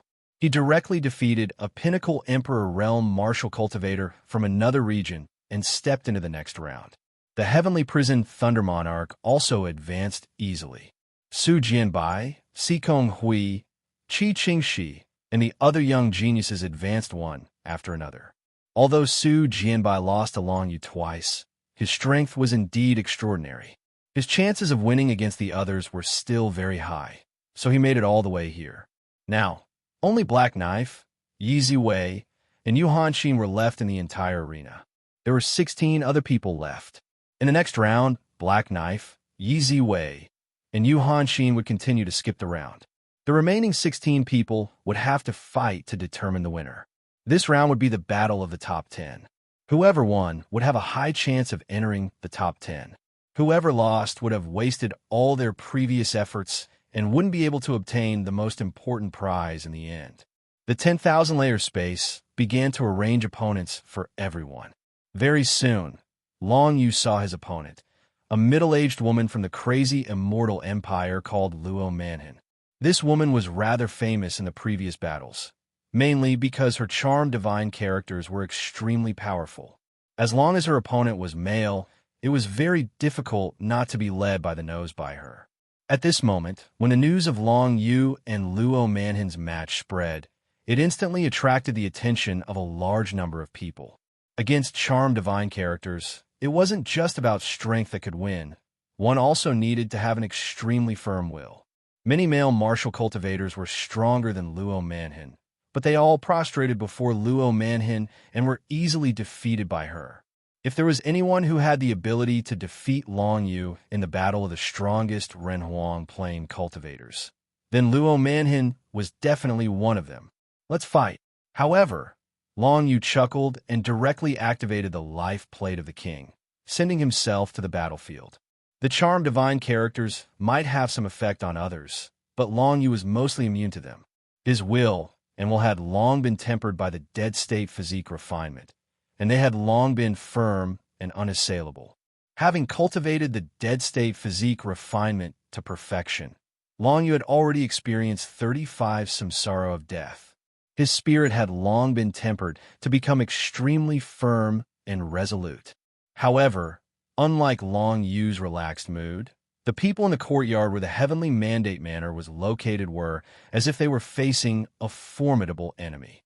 He directly defeated a pinnacle Emperor Realm Martial Cultivator from another region and stepped into the next round. The Heavenly Prison Thunder Monarch also advanced easily. Su Jianbai, Si Kong Hui, Qi Qingxi, and the other young geniuses advanced one after another. Although Su Jianbai lost to Long Yu twice, his strength was indeed extraordinary. His chances of winning against the others were still very high, so he made it all the way here. Now, only Black Knife, Yi Ziwei, and Yu Hanxin were left in the entire arena. There were 16 other people left. In the next round, Black Knife, Yi Ziwei, and Yu Hanxin would continue to skip the round. The remaining 16 people would have to fight to determine the winner. This round would be the battle of the top 10. Whoever won would have a high chance of entering the top 10. Whoever lost would have wasted all their previous efforts and wouldn't be able to obtain the most important prize in the end. The 10,000-layer space began to arrange opponents for everyone. Very soon, Long Yu saw his opponent, a middle-aged woman from the crazy immortal empire called Luo Manhin. This woman was rather famous in the previous battles, mainly because her charmed divine characters were extremely powerful. As long as her opponent was male, it was very difficult not to be led by the nose by her. At this moment, when the news of Long Yu and Luo Manhin's match spread, it instantly attracted the attention of a large number of people. Against charmed divine characters, it wasn't just about strength that could win. One also needed to have an extremely firm will. Many male martial cultivators were stronger than Luo Manhin, but they all prostrated before Luo Manhin and were easily defeated by her. If there was anyone who had the ability to defeat Long Yu in the battle of the strongest Renhuang Plain cultivators, then Luo Manhin was definitely one of them. Let's fight. However, Long Yu chuckled and directly activated the life plate of the king, sending himself to the battlefield. The charmed divine characters might have some effect on others, but Long Yu was mostly immune to them. His will had long been tempered by the dead state physique refinement, and they had long been firm and unassailable. Having cultivated the dead state physique refinement to perfection, Long Yu had already experienced 35 samsara of death. His spirit had long been tempered to become extremely firm and resolute. However, unlike Long Yu's relaxed mood, the people in the courtyard where the Heavenly Mandate Manor was located were as if they were facing a formidable enemy.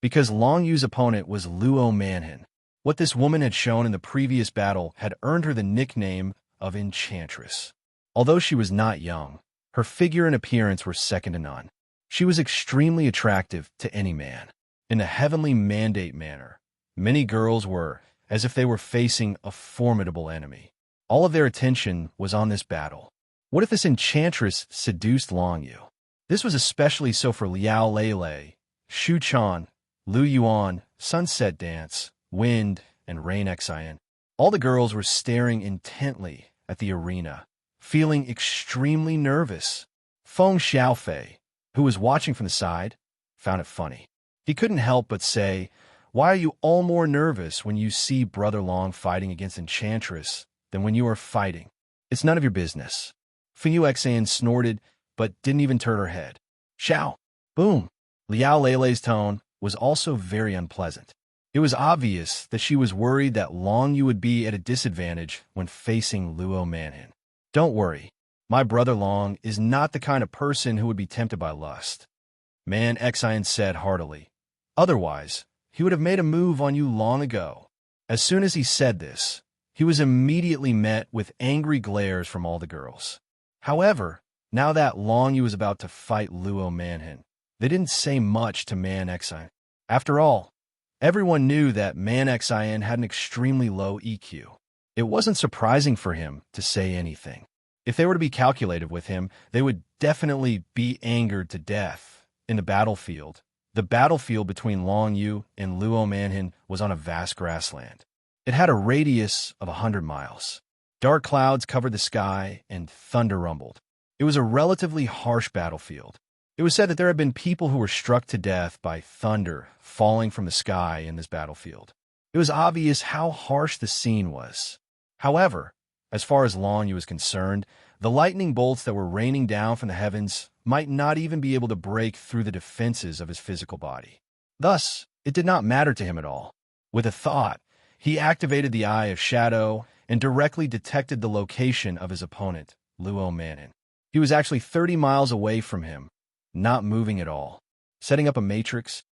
Because Long Yu's opponent was Luo Manhin, what this woman had shown in the previous battle had earned her the nickname of Enchantress. Although she was not young, her figure and appearance were second to none. She was extremely attractive to any man. In the Heavenly Mandate Manor, many girls were as if they were facing a formidable enemy. All of their attention was on this battle. What if this enchantress seduced Long Yu? This was especially so for Liao Lele, Shu Chan, Lu Yuan, Sunset Dance, Wind, and Rain Xian. All the girls were staring intently at the arena, feeling extremely nervous. Feng Xiaofei, who was watching from the side, found it funny. He couldn't help but say, "Why are you all more nervous when you see Brother Long fighting against Enchantress than when you are fighting? It's none of your business." Feng Yuxian snorted, but didn't even turn her head. Xiao! Boom! Liao Lele's tone was also very unpleasant. It was obvious that she was worried that Long Yu would be at a disadvantage when facing Luo Manhin. "Don't worry. My brother Long is not the kind of person who would be tempted by lust," Man Xian said heartily. "Otherwise, he would have made a move on you long ago." As soon as he said this, he was immediately met with angry glares from all the girls. However, now that Long Yu was about to fight Luo Manhin, they didn't say much to Man Xian. After all, everyone knew that Man Xian had an extremely low EQ. It wasn't surprising for him to say anything. If they were to be calculated with him, they would definitely be angered to death. In the battlefield between Long Yu and Luo Manhin was on a vast grassland. It had a radius of 100 miles. Dark clouds covered the sky and thunder rumbled. It was a relatively harsh battlefield. It was said that there had been people who were struck to death by thunder falling from the sky in this battlefield. It was obvious how harsh the scene was. However, as far as Long Yu was concerned, the lightning bolts that were raining down from the heavens might not even be able to break through the defenses of his physical body. Thus, it did not matter to him at all. With a thought, he activated the Eye of Shadow and directly detected the location of his opponent, Luo Manhin. He was actually 30 miles away from him, not moving at all. Setting up a matrix.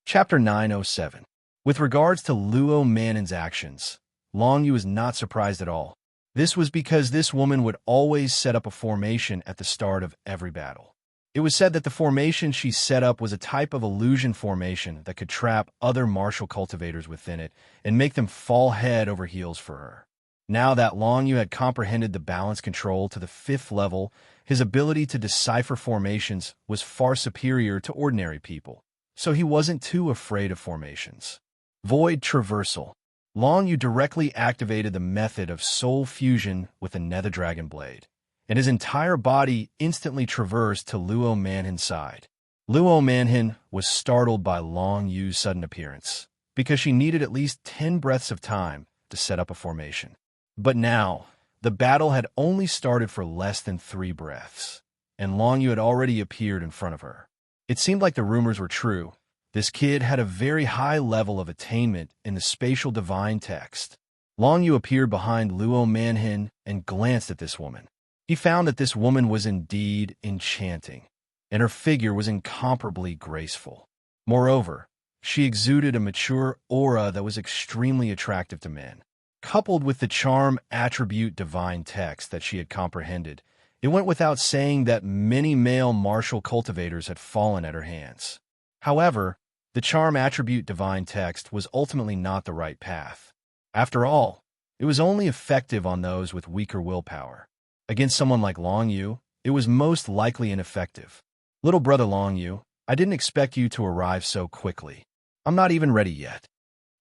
Chapter 907. With regards to Luo Manhin's actions, Long Yu was not surprised at all. This was because this woman would always set up a formation at the start of every battle. It was said that the formation she set up was a type of illusion formation that could trap other martial cultivators within it and make them fall head over heels for her. Now that Long Yu had comprehended the balance control to the 5th level, his ability to decipher formations was far superior to ordinary people, so he wasn't too afraid of formations. Void Traversal. Long Yu directly activated the method of soul fusion with a Nether Dragon Blade, and his entire body instantly traversed to Luo Manhin's side. Luo Manhin was startled by Long Yu's sudden appearance, because she needed at least 10 breaths of time to set up a formation. But now, the battle had only started for less than 3 breaths, and Long Yu had already appeared in front of her. It seemed like the rumors were true. This kid had a very high level of attainment in the spatial divine text. Long Yu appeared behind Luo Manhin and glanced at this woman. He found that this woman was indeed enchanting, and her figure was incomparably graceful. Moreover, she exuded a mature aura that was extremely attractive to men. Coupled with the charm attribute divine text that she had comprehended, it went without saying that many male martial cultivators had fallen at her hands. However, the charm attribute divine text was ultimately not the right path. After all, it was only effective on those with weaker willpower. Against someone like Long Yu, it was most likely ineffective. Little brother Long Yu, I didn't expect you to arrive so quickly. I'm not even ready yet.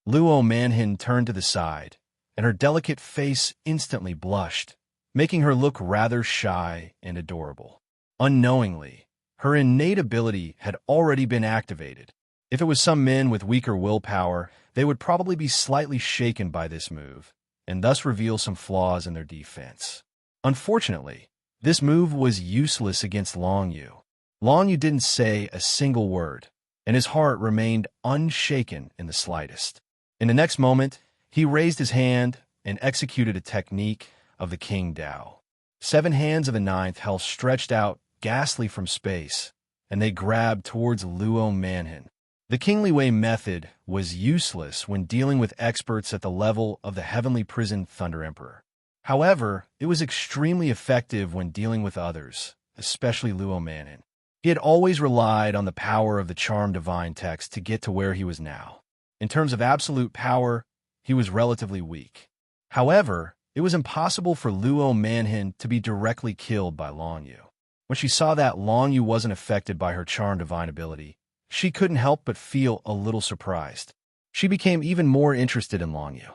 Luo Manhin turned to the side, and her delicate face instantly blushed, making her look rather shy and adorable. Unknowingly, her innate ability had already been activated. If it was some men with weaker willpower, they would probably be slightly shaken by this move, and thus reveal some flaws in their defense. Unfortunately, this move was useless against Long Yu. Long Yu didn't say a single word, and his heart remained unshaken in the slightest. In the next moment, he raised his hand and executed a technique of the King Dao. 7 hands of the 9th hell stretched out ghastly from space, and they grabbed towards Luo Manhin. The Kingly Way method was useless when dealing with experts at the level of the Heavenly Prison Thunder Emperor. However, it was extremely effective when dealing with others, especially Luo Manhin. He had always relied on the power of the charm divine text to get to where he was now. In terms of absolute power, he was relatively weak. However, it was impossible for Luo Manhin to be directly killed by Long Yu. When she saw that Long Yu wasn't affected by her charm divine ability, she couldn't help but feel a little surprised. She became even more interested in Long Yu.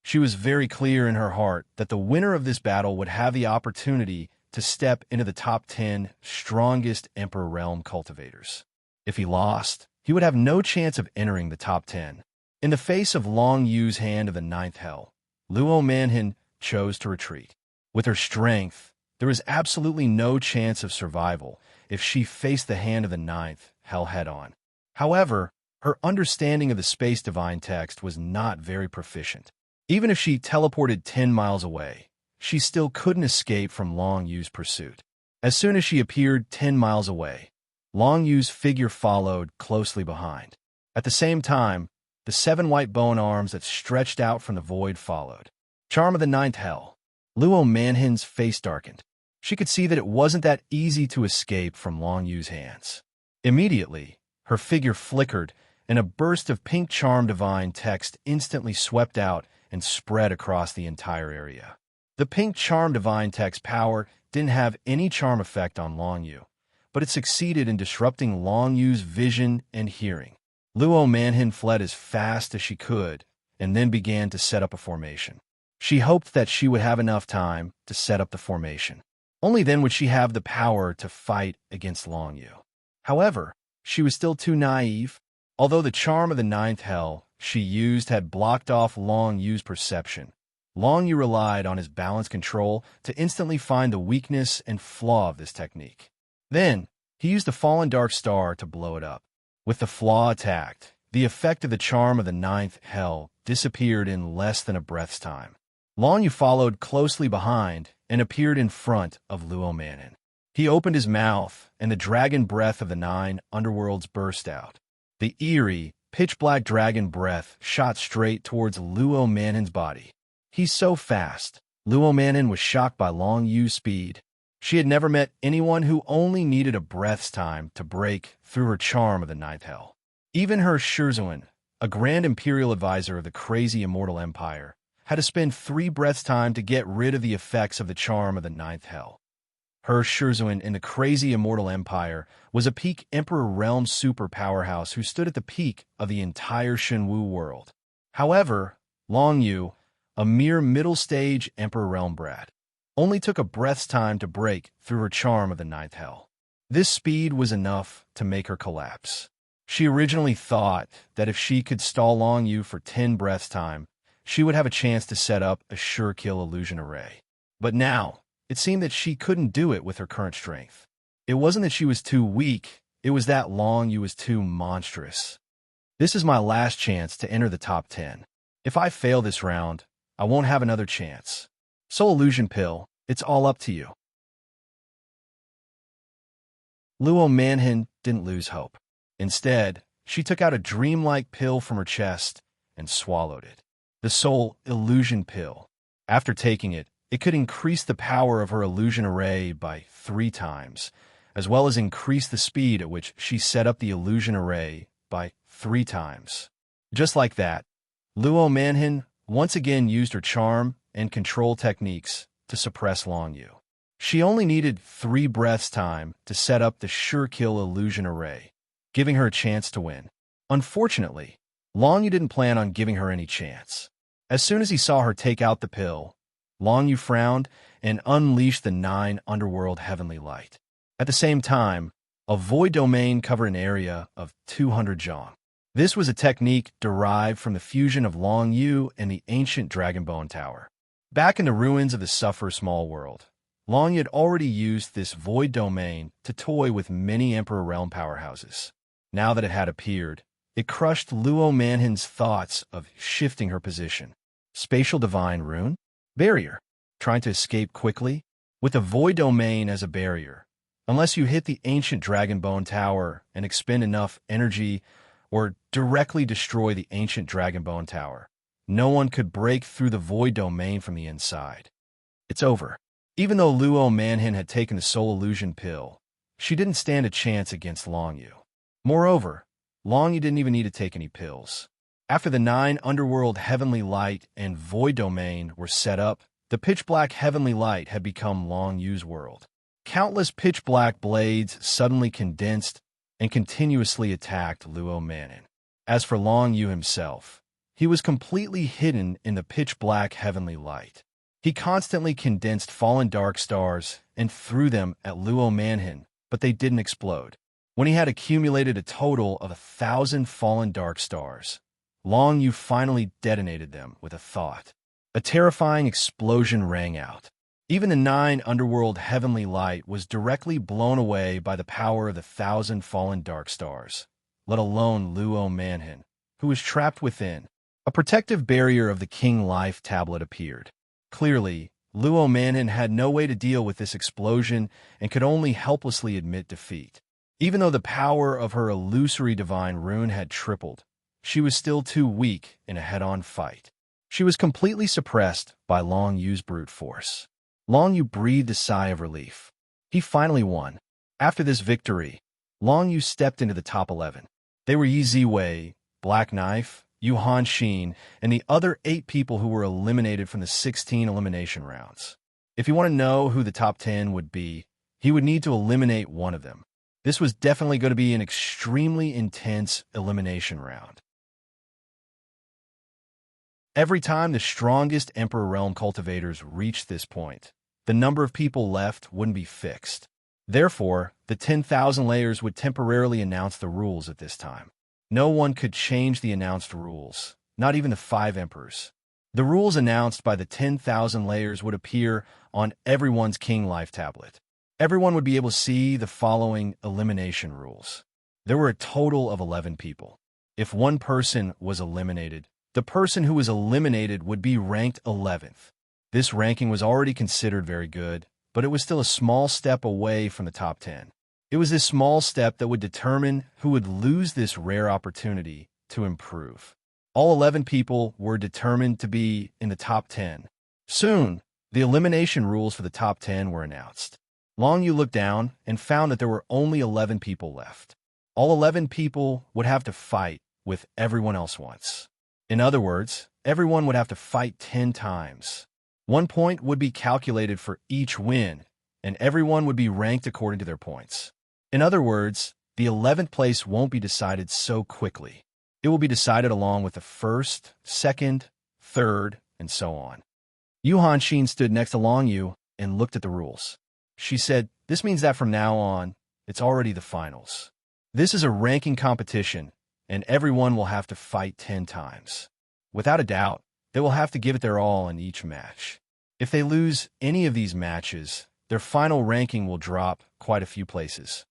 She was very clear in her heart that the winner of this battle would have the opportunity to step into the top 10 strongest Emperor Realm cultivators. If he lost, he would have no chance of entering the top 10. In the face of Long Yu's hand of the 9th hell, Luo Manhin chose to retreat. With her strength, there was absolutely no chance of survival if she faced the hand of the 9th hell head-on. However, her understanding of the space divine text was not very proficient. Even if she teleported 10 miles away, she still couldn't escape from Long Yu's pursuit. As soon as she appeared 10 miles away, Long Yu's figure followed closely behind. At the same time, the 7 white bone arms that stretched out from the void followed. Charm of the 9th hell. Luo Manhin's face darkened. She could see that it wasn't that easy to escape from Long Yu's hands. Immediately, her figure flickered, and a burst of pink charm divine text instantly swept out and spread across the entire area. The pink charm divine text power didn't have any charm effect on Long Yu, but it succeeded in disrupting Long Yu's vision and hearing. Luo Manhin fled as fast as she could, and then began to set up a formation. She hoped that she would have enough time to set up the formation. Only then would she have the power to fight against Long Yu. However, she was still too naive. Although the charm of the ninth hell she used had blocked off Long Yu's perception, Long Yu relied on his balance control to instantly find the weakness and flaw of this technique. Then, he used the fallen dark star to blow it up. With the flaw attacked, the effect of the charm of the ninth hell disappeared in less than a breath's time. Long Yu followed closely behind and appeared in front of Luo Manhin. He opened his mouth, and the dragon breath of the 9 underworlds burst out. The eerie, pitch-black dragon breath shot straight towards Luo Manhin's body. He's so fast. Luo Manhin was shocked by Long Yu's speed. She had never met anyone who only needed a breath's time to break through her charm of the ninth hell. Even her Shurzuan, a grand imperial advisor of the crazy immortal empire, had to spend 3 breaths' time to get rid of the effects of the charm of the ninth hell. Her Shurzuan in the crazy immortal empire was a peak Emperor Realm super powerhouse who stood at the peak of the entire Shenwu world. However, Long Yu, a mere middle-stage Emperor Realm brat, only took a breath's time to break through her charm of the ninth hell. This speed was enough to make her collapse. She originally thought that if she could stall Long Yu for 10 breaths' time, she would have a chance to set up a sure-kill illusion array. But now, it seemed that she couldn't do it with her current strength. It wasn't that she was too weak, it was that Long Yu was too monstrous. This is my last chance to enter the top 10. If I fail this round, I won't have another chance. Soul Illusion Pill, it's all up to you. Luo Manhin didn't lose hope. Instead, she took out a dreamlike pill from her chest and swallowed it. The Soul Illusion Pill. After taking it, it could increase the power of her illusion array by 3 times, as well as increase the speed at which she set up the illusion array by 3 times. Just like that, Luo Manhin once again used her charm and control techniques to suppress Long Yu. She only needed 3 breaths' time to set up the sure-kill illusion array, giving her a chance to win. Unfortunately, Long Yu didn't plan on giving her any chance. As soon as he saw her take out the pill, Long Yu frowned and unleashed the 9 underworld heavenly light. At the same time, a void domain covered an area of 200 zhong. This was a technique derived from the fusion of Long Yu and the ancient Dragonbone Tower. Back in the ruins of the Suffer Small World, Long Yu had already used this void domain to toy with many Emperor Realm powerhouses. Now that it had appeared, it crushed Luo Manhin's thoughts of shifting her position. Spatial Divine Rune? Barrier. Trying to escape quickly? With a void domain as a barrier, unless you hit the ancient Dragonbone Tower and expend enough energy or directly destroy the ancient Dragonbone Tower, no one could break through the void domain from the inside. It's over. Even though Luo Manhin had taken the Soul Illusion Pill, she didn't stand a chance against Long Yu. Moreover, Long Yu didn't even need to take any pills. After the 9 underworld heavenly light and void domain were set up, the pitch-black heavenly light had become Long Yu's world. Countless pitch-black blades suddenly condensed and continuously attacked Luo Manhin. As for Long Yu himself, he was completely hidden in the pitch-black heavenly light. He constantly condensed fallen dark stars and threw them at Luo Manhin, but they didn't explode. When he had accumulated a total of 1,000 fallen dark stars, Long Yu finally detonated them with a thought. A terrifying explosion rang out. Even the 9 underworld heavenly light was directly blown away by the power of the 1,000 fallen dark stars, let alone Luo Manhin, who was trapped within. A protective barrier of the King Life tablet appeared. Clearly, Luo Manhin had no way to deal with this explosion and could only helplessly admit defeat. Even though the power of her illusory divine rune had tripled, she was still too weak in a head-on fight. She was completely suppressed by Long Yu's brute force. Long Yu breathed a sigh of relief. He finally won. After this victory, Long Yu stepped into the top 11. They were Yi Ziwei, Black Knife, Yu Hanxin, and the other 8 people who were eliminated from the 16 elimination rounds. If you want to know who the top 10 would be, he would need to eliminate one of them. This was definitely going to be an extremely intense elimination round. Every time the strongest Emperor Realm cultivators reached this point, the number of people left wouldn't be fixed. Therefore, the 10,000 layers would temporarily announce the rules at this time. No one could change the announced rules, not even the 5 emperors. The rules announced by the 10,000 layers would appear on everyone's King Life tablet. Everyone would be able to see the following elimination rules. There were a total of 11 people. If one person was eliminated, the person who was eliminated would be ranked 11th. This ranking was already considered very good, but it was still a small step away from the top 10. It was this small step that would determine who would lose this rare opportunity to improve. All 11 people were determined to be in the top 10. Soon, the elimination rules for the top 10 were announced. Long Yu looked down and found that there were only 11 people left. All 11 people would have to fight with everyone else once. In other words, everyone would have to fight 10 times. 1 point would be calculated for each win, and everyone would be ranked according to their points. In other words, the 11th place won't be decided so quickly. It will be decided along with the 1st, 2nd, 3rd, and so on. Yu Hanxin stood next to Long Yu and looked at the rules. She said, "This means that from now on, it's already the finals. This is a ranking competition, and everyone will have to fight 10 times. Without a doubt, they will have to give it their all in each match. If they lose any of these matches, their final ranking will drop quite a few places.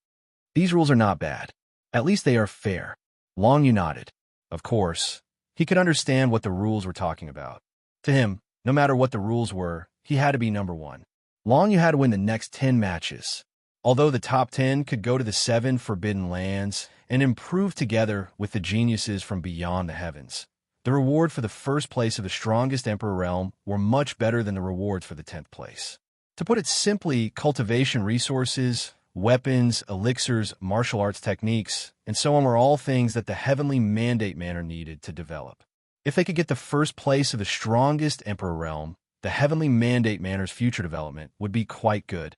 These rules are not bad. At least they are fair." Long Yu nodded. Of course, he could understand what the rules were talking about. To him, no matter what the rules were, he had to be number 1. Long Yu had to win the next 10 matches. Although the top 10 could go to the 7 forbidden lands and improve together with the geniuses from beyond the heavens, the reward for the first place of the strongest emperor realm were much better than the rewards for the 10th place. To put it simply, cultivation resources, weapons, elixirs, martial arts techniques, and so on were all things that the heavenly mandate manor needed to develop. If they could get the first place of the strongest emperor realm, the heavenly mandate manor's future development would be quite good.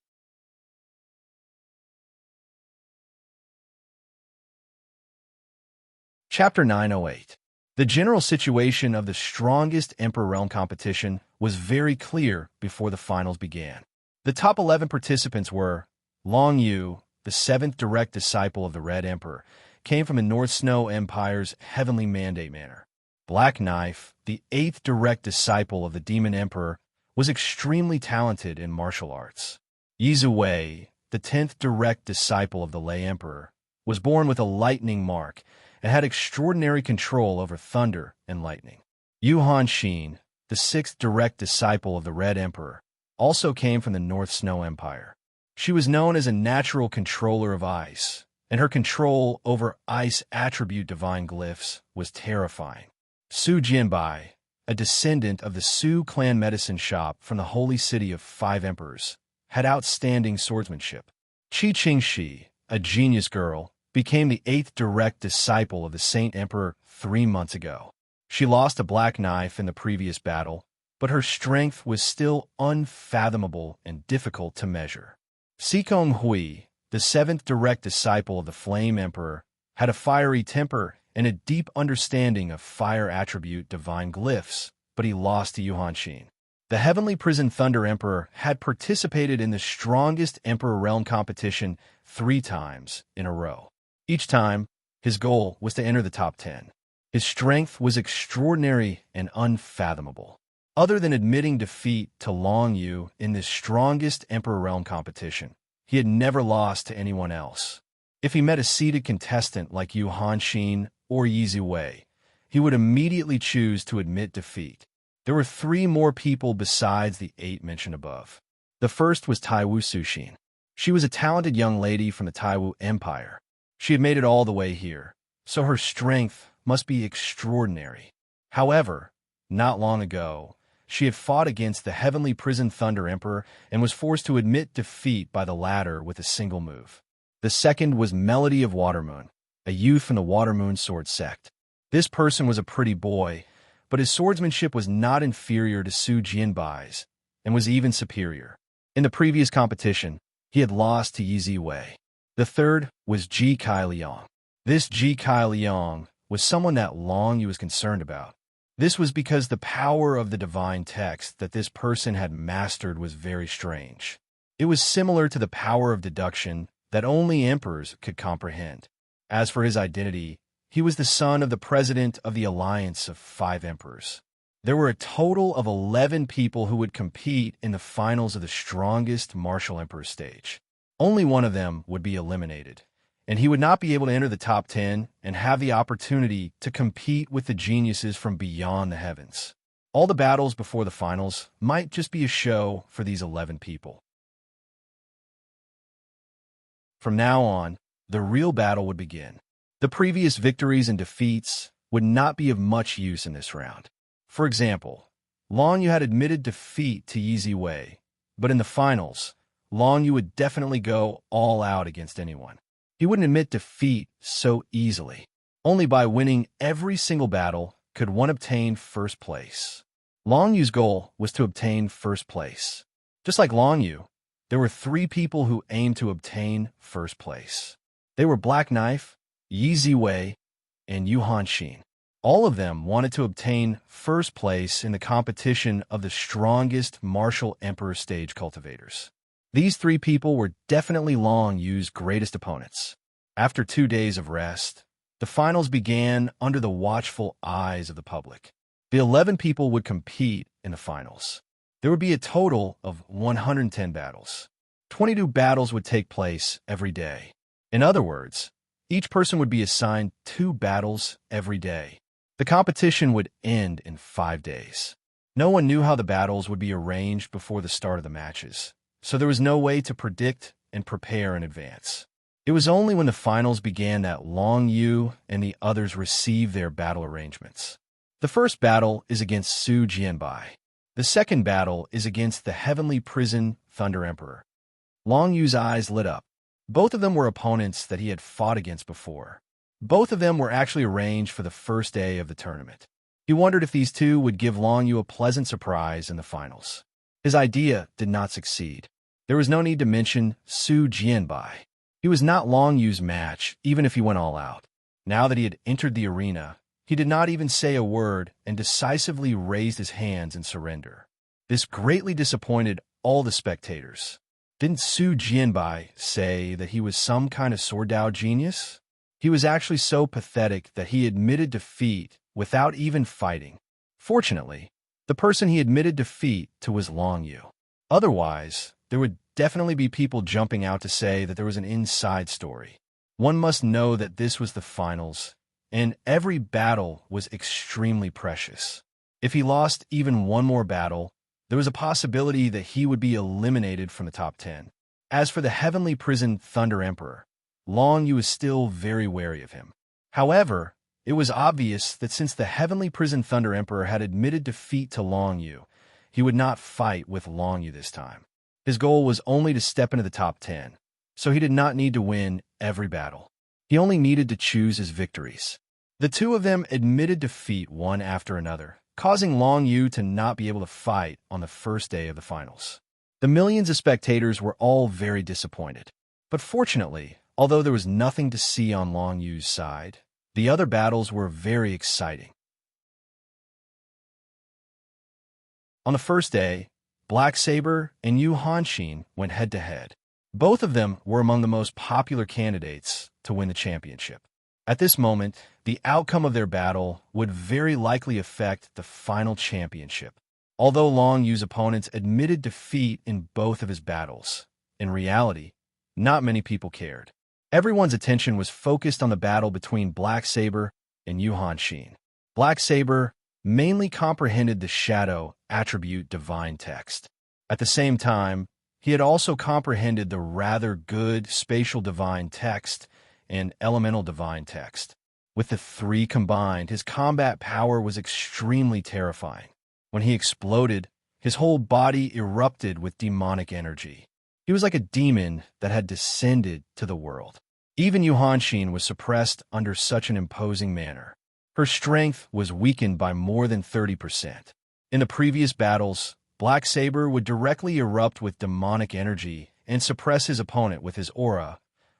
Chapter 908. The general situation of the strongest emperor realm competition was very clear before the finals began. The top 11 participants were Long Yu, the 7th direct disciple of the Red Emperor, came from the North Snow Empire's heavenly mandate manor. Black Knife, the 8th direct disciple of the Demon Emperor, was extremely talented in martial arts. Yizu Wei, the 10th direct disciple of the Lei Emperor, was born with a lightning mark and had extraordinary control over thunder and lightning. Yu Hanxin, the 6th direct disciple of the Red Emperor, also came from the North Snow Empire. She was known as a natural controller of ice, and her control over ice attribute divine glyphs was terrifying. Su Jinbai, a descendant of the Su clan medicine shop from the holy city of 5 emperors, had outstanding swordsmanship. Qi Qingxi, a genius girl, became the 8th direct disciple of the Saint Emperor 3 months ago. She lost a black knife in the previous battle, but her strength was still unfathomable and difficult to measure. Sikong Hui, the 7th direct disciple of the Flame Emperor, had a fiery temper and a deep understanding of fire attribute divine glyphs, but he lost to Yu Hanxin. The Heavenly Prison Thunder Emperor had participated in the strongest Emperor Realm competition 3 times in a row. Each time, his goal was to enter the top 10. His strength was extraordinary and unfathomable. Other than admitting defeat to Long Yu in this strongest Emperor Realm competition, he had never lost to anyone else. If he met a seeded contestant like Yu Hanxin or Yizu Wei, he would immediately choose to admit defeat. There were 3 more people besides the 8 mentioned above. The first was Taiwu Suxin. She was a talented young lady from the Taiwu Empire. She had made it all the way here, so her strength must be extraordinary. However, not long ago, she had fought against the Heavenly Prison Thunder Emperor and was forced to admit defeat by the latter with a single move. The second was Melody of Watermoon, a youth from the Watermoon Sword sect. This person was a pretty boy, but his swordsmanship was not inferior to Su Jinbai's and was even superior. In the previous competition, he had lost to Yizu Wei. The third was Ji Kai Liang. This Ji Kai Liang was someone that Long Yu was concerned about. This was because the power of the divine text that this person had mastered was very strange. It was similar to the power of deduction that only emperors could comprehend. As for his identity, he was the son of the president of the Alliance of 5 Emperors. There were a total of 11 people who would compete in the finals of the strongest martial emperor stage. Only one of them would be eliminated, and he would not be able to enter the top 10 and have the opportunity to compete with the geniuses from beyond the heavens. All the battles before the finals might just be a show for these 11 people. From now on, the real battle would begin. The previous victories and defeats would not be of much use in this round. For example, Long Yu had admitted defeat to Yi Ziwei, but in the finals, Long Yu would definitely go all out against anyone. He wouldn't admit defeat so easily. Only by winning every single battle could one obtain first place. Long Yu's goal was to obtain first place. Just like Long Yu, there were 3 people who aimed to obtain first place. They were Black Knife, Yi Ziwei, and Yu Hanxin. All of them wanted to obtain first place in the competition of the strongest martial emperor stage cultivators. These 3 people were definitely Long Yu's greatest opponents. After 2 days of rest, the finals began under the watchful eyes of the public. The 11 people would compete in the finals. There would be a total of 110 battles. 22 battles would take place every day. In other words, each person would be assigned 2 battles every day. The competition would end in 5 days. No one knew how the battles would be arranged before the start of the matches, so there was no way to predict and prepare in advance. It was only when the finals began that Long Yu and the others received their battle arrangements. The first battle is against Su Jianbai. The second battle is against the Heavenly Prison Thunder Emperor. Long Yu's eyes lit up. Both of them were opponents that he had fought against before. Both of them were actually arranged for the first day of the tournament. He wondered if these 2 would give Long Yu a pleasant surprise in the finals. His idea did not succeed. There was no need to mention Su Jianbai. He was not Long Yu's match, even if he went all out. Now that he had entered the arena, he did not even say a word and decisively raised his hands in surrender. This greatly disappointed all the spectators. Didn't Su Jianbai say that he was some kind of sword Dao genius? He was actually so pathetic that he admitted defeat without even fighting. Fortunately, the person he admitted defeat to was Long Yu. Otherwise, there would definitely be people jumping out to say that there was an inside story. One must know that this was the finals, and every battle was extremely precious. If he lost even one more battle, there was a possibility that he would be eliminated from the top 10. As for the Heavenly Prison Thunder Emperor, Long Yu was still very wary of him. However, it was obvious that since the Heavenly Prison Thunder Emperor had admitted defeat to Long Yu, he would not fight with Long Yu this time. His goal was only to step into the top 10, so he did not need to win every battle. He only needed to choose his victories. The 2 of them admitted defeat one after another, causing Long Yu to not be able to fight on the first day of the finals. The millions of spectators were all very disappointed. But fortunately, although there was nothing to see on Long Yu's side, the other battles were very exciting. On the first day, Black Saber and Yu Hanxin went head-to-head. Both of them were among the most popular candidates to win the championship. At this moment, the outcome of their battle would very likely affect the final championship. Although Long Yu's opponents admitted defeat in both of his battles, in reality, not many people cared. Everyone's attention was focused on the battle between Black Saber and Yu Hanxin. Black Saber mainly comprehended the shadow attribute divine text. At the same time, he had also comprehended the rather good spatial divine text and elemental divine text. With the 3 combined, his combat power was extremely terrifying. When he exploded, his whole body erupted with demonic energy. He was like a demon that had descended to the world. Even Yu Hanxin was suppressed under such an imposing manner. Her strength was weakened by more than 30%. In the previous battles, Black Saber would directly erupt with demonic energy and suppress his opponent with his aura,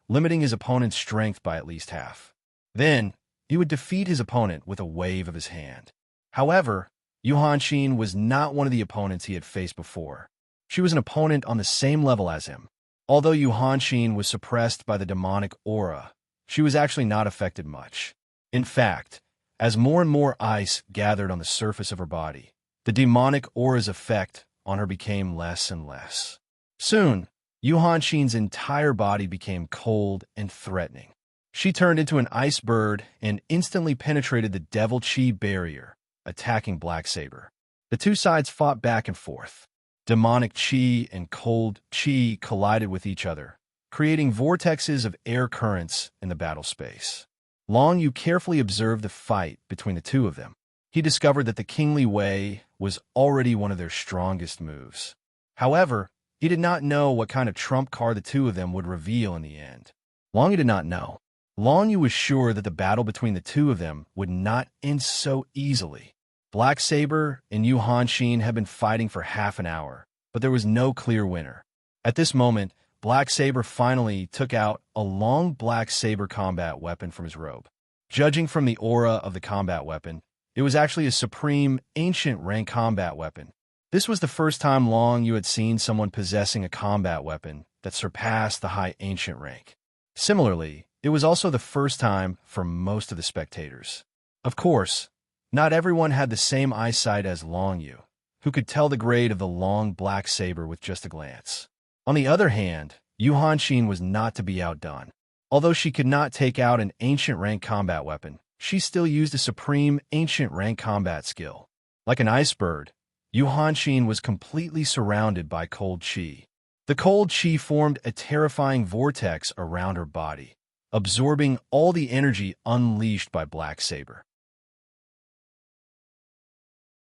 limiting his opponent's strength by at least half. Then, he would defeat his opponent with a wave of his hand. However, Yu Hanxin was not one of the opponents he had faced before. She was an opponent on the same level as him. Although Yu Hanxin was suppressed by the demonic aura, she was actually not affected much. In fact, as more and more ice gathered on the surface of her body, the demonic aura's effect on her became less and less. Soon, Yu Hanxin's entire body became cold and threatening. She turned into an ice bird and instantly penetrated the devil chi barrier, attacking Black Saber. The two sides fought back and forth. Demonic chi and cold chi collided with each other, creating vortexes of air currents in the battle space. Long Yu carefully observed the fight between the two of them. He discovered that the Kingly Way was already one of their strongest moves. However, he did not know what kind of trump card the two of them would reveal in the end. Long Yu did not know. Long Yu was sure that the battle between the two of them would not end so easily. Black Saber and Yu Hanxin had been fighting for half an hour, but there was no clear winner. At this moment, Black Saber finally took out a long Black Saber combat weapon from his robe. Judging from the aura of the combat weapon, it was actually a supreme ancient rank combat weapon. This was the first time Long Yu had seen someone possessing a combat weapon that surpassed the high ancient rank. Similarly, it was also the first time for most of the spectators. Of course, not everyone had the same eyesight as Long Yu, who could tell the grade of the long Black Saber with just a glance. On the other hand, Yu Hanxin was not to be outdone. Although she could not take out an ancient rank combat weapon, she still used a supreme ancient rank combat skill. Like an ice bird, Yu Hanxin was completely surrounded by cold chi. The cold chi formed a terrifying vortex around her body, absorbing all the energy unleashed by Black Saber.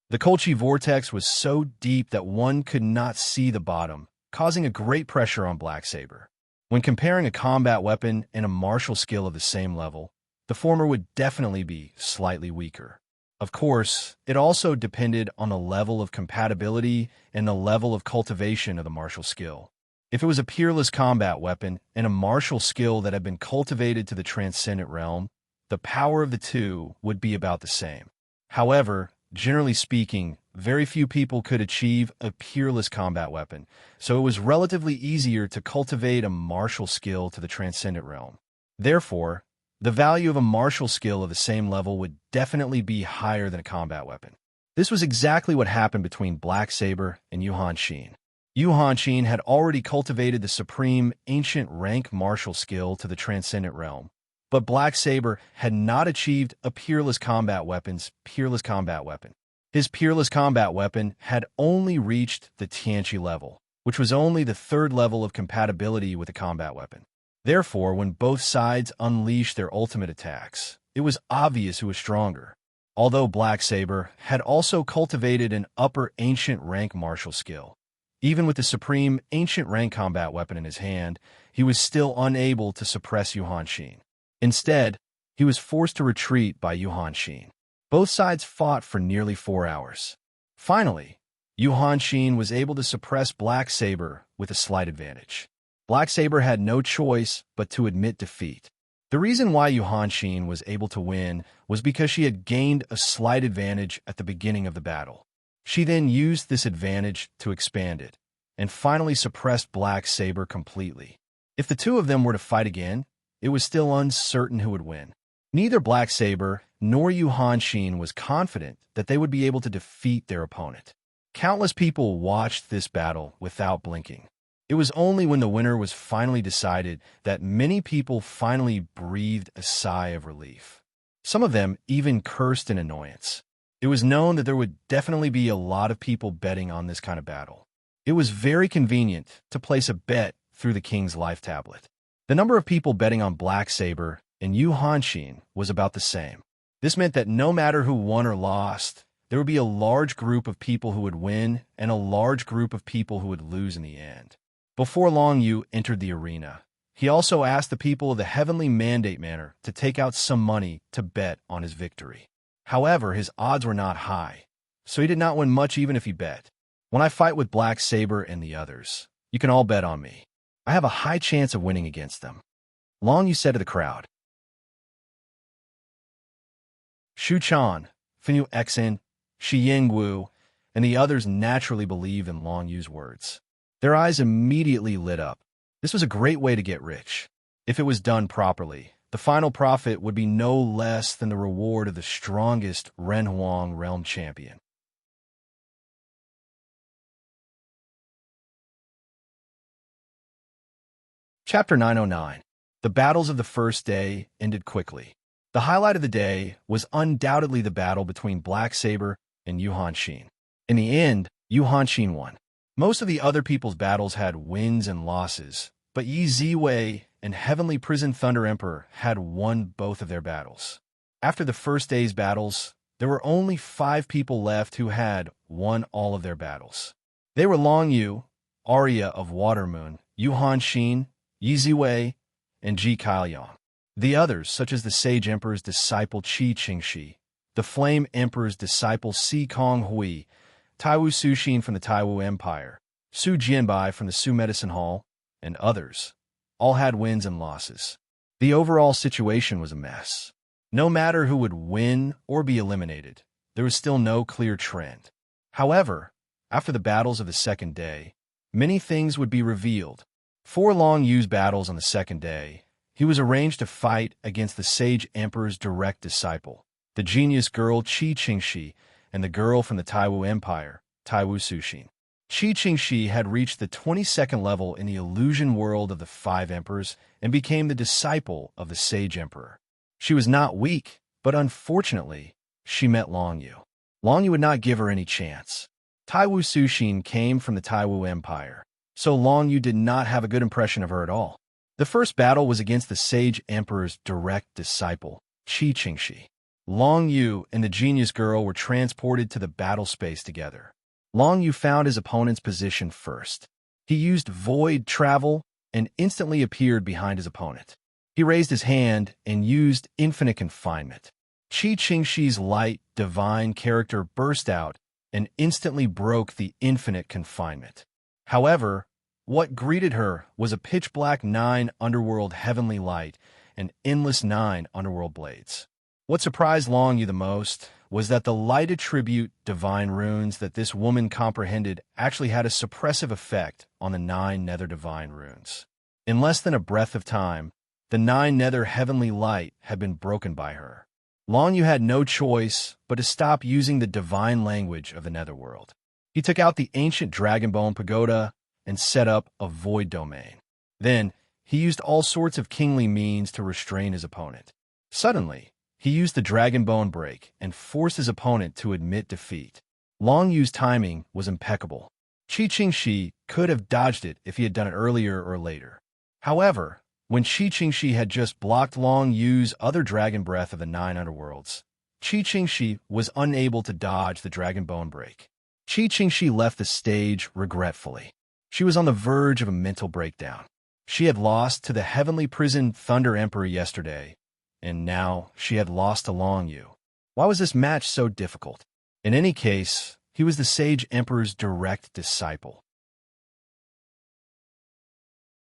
The cold chi vortex was so deep that one could not see the bottom, causing a great pressure on Black Saber. When comparing a combat weapon and a martial skill of the same level, the former would definitely be slightly weaker. Of course, it also depended on the level of compatibility and the level of cultivation of the martial skill. If it was a peerless combat weapon and a martial skill that had been cultivated to the transcendent realm, the power of the two would be about the same. However, generally speaking, very few people could achieve a peerless combat weapon, so it was relatively easier to cultivate a martial skill to the transcendent realm. Therefore, the value of a martial skill of the same level would definitely be higher than a combat weapon. This was exactly what happened between Black Saber and Yu Hanxin. Yu Hanxin had already cultivated the supreme ancient rank martial skill to the transcendent realm, but Black Saber had not achieved a peerless combat weapon's peerless combat weapon. His peerless combat weapon had only reached the Tianqi level, which was only the third level of compatibility with a combat weapon. Therefore, when both sides unleashed their ultimate attacks, it was obvious who was stronger. Although Black Saber had also cultivated an upper ancient rank martial skill, even with the supreme ancient rank combat weapon in his hand, he was still unable to suppress Yu Hanxin. Instead, he was forced to retreat by Yu Hanxin. Both sides fought for nearly 4 hours. Finally, Yu Hanxin was able to suppress Black Saber with a slight advantage. Black Saber had no choice but to admit defeat. The reason why Yu Hanxin was able to win was because she had gained a slight advantage at the beginning of the battle. She then used this advantage to expand it, and finally suppressed Black Saber completely. If the two of them were to fight again, it was still uncertain who would win. Neither Black Saber nor Yu Hanxin was confident that they would be able to defeat their opponent. Countless people watched this battle without blinking. It was only when the winner was finally decided that many people finally breathed a sigh of relief. Some of them even cursed in annoyance. It was known that there would definitely be a lot of people betting on this kind of battle. It was very convenient to place a bet through the King's Life tablet. The number of people betting on Black Saber and Yu Hanxin was about the same. This meant that no matter who won or lost, there would be a large group of people who would win and a large group of people who would lose in the end. Before Long Yu entered the arena, he also asked the people of the Heavenly Mandate Manor to take out some money to bet on his victory. However, his odds were not high, so he did not win much even if he bet. When I fight with Black Saber and the others, you can all bet on me. I have a high chance of winning against them. Long Yu said to the crowd. Shu Chan, Fenyu Xen, Shi Yingwu, and the others naturally believed in Long Yu's words. Their eyes immediately lit up. This was a great way to get rich. If it was done properly, the final profit would be no less than the reward of the strongest Renhuang realm champion. Chapter 909. The battles of the first day ended quickly. The highlight of the day was undoubtedly the battle between Black Saber and Yu Hanxin. In the end, Yu Hanxin won. Most of the other people's battles had wins and losses, but Yi Ziwei and Heavenly Prison Thunder Emperor had won both of their battles. After the first day's battles, there were only 5 people left who had won all of their battles. They were Long Yu, Arya of Watermoon, Yu Hanxin, Yi Ziwei, and Ji Kaiyang. The others, such as the Sage Emperor's disciple Qi Qingxi, the Flame Emperor's disciple Si Kong Hui, Taiwu Suxin from the Taiwu Empire, Su Jianbai from the Su Medicine Hall, and others, all had wins and losses. The overall situation was a mess. No matter who would win or be eliminated, there was still no clear trend. However, after the battles of the second day, many things would be revealed. 4 Long Yu's battles on the second day, he was arranged to fight against the Sage Emperor's direct disciple, the genius girl Qi Qingxi, and the girl from the Taiwu Empire, Taiwu Suxin. Qi Qingxi had reached the 22nd level in the illusion world of the 5 emperors and became the disciple of the Sage Emperor. She was not weak, but unfortunately, she met Long Yu. Long Yu would not give her any chance. Taiwu Suxin came from the Taiwu Empire, so Long Yu did not have a good impression of her at all. The first battle was against the Sage Emperor's direct disciple, Qi Qingxi. Long Yu and the genius girl were transported to the battle space together. Long Yu found his opponent's position first. He used void travel and instantly appeared behind his opponent. He raised his hand and used infinite confinement. Qi Qingxi's light, divine character burst out and instantly broke the infinite confinement. However, what greeted her was a pitch-black 9 underworld heavenly light and endless 9 underworld blades. What surprised Long Yu the most was that the light attribute divine runes that this woman comprehended actually had a suppressive effect on the 9 nether divine runes. In less than a breath of time, the 9 nether heavenly light had been broken by her. Long Yu had no choice but to stop using the divine language of the netherworld. He took out the ancient Dragonbone Pagoda and set up a void domain. Then, he used all sorts of kingly means to restrain his opponent. Suddenly, he used the Dragonbone break and forced his opponent to admit defeat. Long Yu's timing was impeccable. Qi Qingxi could have dodged it if he had done it earlier or later. However, when Qi Qingxi had just blocked Long Yu's other Dragon Breath of the 9 underworlds, Qi Qingxi was unable to dodge the Dragonbone break. Qi Qingxi left the stage regretfully. She was on the verge of a mental breakdown. She had lost to the Heavenly Prison Thunder Emperor yesterday, and now she had lost to Long Yu. Why was this match so difficult? In any case, he was the Sage Emperor's direct disciple.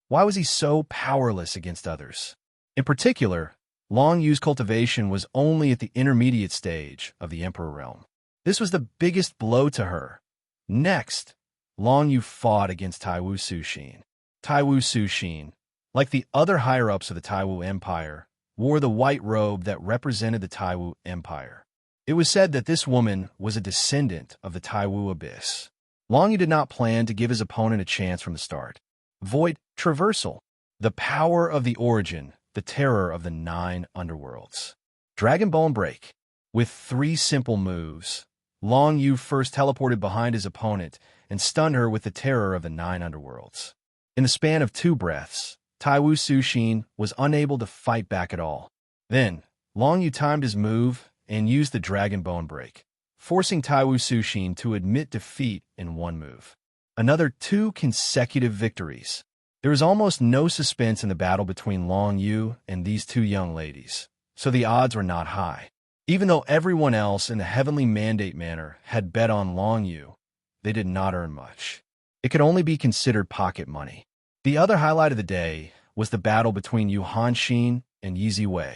Why was he so powerless against others? In particular, Long Yu's cultivation was only at the intermediate stage of the Emperor realm. This was the biggest blow to her. Next, Long Yu fought against Taiwu Suxin. Taiwu Suxin, like the other higher-ups of the Taiwu Empire, wore the white robe that represented the Taiwu Empire. It was said that this woman was a descendant of the Taiwu Abyss. Long Yu did not plan to give his opponent a chance from the start. Void Traversal, the power of the origin, the terror of the 9 underworlds. Dragonbone Break. With 3 simple moves, Long Yu first teleported behind his opponent and stunned her with the terror of the 9 underworlds. In the span of 2 breaths, Taiwu Suxin was unable to fight back at all. Then, Long Yu timed his move and used the Dragonbone Break, forcing Taiwu Suxin to admit defeat in 1 move. Another 2 consecutive victories. There was almost no suspense in the battle between Long Yu and these 2 young ladies, so the odds were not high. Even though everyone else in the Heavenly Mandate Manor had bet on Long Yu, they did not earn much. It could only be considered pocket money. The other highlight of the day was the battle between Yu Hanxin and Yi Ziwei.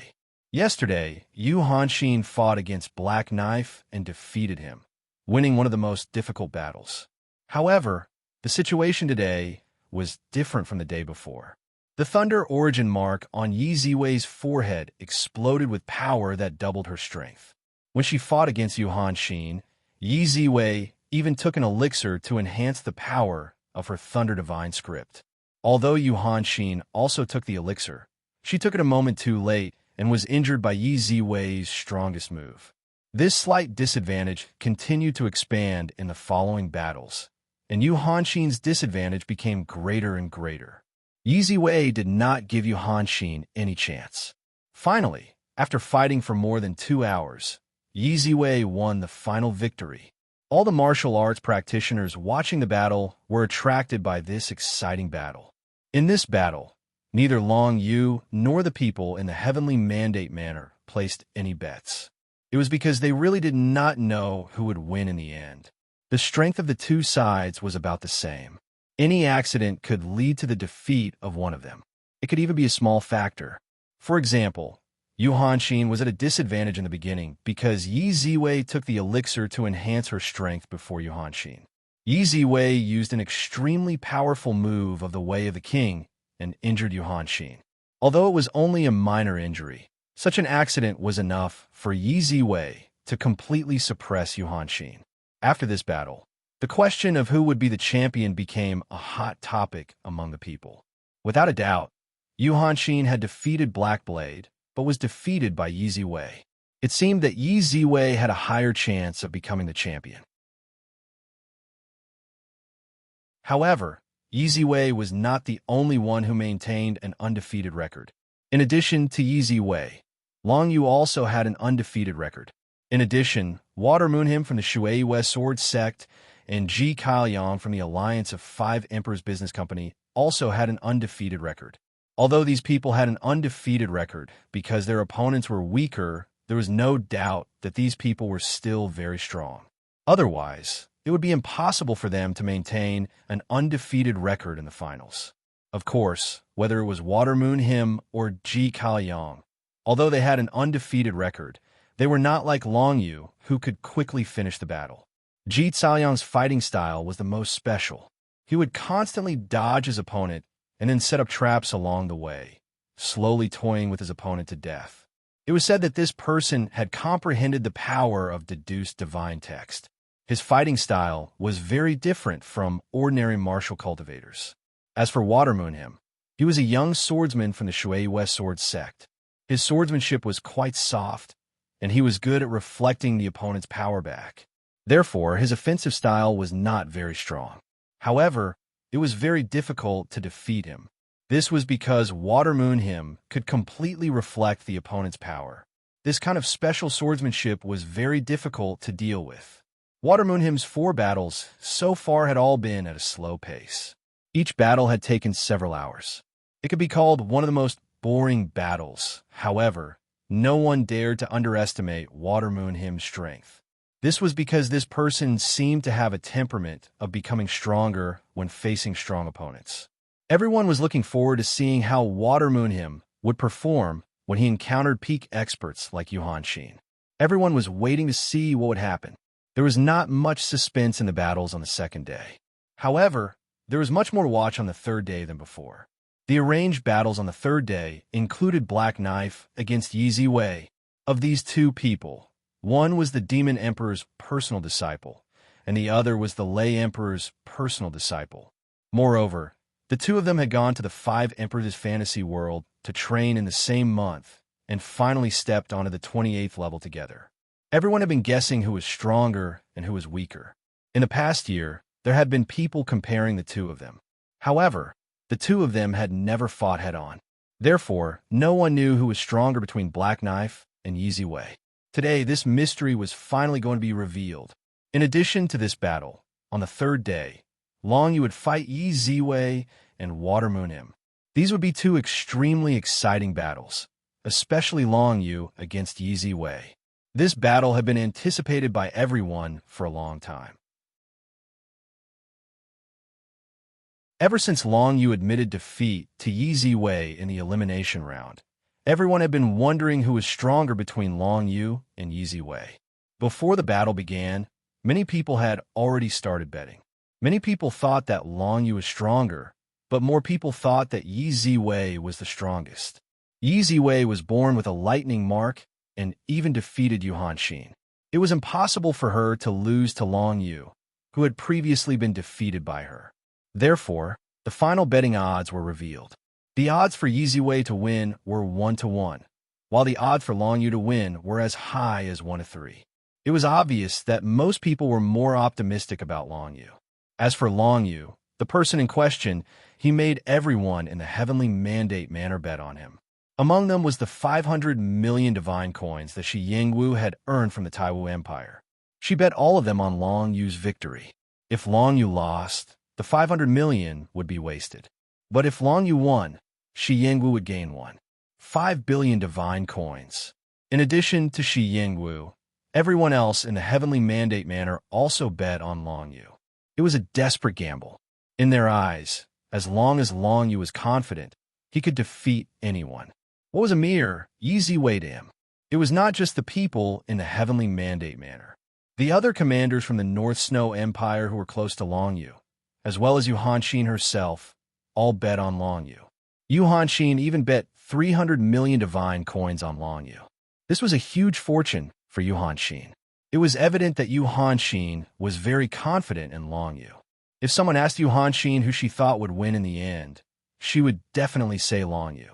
Yesterday, Yu Hanxin fought against Black Knife and defeated him. winning one of the most difficult battles. However, the situation today was different from the day before. The thunder origin mark on Yi Ziwei's forehead exploded with power that doubled her strength. When she fought against Yu Hanxin, Yi Ziwei even took an elixir to enhance the power of her Thunder Divine script. Although Yu Hanxin also took the elixir, she took it a moment too late and was injured by Yi Ziwei's strongest move. This slight disadvantage continued to expand in the following battles, and Yu Hanxin's disadvantage became greater and greater. Yi Ziwei did not give Yu Hanxin any chance. Finally, after fighting for more than 2 hours, Yi Ziwei won the final victory. All the martial arts practitioners watching the battle were attracted by this exciting battle. In this battle, neither Long Yu nor the people in the Heavenly Mandate Manor placed any bets. It was because they really did not know who would win in the end. The strength of the two sides was about the same. Any accident could lead to the defeat of one of them. It could even be a small factor. For example, Yu Hanxin was at a disadvantage in the beginning because Yi Ziwei took the elixir to enhance her strength before Yu Hanxin. Yi Ziwei used an extremely powerful move of the Way of the King and injured Yu Hanxin. Although it was only a minor injury, such an accident was enough for Yi Ziwei to completely suppress Yu Hanxin. After this battle, the question of who would be the champion became a hot topic among the people. Without a doubt, Yu Hanxin had defeated Black Blade, but was defeated by Yi Ziwei. It seemed that Yi Ziwei had a higher chance of becoming the champion. However, Yi Ziwei was not the only one who maintained an undefeated record. In addition to Yi Ziwei, Long Yu also had an undefeated record. In addition, Water Moonhim from the Shui West Sword Sect and Ji Kaoyang from the Alliance of Five Emperors Business Company also had an undefeated record. Although these people had an undefeated record because their opponents were weaker, there was no doubt that these people were still very strong. Otherwise, it would be impossible for them to maintain an undefeated record in the finals. Of course, whether it was Water Moonhim or Ji Kaoyang, although they had an undefeated record, they were not like Long Yu, who could quickly finish the battle. Ji Caoyang's fighting style was the most special. He would constantly dodge his opponent and then set up traps along the way, slowly toying with his opponent to death. It was said that this person had comprehended the power of deduced divine text. His fighting style was very different from ordinary martial cultivators. As for Water Moonhim, he was a young swordsman from the Shui West Sword Sect. His swordsmanship was quite soft, and he was good at reflecting the opponent's power back. Therefore, his offensive style was not very strong. However, it was very difficult to defeat him. This was because Water Moonhim could completely reflect the opponent's power. This kind of special swordsmanship was very difficult to deal with. Water Moonhim's 4 battles so far had all been at a slow pace. Each battle had taken several hours. It could be called one of the most boring battles. However, no one dared to underestimate Water Moonhim's strength. This was because this person seemed to have a temperament of becoming stronger when facing strong opponents. Everyone was looking forward to seeing how Water Moonhim would perform when he encountered peak experts like Yu Hanxin. Everyone was waiting to see what would happen. There was not much suspense in the battles on the second day. However, there was much more to watch on the third day than before. The arranged battles on the third day included Black Knife against Yi Ziwei. Of these 2 people, one was the Demon Emperor's personal disciple, and the other was the Lei Emperor's personal disciple. Moreover, the 2 of them had gone to the Five Emperors' fantasy world to train in the same month, and finally stepped onto the 28th level together. Everyone had been guessing who was stronger and who was weaker. In the past year, there had been people comparing the 2 of them. However, the 2 of them had never fought head-on. Therefore, no one knew who was stronger between Black Knife and Yi Ziwei. Today, this mystery was finally going to be revealed. In addition to this battle, on the third day, Long Yu would fight Yi Ziwei and Water Moonhim. These would be 2 extremely exciting battles, especially Long Yu against Yi Ziwei. This battle had been anticipated by everyone for a long time. Ever since Long Yu admitted defeat to Yi Ziwei in the elimination round, everyone had been wondering who was stronger between Long Yu and Yi Ziwei. Before the battle began, Many people had already started betting. Many people thought that Long Yu was stronger, but more people thought that Yi Ziwei was the strongest. Yi Ziwei was born with a lightning mark and even defeated Yu Hanxin. It was impossible for her to lose to Long Yu, who had previously been defeated by her. Therefore, the final betting odds were revealed. The odds for Yi Ziwei to win were 1-1, while the odds for Long Yu to win were as high as 1-3. It was obvious that most people were more optimistic about Long Yu. As for Long Yu, the person in question, he made everyone in the heavenly mandate manner bet on him. Among them was the 500 million divine coins that Shi Yingwu had earned from the Taiwu Empire. She bet all of them on Long Yu's victory. If Long Yu lost, the 500 million would be wasted. But if Long Yu won, Shi Yingwu would gain 5 billion divine coins. In addition to Shi Yingwu, everyone else in the heavenly mandate manner also bet on Long Yu. It was a desperate gamble. In their eyes, as long as Long Yu was confident, he could defeat anyone. What was a mere easy way to him? It was not just the people in the heavenly mandate manner. The other commanders from the North Snow Empire who were close to Long Yu, as well as Yu Hanxin herself, all bet on Long Yu. Yu Hanxin even bet 300 million divine coins on Long Yu. This was a huge fortune for Yu Hanxin. It was evident that Yu Hanxin was very confident in Long Yu. If someone asked Yu Hanxin who she thought would win in the end, she would definitely say Long Yu.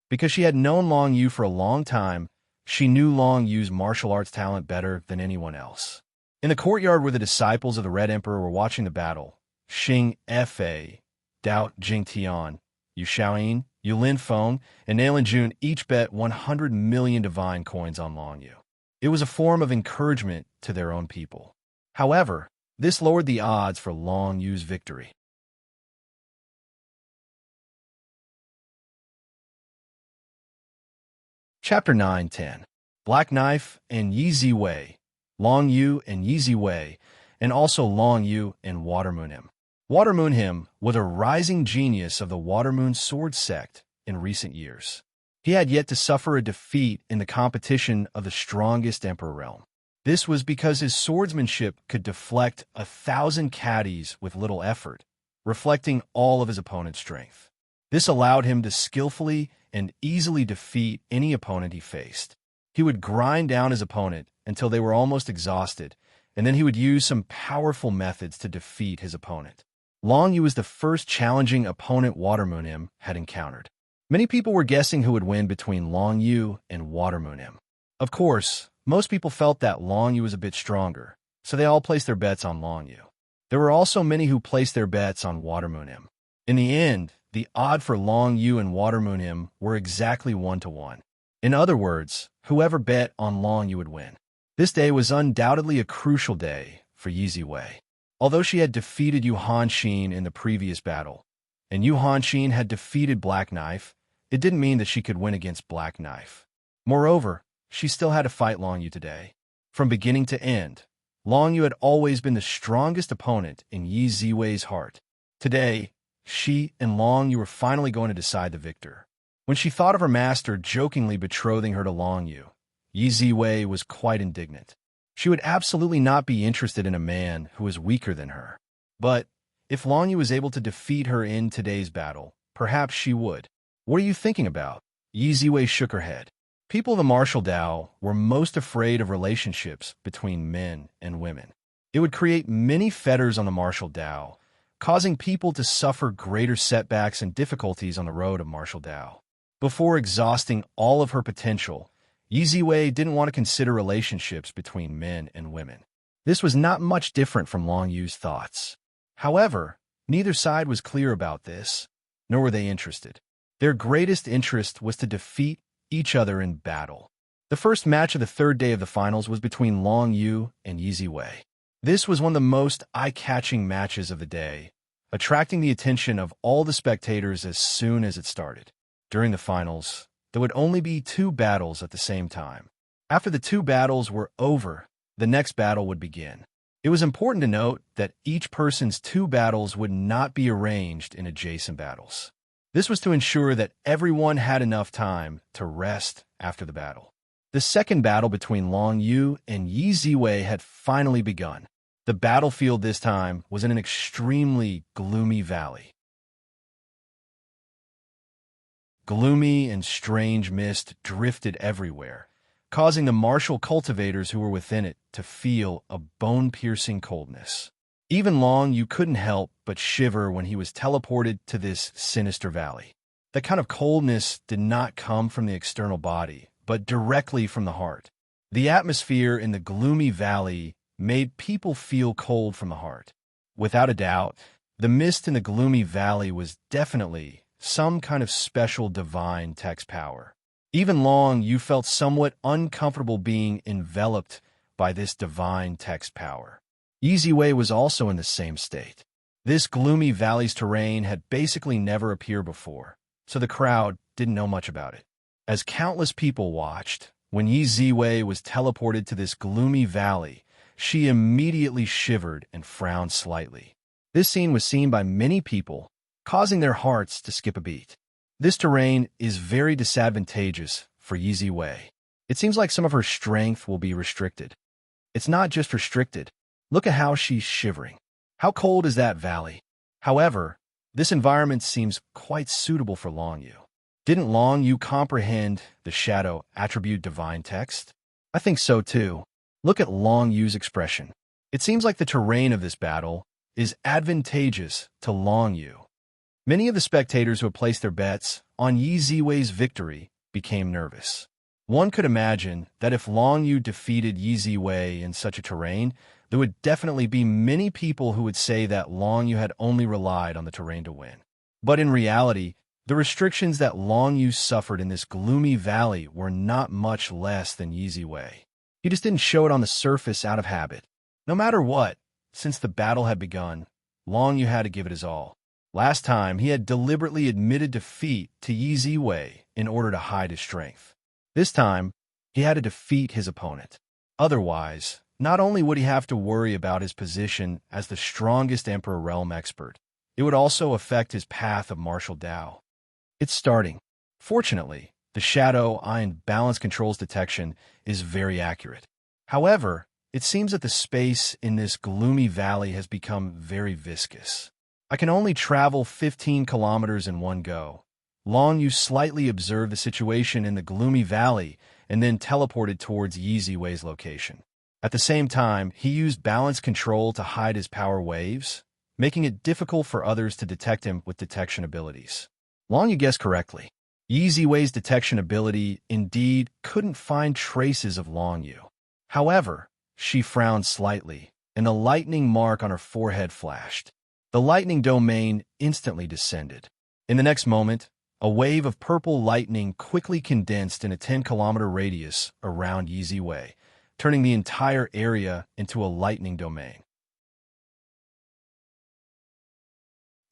Because she had known Long Yu for a long time, she knew Long Yu's martial arts talent better than anyone else. In the courtyard where the disciples of the Red Emperor were watching the battle, Xing Fa, Dao Jingtian, Yu Shaoyin, Yu Linfeng, and Nailin Jun each bet 100 million divine coins on Long Yu. It was a form of encouragement to their own people. However, this lowered the odds for Long Yu's victory. Chapter 9-10 Black Knife and Yi Ziwei, Long Yu and Yi Ziwei, and also Long Yu and Watermoon Him. Watermoon Him was a rising genius of the Watermoon Sword sect in recent years. He had yet to suffer a defeat in the competition of the strongest emperor realm. This was because his swordsmanship could deflect 1,000 caddies with little effort, reflecting all of his opponent's strength. This allowed him to skillfully and easily defeat any opponent he faced. He would grind down his opponent until they were almost exhausted, and then he would use some powerful methods to defeat his opponent. Long Yu was the first challenging opponent Watermoon Him had encountered. Many people were guessing who would win between Long Yu and Watermoon Him. Of course, most people felt that Long Yu was a bit stronger, so they all placed their bets on Long Yu. There were also many who placed their bets on Watermoon Him. In the end, the odd for Long Yu and Watermoon Him were exactly 1-1. In other words, whoever bet on Long Yu would win. This day was undoubtedly a crucial day for Yi Ziwei. Although she had defeated Yu Hanxin in the previous battle, and Yu Hanxin had defeated Black Knife, it didn't mean that she could win against Black Knife. Moreover, she still had to fight Long Yu today. From beginning to end, Long Yu had always been the strongest opponent in Yi Ziwei's heart. Today, she and Long Yu were finally going to decide the victor. When she thought of her master jokingly betrothing her to Long Yu, Yi Ziwei was quite indignant. She would absolutely not be interested in a man who was weaker than her. But if Long Yu was able to defeat her in today's battle, perhaps she would. What are you thinking about? Yi Ziwei shook her head. People of the martial Dao were most afraid of relationships between men and women. It would create many fetters on the martial Dao, causing people to suffer greater setbacks and difficulties on the road of martial Dao. Before exhausting all of her potential, Yi Ziwei didn't want to consider relationships between men and women. This was not much different from Long Yu's thoughts. However, neither side was clear about this, nor were they interested. Their greatest interest was to defeat each other in battle. The first match of the third day of the finals was between Long Yu and Yi Ziwei. This was one of the most eye-catching matches of the day, attracting the attention of all the spectators as soon as it started. During the finals, there would only be 2 battles at the same time. After the 2 battles were over, the next battle would begin. It was important to note that each person's 2 battles would not be arranged in adjacent battles. This was to ensure that everyone had enough time to rest after the battle. The second battle between Long Yu and Yi Ziwei had finally begun. The battlefield this time was in an extremely gloomy valley. Gloomy and strange mist drifted everywhere, causing the martial cultivators who were within it to feel a bone-piercing coldness. Even Long Yu couldn't help but shiver when he was teleported to this sinister valley. That kind of coldness did not come from the external body, but directly from the heart. The atmosphere in the gloomy valley made people feel cold from the heart. Without a doubt, the mist in the gloomy valley was definitely some kind of special divine text power. Even Long Yu felt somewhat uncomfortable being enveloped by this divine text power. Yi Wei was also in the same state. This gloomy valley's terrain had basically never appeared before, so the crowd didn't know much about it. As countless people watched, when Yi Wei was teleported to this gloomy valley, she immediately shivered and frowned slightly. This scene was seen by many people, causing their hearts to skip a beat. This terrain is very disadvantageous for Yi Wei. It seems like some of her strength will be restricted. It's not just restricted. Look at how she's shivering. How cold is that valley? However, this environment seems quite suitable for Long Yu. Didn't Long Yu comprehend the shadow attribute divine text? I think so too. Look at Long Yu's expression. It seems like the terrain of this battle is advantageous to Long Yu. Many of the spectators who had placed their bets on Yi Wei's victory became nervous. One could imagine that if Long Yu defeated Yi Wei in such a terrain, there would definitely be many people who would say that Long Yu had only relied on the terrain to win. But in reality, the restrictions that Long Yu suffered in this gloomy valley were not much less than Yi Wei. He just didn't show it on the surface out of habit. No matter what, since the battle had begun, Long Yu had to give it his all. Last time, he had deliberately admitted defeat to Yi Wei in order to hide his strength. This time, he had to defeat his opponent. Otherwise, not only would he have to worry about his position as the strongest Emperor Realm expert, it would also affect his path of martial Dao. It's starting. Fortunately, the Shadow Iron Balance Control's detection is very accurate. However, it seems that the space in this gloomy valley has become very viscous. I can only travel 15 kilometers in one go. Long Yu slightly observed the situation in the gloomy valley and then teleported towards Yi Wei's location. At the same time, he used balance control to hide his power waves, making it difficult for others to detect him with detection abilities. Long Yu guessed correctly. Yi Wei's detection ability indeed couldn't find traces of Long Yu. However, she frowned slightly, and the lightning mark on her forehead flashed. The lightning domain instantly descended. In the next moment, a wave of purple lightning quickly condensed in a 10-kilometer radius around Yi Wei, turning the entire area into a lightning domain.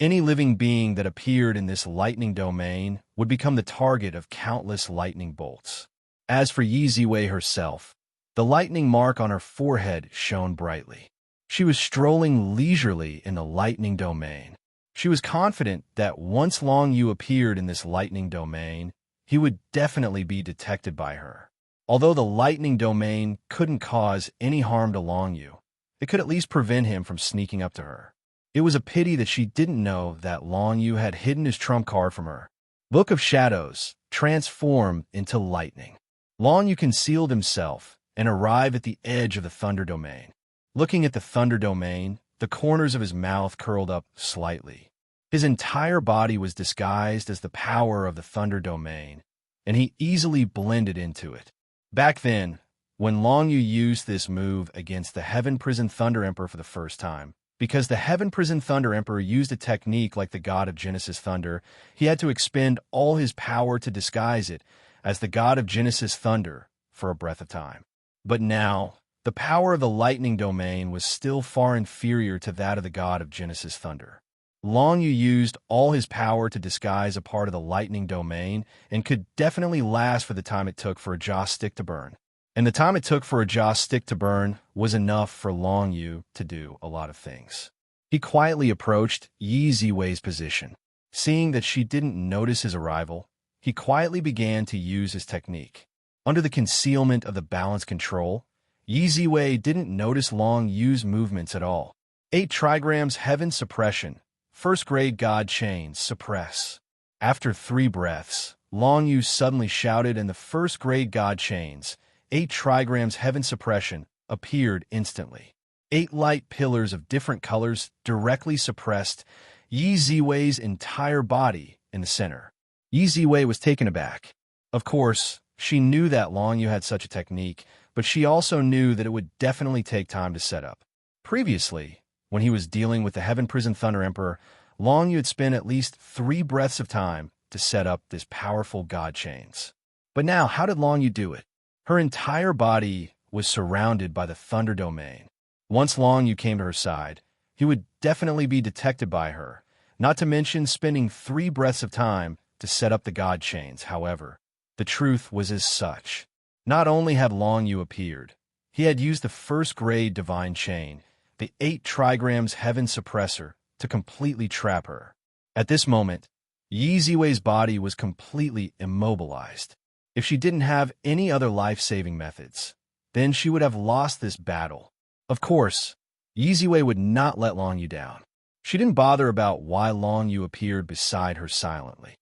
Any living being that appeared in this lightning domain would become the target of countless lightning bolts. As for Yi Wei herself, the lightning mark on her forehead shone brightly. She was strolling leisurely in the lightning domain. She was confident that once Long Yu appeared in this lightning domain, he would definitely be detected by her. Although the lightning domain couldn't cause any harm to Long Yu, it could at least prevent him from sneaking up to her. It was a pity that she didn't know that Long Yu had hidden his trump card from her. Book of Shadows transformed into lightning. Long Yu concealed himself and arrived at the edge of the thunder domain. Looking at the thunder domain, the corners of his mouth curled up slightly. His entire body was disguised as the power of the thunder domain, and he easily blended into it. Back then, when Long Yu used this move against the Heaven Prison Thunder Emperor for the first time, because the Heaven Prison Thunder Emperor used a technique like the God of Genesis Thunder, he had to expend all his power to disguise it as the God of Genesis Thunder for a breath of time. But now, the power of the lightning domain was still far inferior to that of the God of Genesis Thunder. Long Yu used all his power to disguise a part of the lightning domain and could definitely last for the time it took for a jaw stick to burn. And the time it took for a jaw stick to burn was enough for Long Yu to do a lot of things. He quietly approached Yi Wei's position. Seeing that she didn't notice his arrival, he quietly began to use his technique. Under the concealment of the balance control, Yi Ziwei didn't notice Long Yu's movements at all. 8 trigrams Heaven Suppression. First grade God Chains Suppress. After 3 breaths, Long Yu suddenly shouted and the first grade God Chains, 8 trigrams Heaven Suppression, appeared instantly. 8 light pillars of different colors directly suppressed Yi Ziwei's entire body in the center. Yi Ziwei was taken aback. Of course, she knew that Long Yu had such a technique, but she also knew that it would definitely take time to set up. Previously, when he was dealing with the Heaven Prison Thunder Emperor, Long Yu had spent at least 3 breaths of time to set up this powerful God Chains. But now, how did Long Yu do it? Her entire body was surrounded by the Thunder Domain. Once Long Yu came to her side, he would definitely be detected by her, not to mention spending 3 breaths of time to set up the God Chains. However, the truth was as such. Not only had Long Yu appeared, he had used the first grade Divine Chain, the 8 trigrams Heaven Suppressor, to completely trap her. At this moment, Yi Ziwei's body was completely immobilized. If she didn't have any other life-saving methods, then she would have lost this battle. Of course, Yi Ziwei would not let Long Yu down. She didn't bother about why Long Yu appeared beside her silently.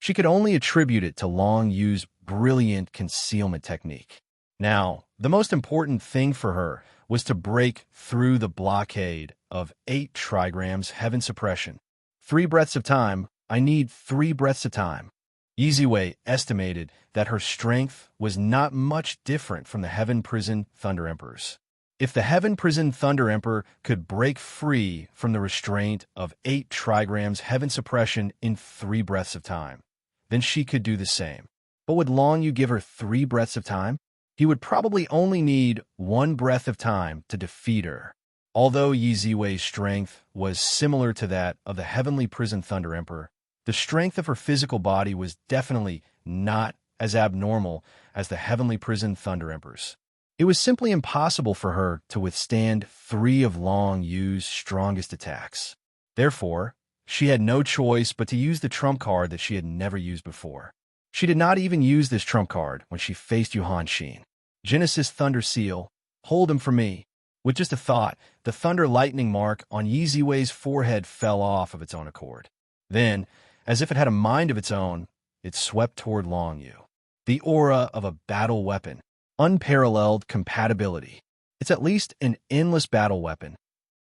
She could only attribute it to Long Yu's brilliant concealment technique. Now, the most important thing for her was to break through the blockade of 8 trigrams Heaven Suppression. 3 breaths of time. I need 3 breaths of time. Yi Ziwei estimated that her strength was not much different from the Heaven Prison Thunder Emperor's. If the Heaven Prison Thunder Emperor could break free from the restraint of 8 trigrams Heaven Suppression in 3 breaths of time, then she could do the same. But would Long Yu give her 3 breaths of time? He would probably only need 1 breath of time to defeat her. Although Yi Ziwei's strength was similar to that of the Heavenly Prison Thunder Emperor, the strength of her physical body was definitely not as abnormal as the Heavenly Prison Thunder Emperor's. It was simply impossible for her to withstand 3 of Long Yu's strongest attacks. Therefore, she had no choice but to use the trump card that she had never used before. She did not even use this trump card when she faced Yuhan Xin. Genesis Thunder Seal, hold him for me. With just a thought, the thunder lightning mark on Yi Ziwei's forehead fell off of its own accord. Then, as if it had a mind of its own, it swept toward Long Yu. The aura of a battle weapon. Unparalleled compatibility. It's at least an endless battle weapon.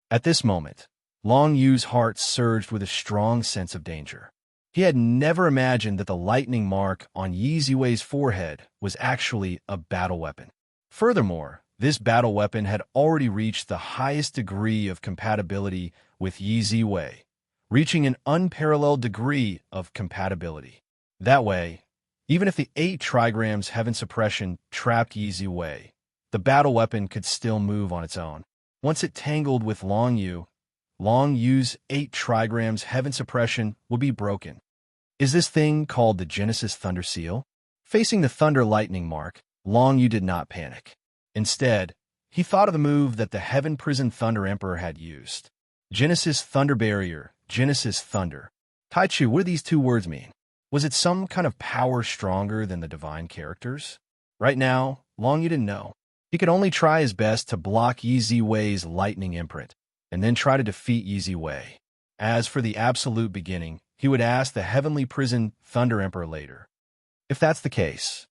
At this moment, Long Yu's heart surged with a strong sense of danger. He had never imagined that the lightning mark on Yi Ziwei's forehead was actually a battle weapon. Furthermore, this battle weapon had already reached the highest degree of compatibility with Yi Ziwei, reaching an unparalleled degree of compatibility. That way, even if the 8 trigrams Heaven Suppression trapped Yi Ziwei, the battle weapon could still move on its own. Once it tangled with Long Yu's 8 trigrams Heaven Suppression would be broken. Is this thing called the Genesis Thunder Seal? Facing the Thunder Lightning mark, Long Yu did not panic. Instead, he thought of the move that the Heaven Prison Thunder Emperor had used. Genesis Thunder Barrier, Genesis Thunder. Taichu, what do these 2 words mean? Was it some kind of power stronger than the divine characters? Right now, Long Yu didn't know. He could only try his best to block Yi Ziwei's lightning imprint, and then try to defeat Yi Ziwei. As for the absolute beginning, he would ask the Heavenly Prison Thunder Emperor later. If that's the case.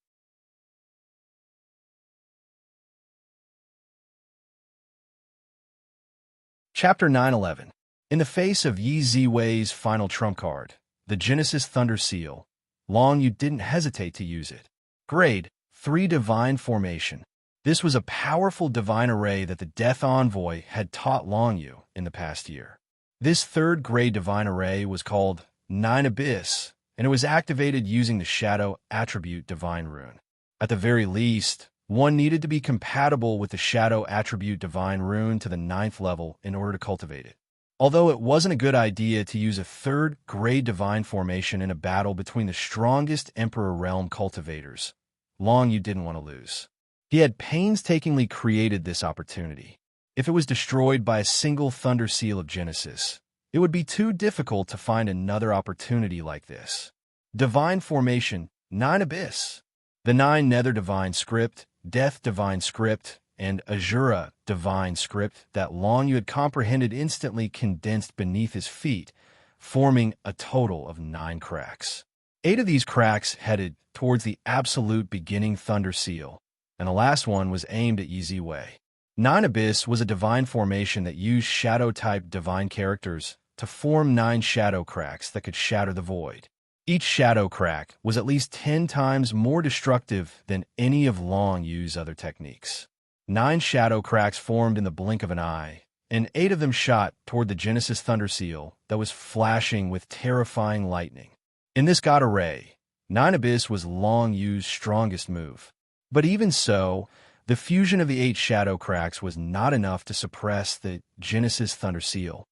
Chapter 911. In the face of Yi Ziwei's final trump card, the Genesis Thunder Seal, Long Yu didn't hesitate to use it. Grade 3 Divine Formation. This was a powerful divine array that the Death Envoy had taught Long Yu in the past year. This 3rd grade divine array was called 9 Abyss, and it was activated using the Shadow Attribute Divine Rune. At the very least, one needed to be compatible with the Shadow Attribute Divine Rune to the 9th level in order to cultivate it. Although it wasn't a good idea to use a 3rd grade divine formation in a battle between the strongest Emperor Realm cultivators, Long Yu didn't want to lose. He had painstakingly created this opportunity. If it was destroyed by a single Thunder Seal of Genesis, it would be too difficult to find another opportunity like this. Divine Formation 9 Abyss. The 9 Nether Divine Script, Death Divine Script, and Azura Divine Script that Long Yu had comprehended instantly condensed beneath his feet, forming a total of 9 cracks. 8 of these cracks headed towards the absolute beginning Thunder Seal, and the last one was aimed at Yi Ziwei. 9 Abyss was a divine formation that used shadow-type divine characters to form 9 shadow cracks that could shatter the void. Each shadow crack was at least 10 times more destructive than any of Long Yu's other techniques. 9 shadow cracks formed in the blink of an eye, and 8 of them shot toward the Genesis Thunder Seal that was flashing with terrifying lightning. In this god array, 9 Abyss was Long Yu's strongest move. But even so, the fusion of the 8 shadow cracks was not enough to suppress the Genesis Thunder Seal.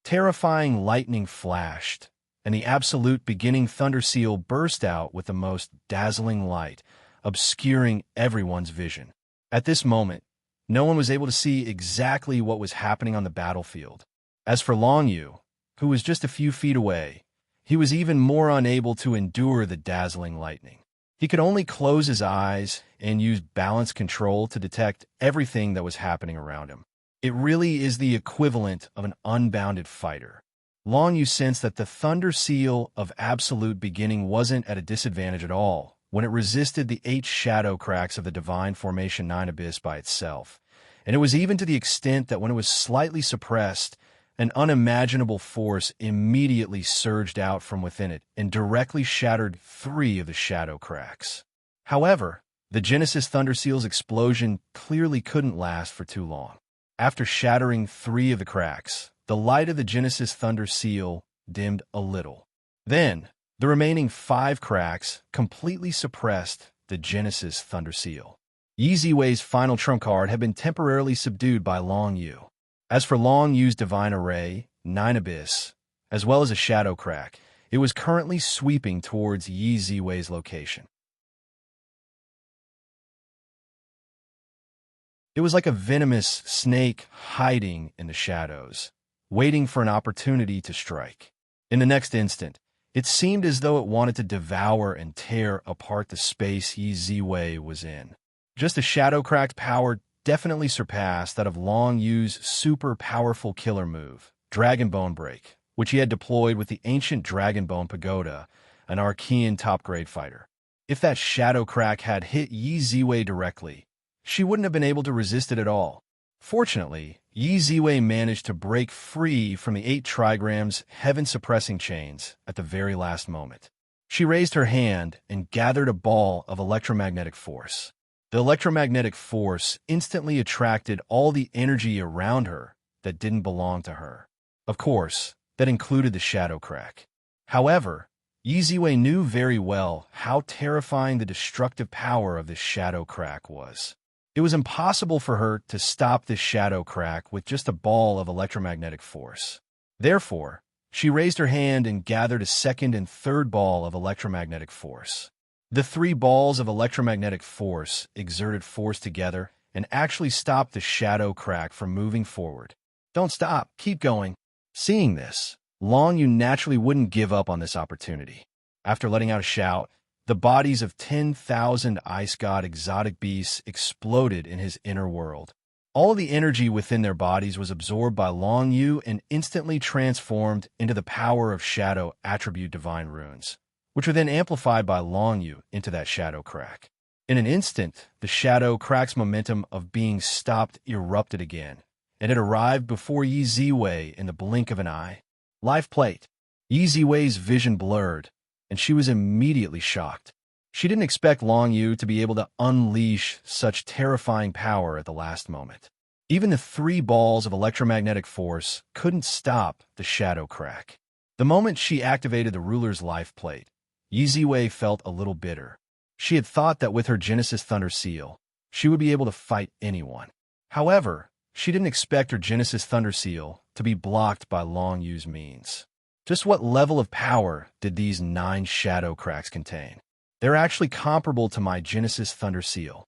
Terrifying lightning flashed, and the absolute beginning Thunder Seal burst out with the most dazzling light, obscuring everyone's vision. At this moment, no one was able to see exactly what was happening on the battlefield. As for Long Yu, who was just a few feet away, he was even more unable to endure the dazzling lightning. He could only close his eyes and use balance control to detect everything that was happening around him. It really is the equivalent of an unbounded fighter. Long Yu sensed that the Thunder Seal of absolute beginning wasn't at a disadvantage at all when it resisted the 8 shadow cracks of the divine formation 9 Abyss by itself. And it was even to the extent that when it was slightly suppressed, an unimaginable force immediately surged out from within it and directly shattered 3 of the shadow cracks. However, the Genesis Thunder Seal's explosion clearly couldn't last for too long. After shattering 3 of the cracks, the light of the Genesis Thunder Seal dimmed a little. Then, the remaining 5 cracks completely suppressed the Genesis Thunder Seal. Yi Ziwei's final trump card had been temporarily subdued by Long Yu. As for Long Yu's divine array, 9 Abyss, as well as a shadow crack, it was currently sweeping towards Yi Ziwei's location. It was like a venomous snake hiding in the shadows, waiting for an opportunity to strike. In the next instant, it seemed as though it wanted to devour and tear apart the space Yi Ziwei was in. Just a shadow-cracked power definitely surpassed that of Long Yu's super powerful killer move, Dragon Bone Break, which he had deployed with the ancient Dragon Bone Pagoda, an Archean top-grade fighter. If that shadow crack had hit Yi Ziwei directly, she wouldn't have been able to resist it at all. Fortunately, Yi Ziwei managed to break free from the 8 trigrams heaven-suppressing chains at the very last moment. She raised her hand and gathered a ball of electromagnetic force. The electromagnetic force instantly attracted all the energy around her that didn't belong to her. Of course, that included the shadow crack. However, Yi Ziwei knew very well how terrifying the destructive power of this shadow crack was. It was impossible for her to stop this shadow crack with just a ball of electromagnetic force. Therefore, she raised her hand and gathered a second and third ball of electromagnetic force. The 3 balls of electromagnetic force exerted force together and actually stopped the shadow crack from moving forward. Don't stop, keep going. Seeing this, Long Yu naturally wouldn't give up on this opportunity. After letting out a shout, the bodies of 10,000 ice god exotic beasts exploded in his inner world. All of the energy within their bodies was absorbed by Long Yu and instantly transformed into the power of shadow attribute divine runes, which were then amplified by Long Yu into that shadow crack. In an instant, the shadow crack's momentum of being stopped erupted again, and it arrived before Yi Ziwei in the blink of an eye. Life plate. Yi Ziwei's vision blurred, and she was immediately shocked. She didn't expect Long Yu to be able to unleash such terrifying power at the last moment. Even the 3 balls of electromagnetic force couldn't stop the shadow crack. The moment she activated the ruler's life plate, Yi Ziwei felt a little bitter. She had thought that with her Genesis Thunder Seal, she would be able to fight anyone. However, she didn't expect her Genesis Thunder Seal to be blocked by Long Yu's means. Just what level of power did these 9 shadow cracks contain? They're actually comparable to my Genesis Thunder Seal.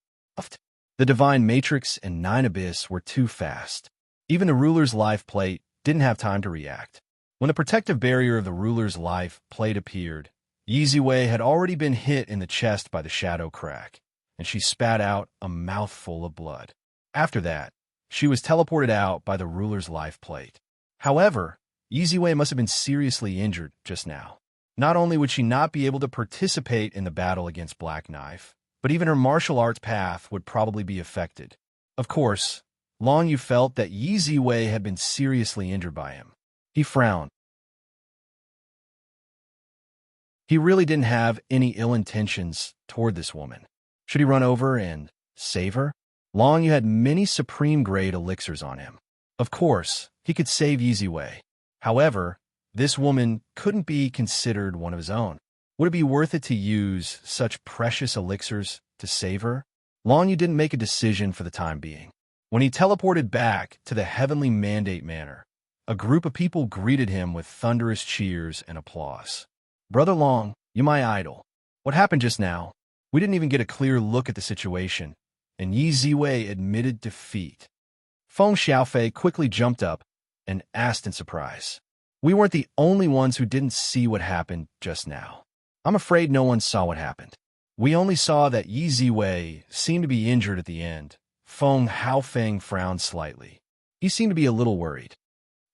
The Divine Matrix and 9 Abyss were too fast. Even the ruler's life plate didn't have time to react. When the protective barrier of the ruler's life plate appeared, Wei had already been hit in the chest by the shadow crack, and she spat out a mouthful of blood. After that, she was teleported out by the ruler's life plate. However, Wei must have been seriously injured just now. Not only would she not be able to participate in the battle against Black Knife, but even her martial arts path would probably be affected. Of course, Long Yu felt that Wei had been seriously injured by him. He frowned. He really didn't have any ill intentions toward this woman. Should he run over and save her? Long Yu had many supreme-grade elixirs on him. Of course, he could save Wei. However, this woman couldn't be considered one of his own. Would it be worth it to use such precious elixirs to save her? Long Yu didn't make a decision for the time being. When he teleported back to the Heavenly Mandate Manor, a group of people greeted him with thunderous cheers and applause. "Brother Long, you my idol. What happened just now? We didn't even get a clear look at the situation, and Wei admitted defeat." Feng Xiaofei quickly jumped up and asked in surprise. "We weren't the only ones who didn't see what happened just now. I'm afraid no one saw what happened. We only saw that Wei seemed to be injured at the end." Feng Haofeng frowned slightly. He seemed to be a little worried.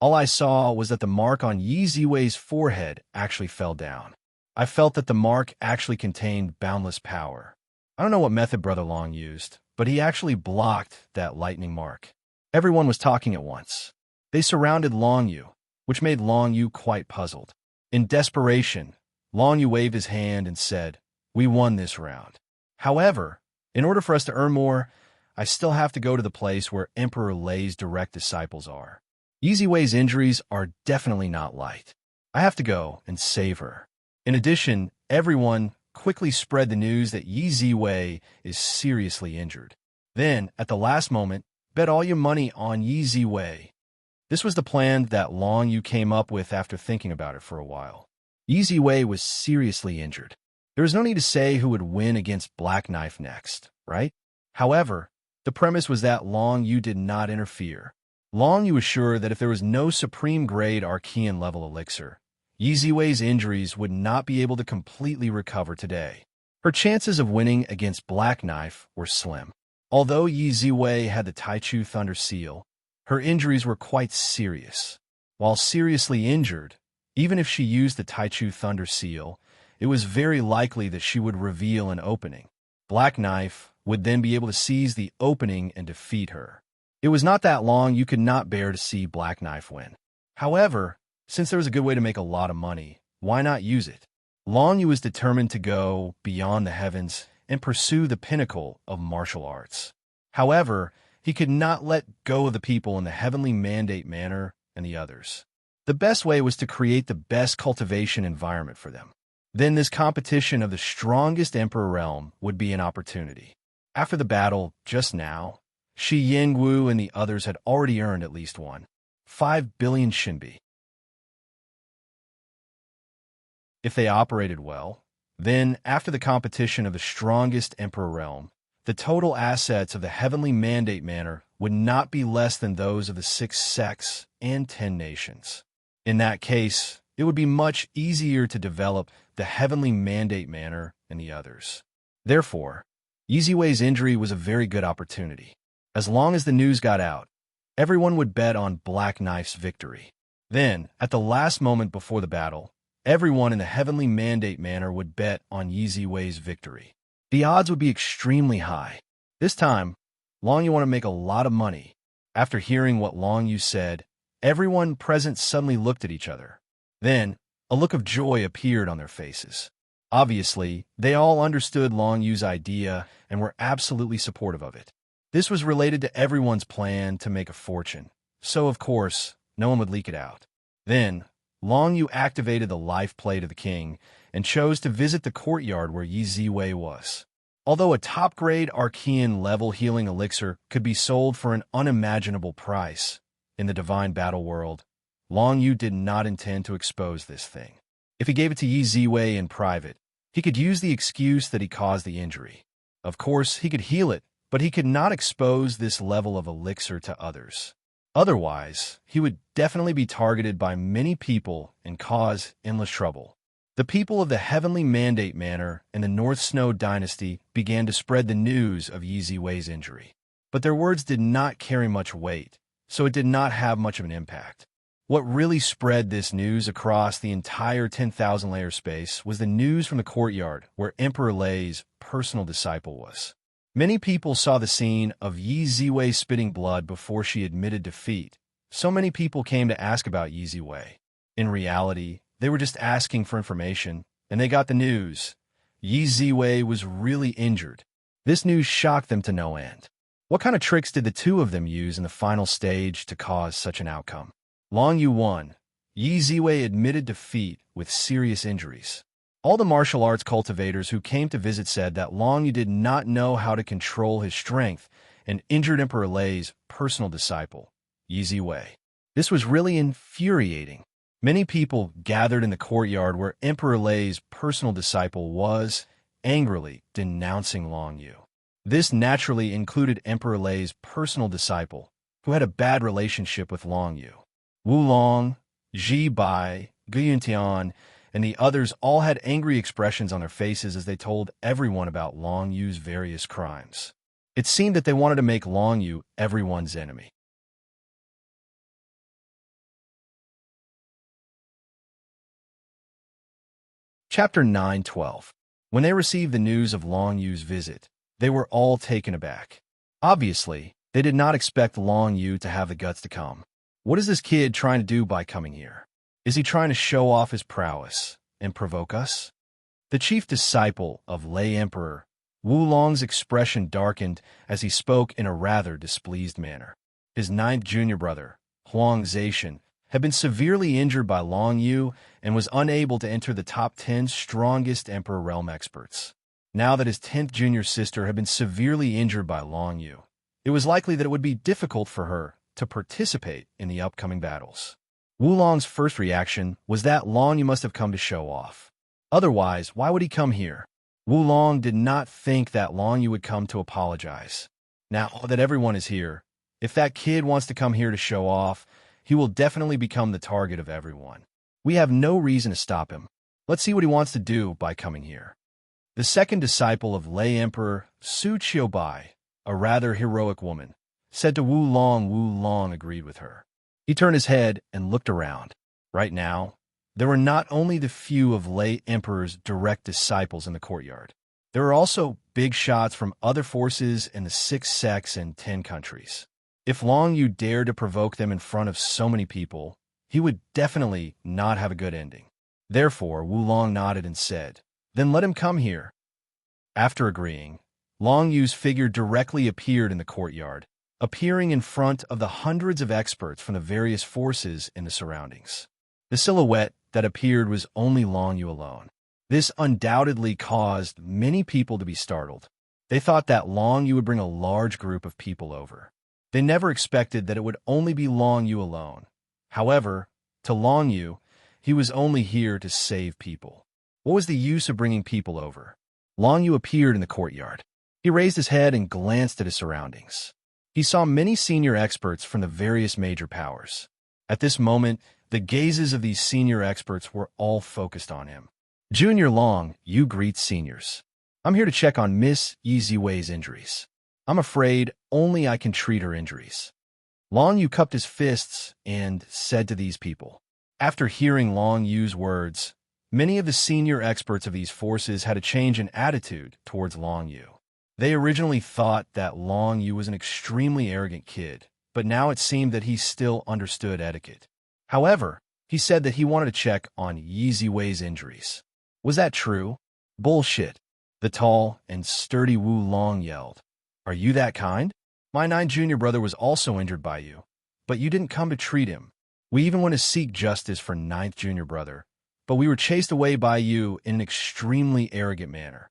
"All I saw was that the mark on Wei's forehead actually fell down. I felt that the mark actually contained boundless power. I don't know what method Brother Long used, but he actually blocked that lightning mark." Everyone was talking at once. They surrounded Long Yu, which made Long Yu quite puzzled. In desperation, Long Yu waved his hand and said, "We won this round. However, in order for us to earn more, I still have to go to the place where Emperor Lei's direct disciples are. Wei's injuries are definitely not light. I have to go and save her." In addition, everyone quickly spread the news that Wei is seriously injured. Then, at the last moment, bet all your money on Wei. This was the plan that Long Yu came up with after thinking about it for a while. Wei was seriously injured. There was no need to say who would win against Black Knife next, right? However, the premise was that Long Yu did not interfere. Long Yu was sure that if there was no supreme-grade Archean level elixir, Wei's injuries would not be able to completely recover today. Her chances of winning against Black Knife were slim. Although Wei had the Taichu Thunder Seal, her injuries were quite serious. While seriously injured, even if she used the Taichu Thunder Seal, it was very likely that she would reveal an opening. Black Knife would then be able to seize the opening and defeat her. It was not that Long Yu could not bear to see Black Knife win. However, since there was a good way to make a lot of money, why not use it? Long Yu was determined to go beyond the heavens and pursue the pinnacle of martial arts. However, he could not let go of the people in the Heavenly Mandate Manor and the others. The best way was to create the best cultivation environment for them. Then this competition of the strongest Emperor realm would be an opportunity. After the battle, just now, Shi Yingwu and the others had already earned at least 5 billion Shinbi. If they operated well, then, after the competition of the strongest Emperor realm, the total assets of the Heavenly Mandate Manor would not be less than those of the 6 sects and 10 nations. In that case, it would be much easier to develop the Heavenly Mandate Manor and the others. Therefore, Wei's injury was a very good opportunity. As long as the news got out, everyone would bet on Black Knife's victory. Then, at the last moment before the battle, everyone in the Heavenly Mandate Manor would bet on Wei's victory. The odds would be extremely high. This time, Long Yu wanted to make a lot of money. After hearing what Long Yu said, everyone present suddenly looked at each other. Then, a look of joy appeared on their faces. Obviously, they all understood Long Yu's idea and were absolutely supportive of it. This was related to everyone's plan to make a fortune, so of course, no one would leak it out. Then, Long Yu activated the life plate of the king and chose to visit the courtyard where Wei was. Although a top-grade Archean level healing elixir could be sold for an unimaginable price in the Divine Battle world, Long Yu did not intend to expose this thing. If he gave it to Wei in private, he could use the excuse that he caused the injury. Of course, he could heal it, but he could not expose this level of elixir to others. Otherwise, he would definitely be targeted by many people and cause endless trouble. The people of the Heavenly Mandate Manor and the North Snow Dynasty began to spread the news of Yi Ziwei's injury. But their words did not carry much weight, so it did not have much of an impact. What really spread this news across the entire 10,000-layer space was the news from the courtyard where Emperor Lei's personal disciple was. Many people saw the scene of Yi Ziwei spitting blood before she admitted defeat. So many people came to ask about Yi Ziwei. In reality, they were just asking for information, and they got the news. Yi Ziwei was really injured. This news shocked them to no end. What kind of tricks did the two of them use in the final stage to cause such an outcome? Long Yu won. Yi Ziwei admitted defeat with serious injuries. All the martial arts cultivators who came to visit said that Long Yu did not know how to control his strength and injured Emperor Lei's personal disciple, Yi Ziwei. This was really infuriating. Many people gathered in the courtyard where Emperor Lei's personal disciple was, angrily denouncing Long Yu. This naturally included Emperor Lei's personal disciple, who had a bad relationship with Long Yu. Wu Long, Ji Bai, Gu Yuntian, and the others all had angry expressions on their faces as they told everyone about Long Yu's various crimes. It seemed that they wanted to make Long Yu everyone's enemy. Chapter 9:12. When they received the news of Long Yu's visit, they were all taken aback. Obviously, they did not expect Long Yu to have the guts to come. What is this kid trying to do by coming here? Is he trying to show off his prowess and provoke us? The chief disciple of Lei Emperor, Wu Long's expression darkened as he spoke in a rather displeased manner. His ninth junior brother, Huang Zaishan, had been severely injured by Long Yu and was unable to enter the top 10 strongest Emperor Realm experts. Now that his 10th junior sister had been severely injured by Long Yu, it was likely that it would be difficult for her to participate in the upcoming battles. Wu Long's first reaction was that Long Yu must have come to show off. Otherwise, why would he come here? Wu Long did not think that Long Yu would come to apologize. Now that everyone is here, if that kid wants to come here to show off, he will definitely become the target of everyone. We have no reason to stop him. Let's see what he wants to do by coming here. The second disciple of Lei Emperor, Su Qiubai, a rather heroic woman, said to Wu Long. Wu Long agreed with her. He turned his head and looked around. Right now, there were not only the few of Lei Emperor's direct disciples in the courtyard. There were also big shots from other forces in the 6 sects and 10 countries. If Long Yu dared to provoke them in front of so many people, he would definitely not have a good ending. Therefore, Wu Long nodded and said, "Then let him come here." After agreeing, Long Yu's figure directly appeared in the courtyard, appearing in front of the hundreds of experts from the various forces in the surroundings. The silhouette that appeared was only Long Yu alone. This undoubtedly caused many people to be startled. They thought that Long Yu would bring a large group of people over. They never expected that it would only be Long Yu alone. However, to Long Yu, he was only here to save people. What was the use of bringing people over? Long Yu appeared in the courtyard. He raised his head and glanced at his surroundings. He saw many senior experts from the various major powers. At this moment, the gazes of these senior experts were all focused on him. Junior Long, you greet seniors. I'm here to check on Miss Yi Ziwei's injuries. I'm afraid only I can treat her injuries. Long Yu cupped his fists and said to these people. After hearing Long Yu's words, many of the senior experts of these forces had a change in attitude towards Long Yu. They originally thought that Long Yu was an extremely arrogant kid, but now it seemed that he still understood etiquette. However, he said that he wanted to check on Yi Ziwei's injuries. Was that true? Bullshit. The tall and sturdy Wu Long yelled. Are you that kind? My 9th junior brother was also injured by you, but you didn't come to treat him. We even went to seek justice for 9th junior brother, but we were chased away by you in an extremely arrogant manner.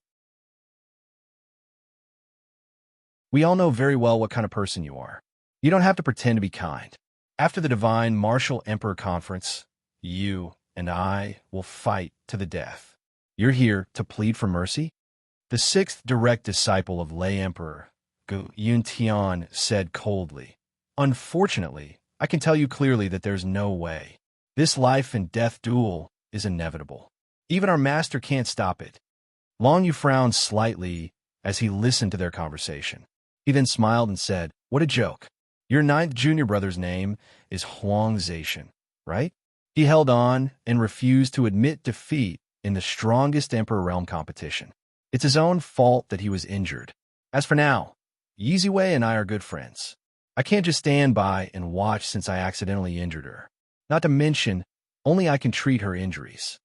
We all know very well what kind of person you are. You don't have to pretend to be kind. After the Divine Martial Emperor Conference, you and I will fight to the death. You're here to plead for mercy? The 6th direct disciple of Lei Emperor, Gu Yuntian, said coldly. Unfortunately, I can tell you clearly that there's no way. This life and death duel is inevitable. Even our master can't stop it. Long Yu frowned slightly as he listened to their conversation. He then smiled and said, "What a joke. Your ninth junior brother's name is Huang Zaishan, right?" He held on and refused to admit defeat in the strongest Emperor Realm competition. It's his own fault that he was injured. As for now, Yiziwei and I are good friends. I can't just stand by and watch since I accidentally injured her. Not to mention, only I can treat her injuries.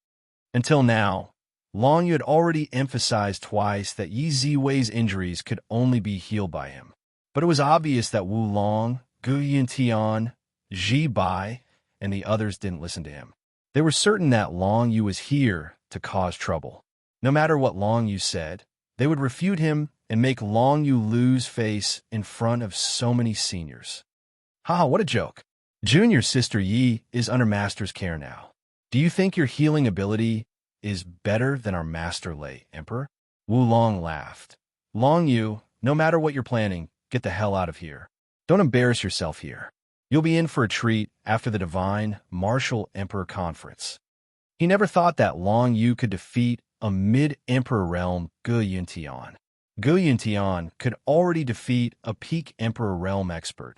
Until now, Long Yu had already emphasized twice that Yi Ziwei's injuries could only be healed by him. But it was obvious that Wu Long, Gu Yintian, Ji Bai, and the others didn't listen to him. They were certain that Long Yu was here to cause trouble. No matter what Long Yu said, they would refute him and make Long Yu lose face in front of so many seniors. Haha, what a joke. Junior Sister Yi is under Master's care now. Do you think your healing ability is better than our Master Lei Emperor? Wu Long laughed. Long Yu, no matter what you're planning, get the hell out of here. Don't embarrass yourself here. You'll be in for a treat after the Divine Martial Emperor Conference. He never thought that Long Yu could defeat a mid-Emperor realm Gu Yintian. Gu Yintian could already defeat a peak Emperor realm expert,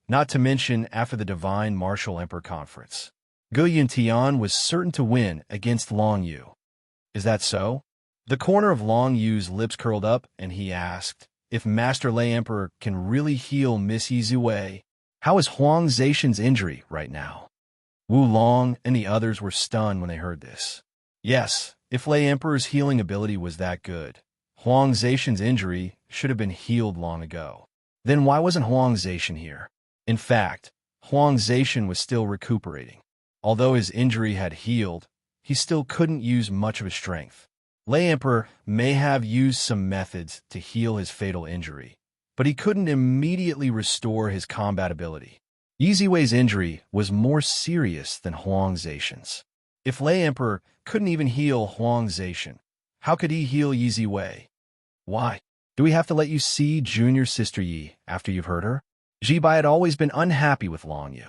not to mention after the Divine Martial Emperor Conference. Gu Yintian was certain to win against Long Yu. Is that so? The corner of Long Yu's lips curled up, and he asked, if Master Lei Emperor can really heal Miss Yiziwei, how is Huang Zaishan's injury right now? Wu Long and the others were stunned when they heard this. Yes, if Lei Emperor's healing ability was that good, Huang Zaishan's injury should have been healed long ago. Then why wasn't Huang Zaishan here? In fact, Huang Zaishan was still recuperating. Although his injury had healed, he still couldn't use much of his strength. Lei Emperor may have used some methods to heal his fatal injury, but he couldn't immediately restore his combat ability. Yiziwei's injury was more serious than Huang Zaishan's. If Lei Emperor couldn't even heal Huang Zaishan, how could he heal Yiziwei? Why? Do we have to let you see Junior Sister Yi after you've hurt her? Ji Bai had always been unhappy with Long Yu.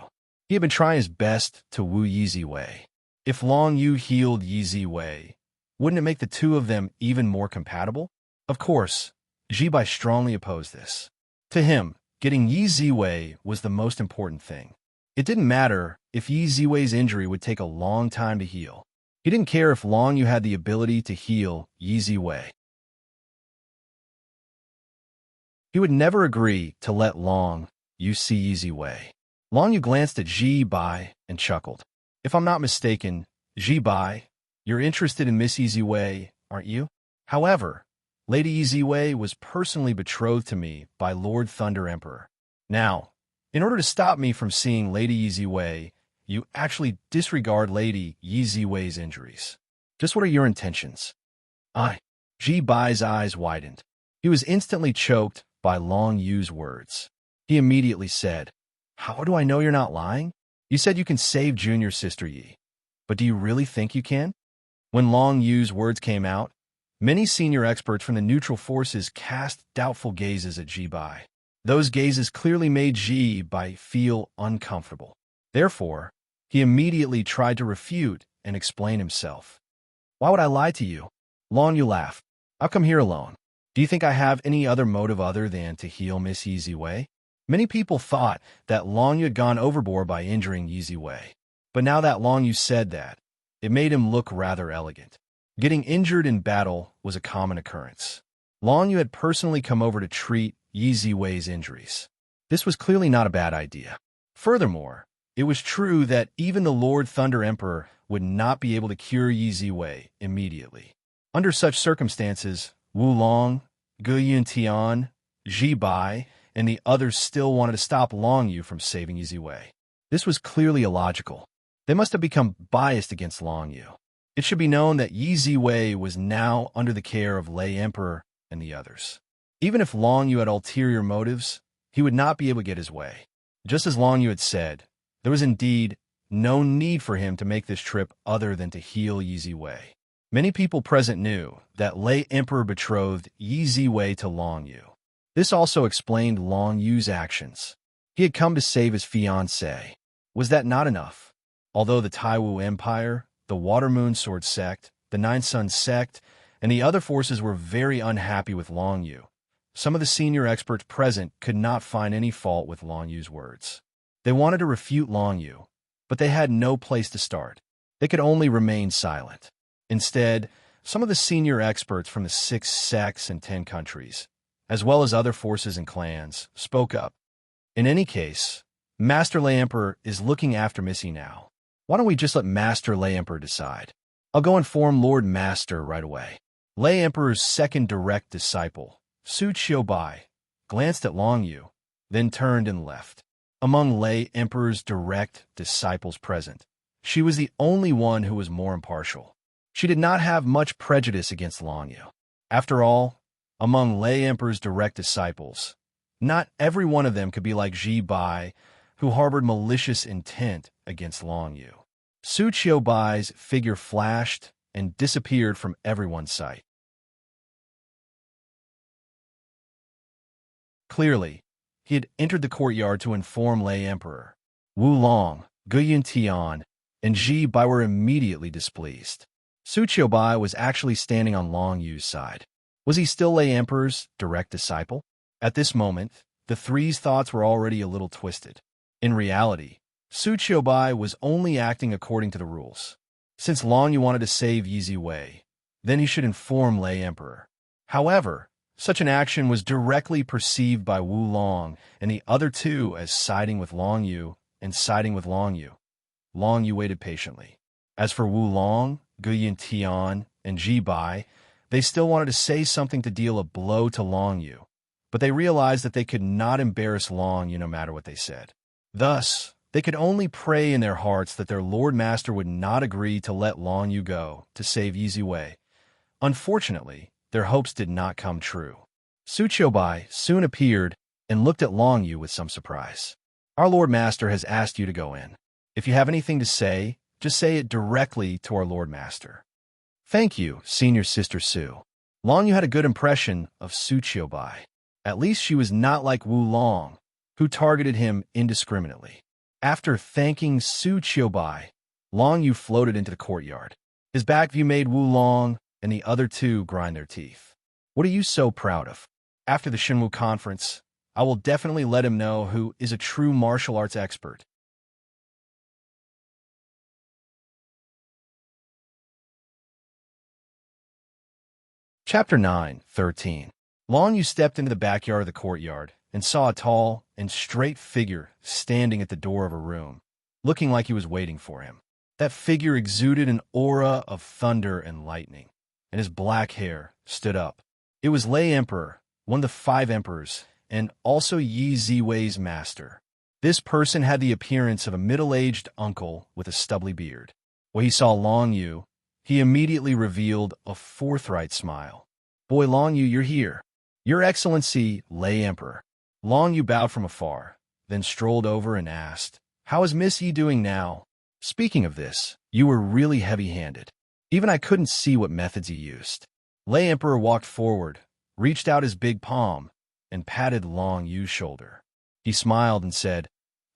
He had been trying his best to woo Yiziwei. If Long Yu healed Yiziwei, wouldn't it make the two of them even more compatible? Of course, Ji Bai strongly opposed this. To him, getting Yi Ziwei was the most important thing. It didn't matter if Yi Ziwei's injury would take a long time to heal. He didn't care if Long Yu had the ability to heal Yi Ziwei. He would never agree to let Long Yu see Yi Ziwei. Long Yu glanced at Ji Bai and chuckled. If I'm not mistaken, Ji Bai, you're interested in Miss Yi Ziwei, aren't you? However, Lady Yi Ziwei was personally betrothed to me by Lord Thunder Emperor. Now, in order to stop me from seeing Lady Yi Ziwei, you actually disregard Lady Yi Ziwei's injuries. Just what are your intentions? Ji Bai's eyes widened. He was instantly choked by Long Yu's words. He immediately said, how do I know you're not lying? You said you can save Junior Sister Yi, but do you really think you can? When Long Yu's words came out, many senior experts from the neutral forces cast doubtful gazes at Ji Bai. Those gazes clearly made Ji Bai feel uncomfortable. Therefore, he immediately tried to refute and explain himself. Why would I lie to you? Long Yu laughed. I'll come here alone. Do you think I have any other motive other than to heal Miss Yi Ziwei? Many people thought that Long Yu had gone overboard by injuring Yi Ziwei. But now that Long Yu said that, it made him look rather elegant. Getting injured in battle was a common occurrence. Long Yu had personally come over to treat Yi Ziwei's injuries. This was clearly not a bad idea. Furthermore, it was true that even the Lord Thunder Emperor would not be able to cure Yi Ziwei immediately. Under such circumstances, Wu Long, Gu Yintian, Ji Bai, and the others still wanted to stop Long Yu from saving Yi Ziwei. This was clearly illogical. They must have become biased against Long Yu. It should be known that Yi Ziwei was now under the care of Lei Emperor and the others. Even if Long Yu had ulterior motives, he would not be able to get his way. Just as Long Yu had said, there was indeed no need for him to make this trip other than to heal Yi Ziwei. Many people present knew that Lei Emperor betrothed Yi Ziwei to Long Yu. This also explained Long Yu's actions. He had come to save his fiancée. Was that not enough? Although the Taiwu Empire, the Water Moon Sword Sect, the Nine Sun sect, and the other forces were very unhappy with Long Yu. Some of the senior experts present could not find any fault with Long Yu's words. They wanted to refute Long Yu, but they had no place to start. They could only remain silent. Instead, some of the senior experts from the 6 sects and 10 countries, as well as other forces and clans, spoke up. In any case, Master Lay Emperor is looking after Missy now. Why don't we just let Master Lay Emperor decide? I'll go inform Lord Master right away. Lay Emperor's second direct disciple, Su Qiubai, glanced at Long Yu, then turned and left. Among Lay Emperor's direct disciples present, she was the only one who was more impartial. She did not have much prejudice against Long Yu. After all, among Lay Emperor's direct disciples, not every one of them could be like Ji Bai, who harbored malicious intent against Long Yu. Su Qiubai's figure flashed and disappeared from everyone's sight. Clearly, he had entered the courtyard to inform Lay Emperor. Wu Long, Guiyun Tian, and Ji Bai were immediately displeased. Su Qiubai was actually standing on Long Yu's side. Was he still Lay Emperor's direct disciple? At this moment, the three's thoughts were already a little twisted. In reality, Su Qiubai was only acting according to the rules. Since Long Yu wanted to save Yi Ziwei, then he should inform Lay Emperor. However, such an action was directly perceived by Wu Long and the other two as siding with Long Yu and siding with Long Yu. Long Yu waited patiently. As for Wu Long, Guiyun Tian, and Ji Bai, they still wanted to say something to deal a blow to Long Yu, but they realized that they could not embarrass Long Yu no matter what they said. Thus, they could only pray in their hearts that their Lord Master would not agree to let Long Yu go to save Yi Ziwei. Unfortunately, their hopes did not come true. Su Qiubai soon appeared and looked at Long Yu with some surprise. Our Lord Master has asked you to go in. If you have anything to say, just say it directly to our Lord Master. Thank you, Senior Sister Su. Long Yu had a good impression of Su Qiubai. At least she was not like Wu Long, who targeted him indiscriminately. After thanking Su Qiubai, Long Yu floated into the courtyard. His back view made Wu Long and the other two grind their teeth. What are you so proud of? After the Shenwu conference, I will definitely let him know who is a true martial arts expert. Chapter 9:13. Long Yu stepped into the backyard of the courtyard and saw a tall and straight figure standing at the door of a room, looking like he was waiting for him. That figure exuded an aura of thunder and lightning, and his black hair stood up. It was Lay Emperor, one of the 5 emperors, and also Yi Ziwei's master. This person had the appearance of a middle-aged uncle with a stubbly beard. When he saw Long Yu, he immediately revealed a forthright smile. Boy, Long Yu, you're here. Your Excellency, Lay Emperor. Long Yu bowed from afar, then strolled over and asked, How is Miss Yi doing now? Speaking of this, you were really heavy-handed. Even I couldn't see what methods you used. Lay Emperor walked forward, reached out his big palm, and patted Long Yu's shoulder. He smiled and said,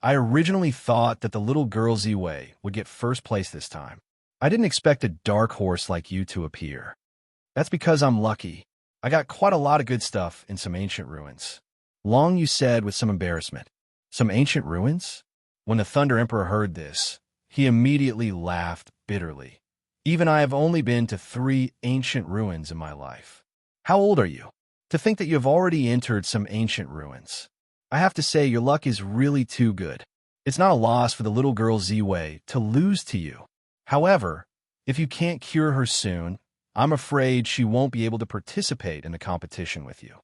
I originally thought that the little girl Ziwei would get first place this time. I didn't expect a dark horse like you to appear. That's because I'm lucky. I got quite a lot of good stuff in some ancient ruins. Long Yu said with some embarrassment. Some ancient ruins? When the Thunder Emperor heard this, he immediately laughed bitterly. Even I have only been to 3 ancient ruins in my life. How old are you? To think that you have already entered some ancient ruins. I have to say your luck is really too good. It's not a loss for the little girl Ziwei to lose to you. However, if you can't cure her soon, I'm afraid she won't be able to participate in the competition with you.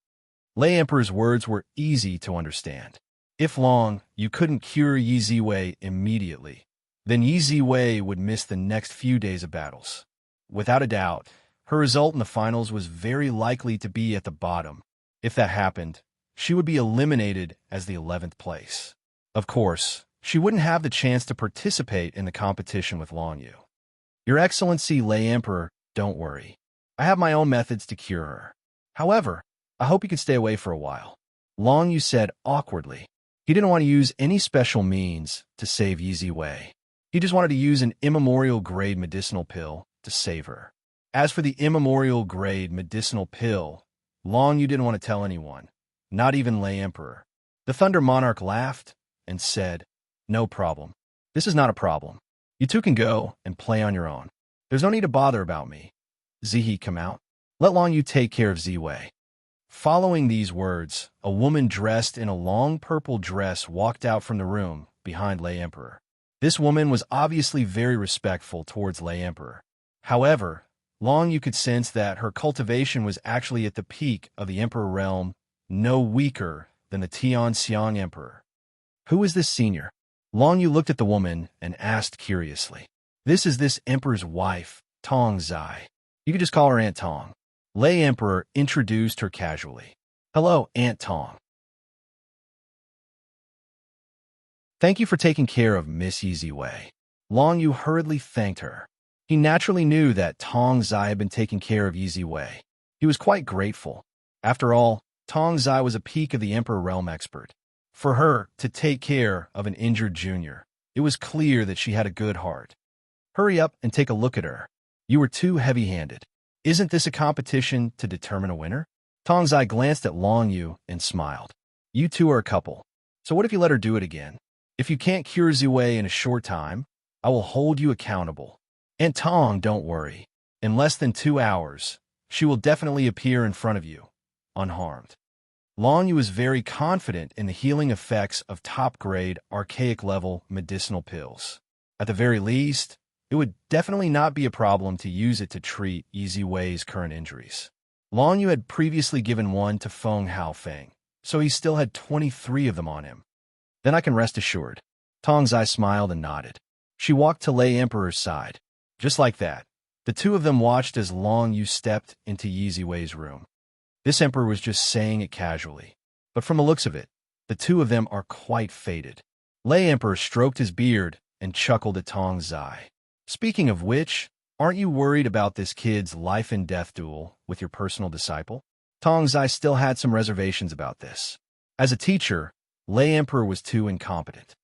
Lay Emperor's words were easy to understand. If Long Yu couldn't cure Yi Ziwei immediately, then Yi Ziwei would miss the next few days of battles. Without a doubt, her result in the finals was very likely to be at the bottom. If that happened, she would be eliminated as the 11th place. Of course, she wouldn't have the chance to participate in the competition with Long Yu. Your Excellency Lay Emperor, don't worry. I have my own methods to cure her. However, I hope you can stay away for a while. Long Yu said awkwardly. He didn't want to use any special means to save Yi Ziwei. He just wanted to use an immemorial grade medicinal pill to save her. As for the immemorial-grade medicinal pill, Long Yu didn't want to tell anyone, not even Lei Emperor. The Thunder Monarch laughed and said, "No problem. This is not a problem. You two can go and play on your own. There's no need to bother about me. Zihe, come out. Let Long Yu take care of Ziwei." Following these words, a woman dressed in a long purple dress walked out from the room behind Lei Emperor. This woman was obviously very respectful towards Lei Emperor. However, Long Yu could sense that her cultivation was actually at the peak of the Emperor realm, no weaker than the Tian Xiang Emperor. "Who is this senior?" Long Yu looked at the woman and asked curiously. "This is this Emperor's wife, Tong Zai. You could just call her Aunt Tong." Lei Emperor introduced her casually. "Hello, Aunt Tong. Thank you for taking care of Miss Ziwei." Long Yu hurriedly thanked her. He naturally knew that Tong Zai had been taking care of Ziwei. He was quite grateful. After all, Tong Zai was a peak of the Emperor realm expert. For her to take care of an injured junior, it was clear that she had a good heart. "Hurry up and take a look at her. You were too heavy-handed. Isn't this a competition to determine a winner?" Tong Zai glanced at Long Yu and smiled. "You two are a couple. So what if you let her do it again? If you can't cure Ziwei in a short time, I will hold you accountable. And Tong, don't worry. In less than 2 hours, she will definitely appear in front of you, unharmed." Long Yu was very confident in the healing effects of top-grade, archaic-level medicinal pills. At the very least, it would definitely not be a problem to use it to treat Ziwei's current injuries. Long Yu had previously given one to Feng Haofeng, so he still had 23 of them on him. "Then I can rest assured." Tong Zai smiled and nodded. She walked to Lei Emperor's side. Just like that, the two of them watched as Long Yu stepped into Ziwei's room. This emperor was just saying it casually, but from the looks of it, the two of them are quite fated. Lei Emperor stroked his beard and chuckled at Tong Zai. "Speaking of which, aren't you worried about this kid's life and death duel with your personal disciple?" Tong Zai still had some reservations about this. As a teacher, Lei Emperor was too incompetent.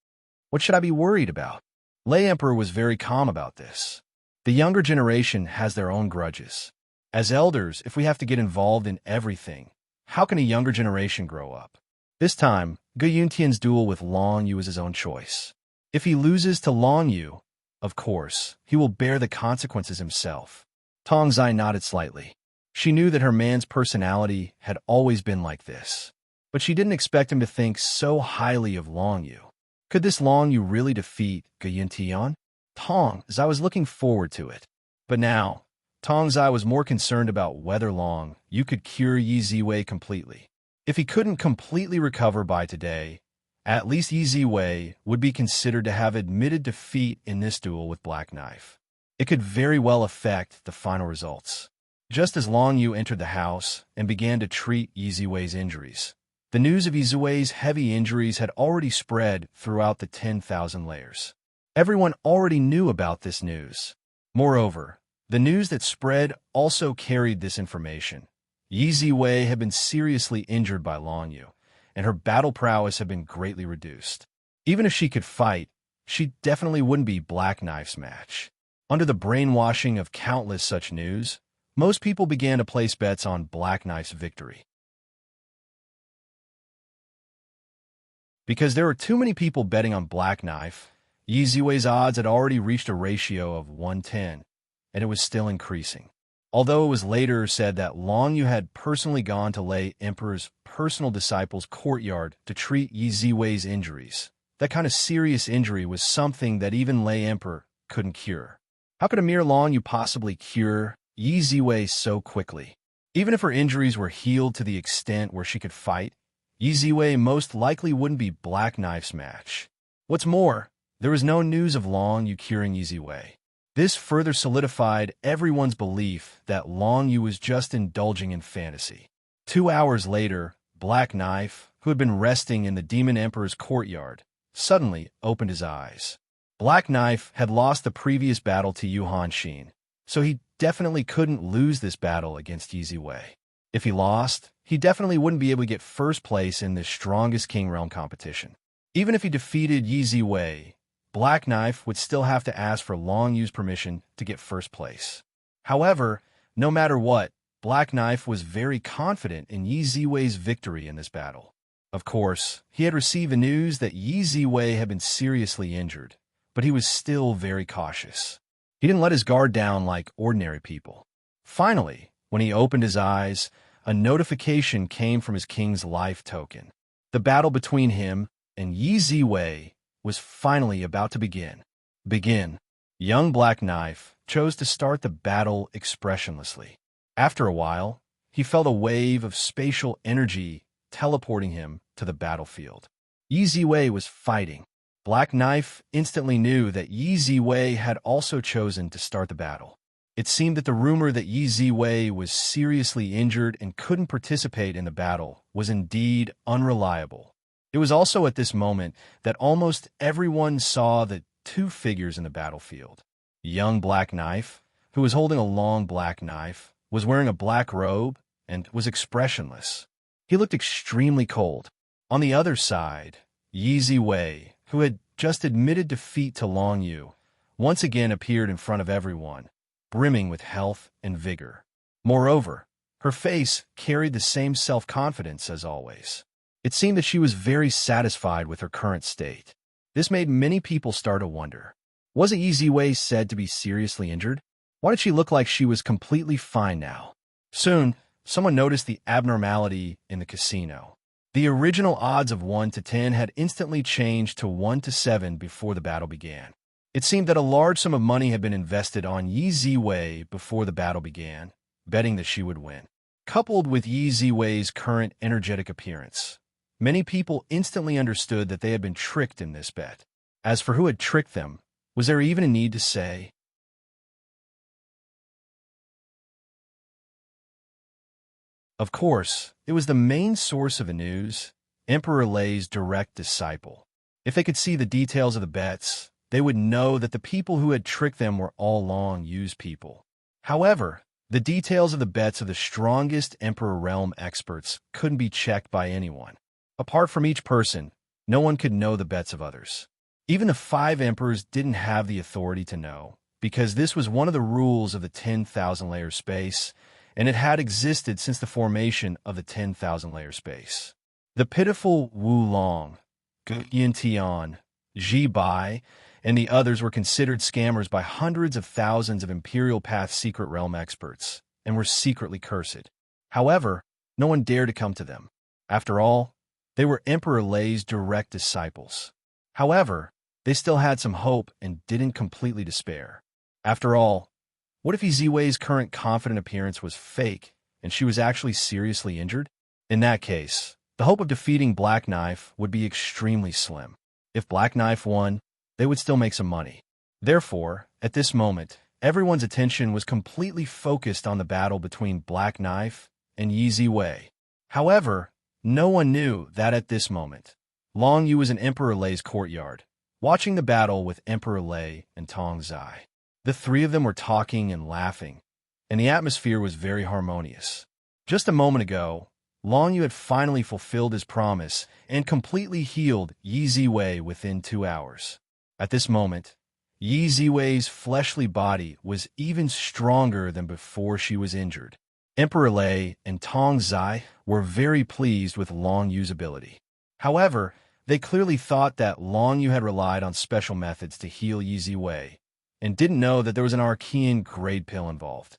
"What should I be worried about?" Lei Emperor was very calm about this. The younger generation has their own grudges. As elders, if we have to get involved in everything, how can a younger generation grow up? This time, Gu Yuntian's duel with Long Yu is his own choice. If he loses to Long Yu, of course, he will bear the consequences himself. Tong Zai nodded slightly. She knew that her man's personality had always been like this, but she didn't expect him to think so highly of Long Yu. Could this Long Yu really defeat Gu Yuntian? Tong Zai was looking forward to it. But now, Tong Zai was more concerned about whether Long Yu could cure Ziwei completely. If he couldn't completely recover by today, at least Ziwei would be considered to have admitted defeat in this duel with Black Knife. It could very well affect the final results. Just as Long Yu entered the house and began to treat Ziwei's injuries, the news of Ziwei's heavy injuries had already spread throughout the 10,000 layers. Everyone already knew about this news. Moreover, the news that spread also carried this information. Ziwei had been seriously injured by Long Yu, and her battle prowess had been greatly reduced. Even if she could fight, she definitely wouldn't be Black Knife's match. Under the brainwashing of countless such news, most people began to place bets on Black Knife's victory. Because there were too many people betting on Black Knife, Ziwei's odds had already reached a ratio of 1:10, and it was still increasing. Although it was later said that Long Yu had personally gone to Lei Emperor's personal disciple's courtyard to treat Ziwei's injuries, that kind of serious injury was something that even Lei Emperor couldn't cure. How could a mere Long Yu possibly cure Ziwei so quickly? Even if her injuries were healed to the extent where she could fight, Ziwei most likely wouldn't be Black Knife's match. What's more, there was no news of Long Yu curing Ziwei. This further solidified everyone's belief that Long Yu was just indulging in fantasy. 2 hours later, Black Knife, who had been resting in the Demon Emperor's courtyard, suddenly opened his eyes. Black Knife had lost the previous battle to Yuhan Xin, so he definitely couldn't lose this battle against Ziwei. If he lost, he definitely wouldn't be able to get first place in the strongest King Realm competition. Even if he defeated Ziwei, Black Knife would still have to ask for Long Yu's permission to get first place. However, No matter what, Black Knife was very confident in Yi Ziwei's victory in this battle. Of course, he had received the news that Yi Ziwei had been seriously injured, but he was still very cautious. He didn't let his guard down like ordinary people. Finally, when he opened his eyes, a notification came from his king's life token. The battle between him and Yi Ziwei was finally about to begin. Young Black Knife chose to start the battle expressionlessly. After a while, he felt a wave of spatial energy teleporting him to the battlefield. Yi Ziwei was fighting. Black Knife instantly knew that Yi Ziwei had also chosen to start the battle. It seemed that the rumor that Yi Ziwei was seriously injured and couldn't participate in the battle was indeed unreliable. It was also at this moment that almost everyone saw the two figures in the battlefield. Young Black Knife, who was holding a long black knife, was wearing a black robe and was expressionless. He looked extremely cold. On the other side, Yi Ziwei, who had just admitted defeat to Long Yu, once again appeared in front of everyone, brimming with health and vigor. Moreover, her face carried the same self-confidence as always. It seemed that she was very satisfied with her current state. This made many people start to wonder. Wasn't Yi Ziwei said to be seriously injured? Why did she look like she was completely fine now? Soon, someone noticed the abnormality in the casino. The original odds of 1 to 10 had instantly changed to 1 to 7 before the battle began. It seemed that a large sum of money had been invested on Yi Ziwei before the battle began, betting that she would win. Coupled with Yi Ziwei's current energetic appearance, many people instantly understood that they had been tricked in this bet. As for who had tricked them, was there even a need to say? Of course, it was the main source of the news, Emperor Lei's direct disciple. If they could see the details of the bets, they would know that the people who had tricked them were all Long Yu's people. However, the details of the bets of the strongest Emperor Realm experts couldn't be checked by anyone. Apart from each person, no one could know the bets of others. Even the 5 emperors didn't have the authority to know, because this was one of the rules of the 10,000-layer space, and it had existed since the formation of the 10,000-layer space. The pitiful Wu Long, Gu Yintian, Ji Bai, and the others were considered scammers by hundreds of thousands of Imperial Path Secret Realm experts, and were secretly cursed. However, no one dared to come to them. After all, they were Emperor Lei's direct disciples. However, they still had some hope and didn't completely despair. After all, what if Yi Ziwei's current confident appearance was fake and she was actually seriously injured? In that case, the hope of defeating Black Knife would be extremely slim. If Black Knife won, they would still make some money. Therefore, at this moment, everyone's attention was completely focused on the battle between Black Knife and Yi Ziwei. However, no one knew that at this moment, Long Yu was in Emperor Lei's courtyard, watching the battle with Emperor Lei and Tong Zai. The 3 of them were talking and laughing, and the atmosphere was very harmonious. Just a moment ago, Long Yu had finally fulfilled his promise and completely healed Yi Ziwei within 2 hours. At this moment, Yi Ziwei's fleshly body was even stronger than before she was injured. Emperor Lei and Tong Zai were very pleased with Long Yu's ability. However, they clearly thought that Long Yu had relied on special methods to heal Yi Ziwei, and didn't know that there was an Archean grade pill involved.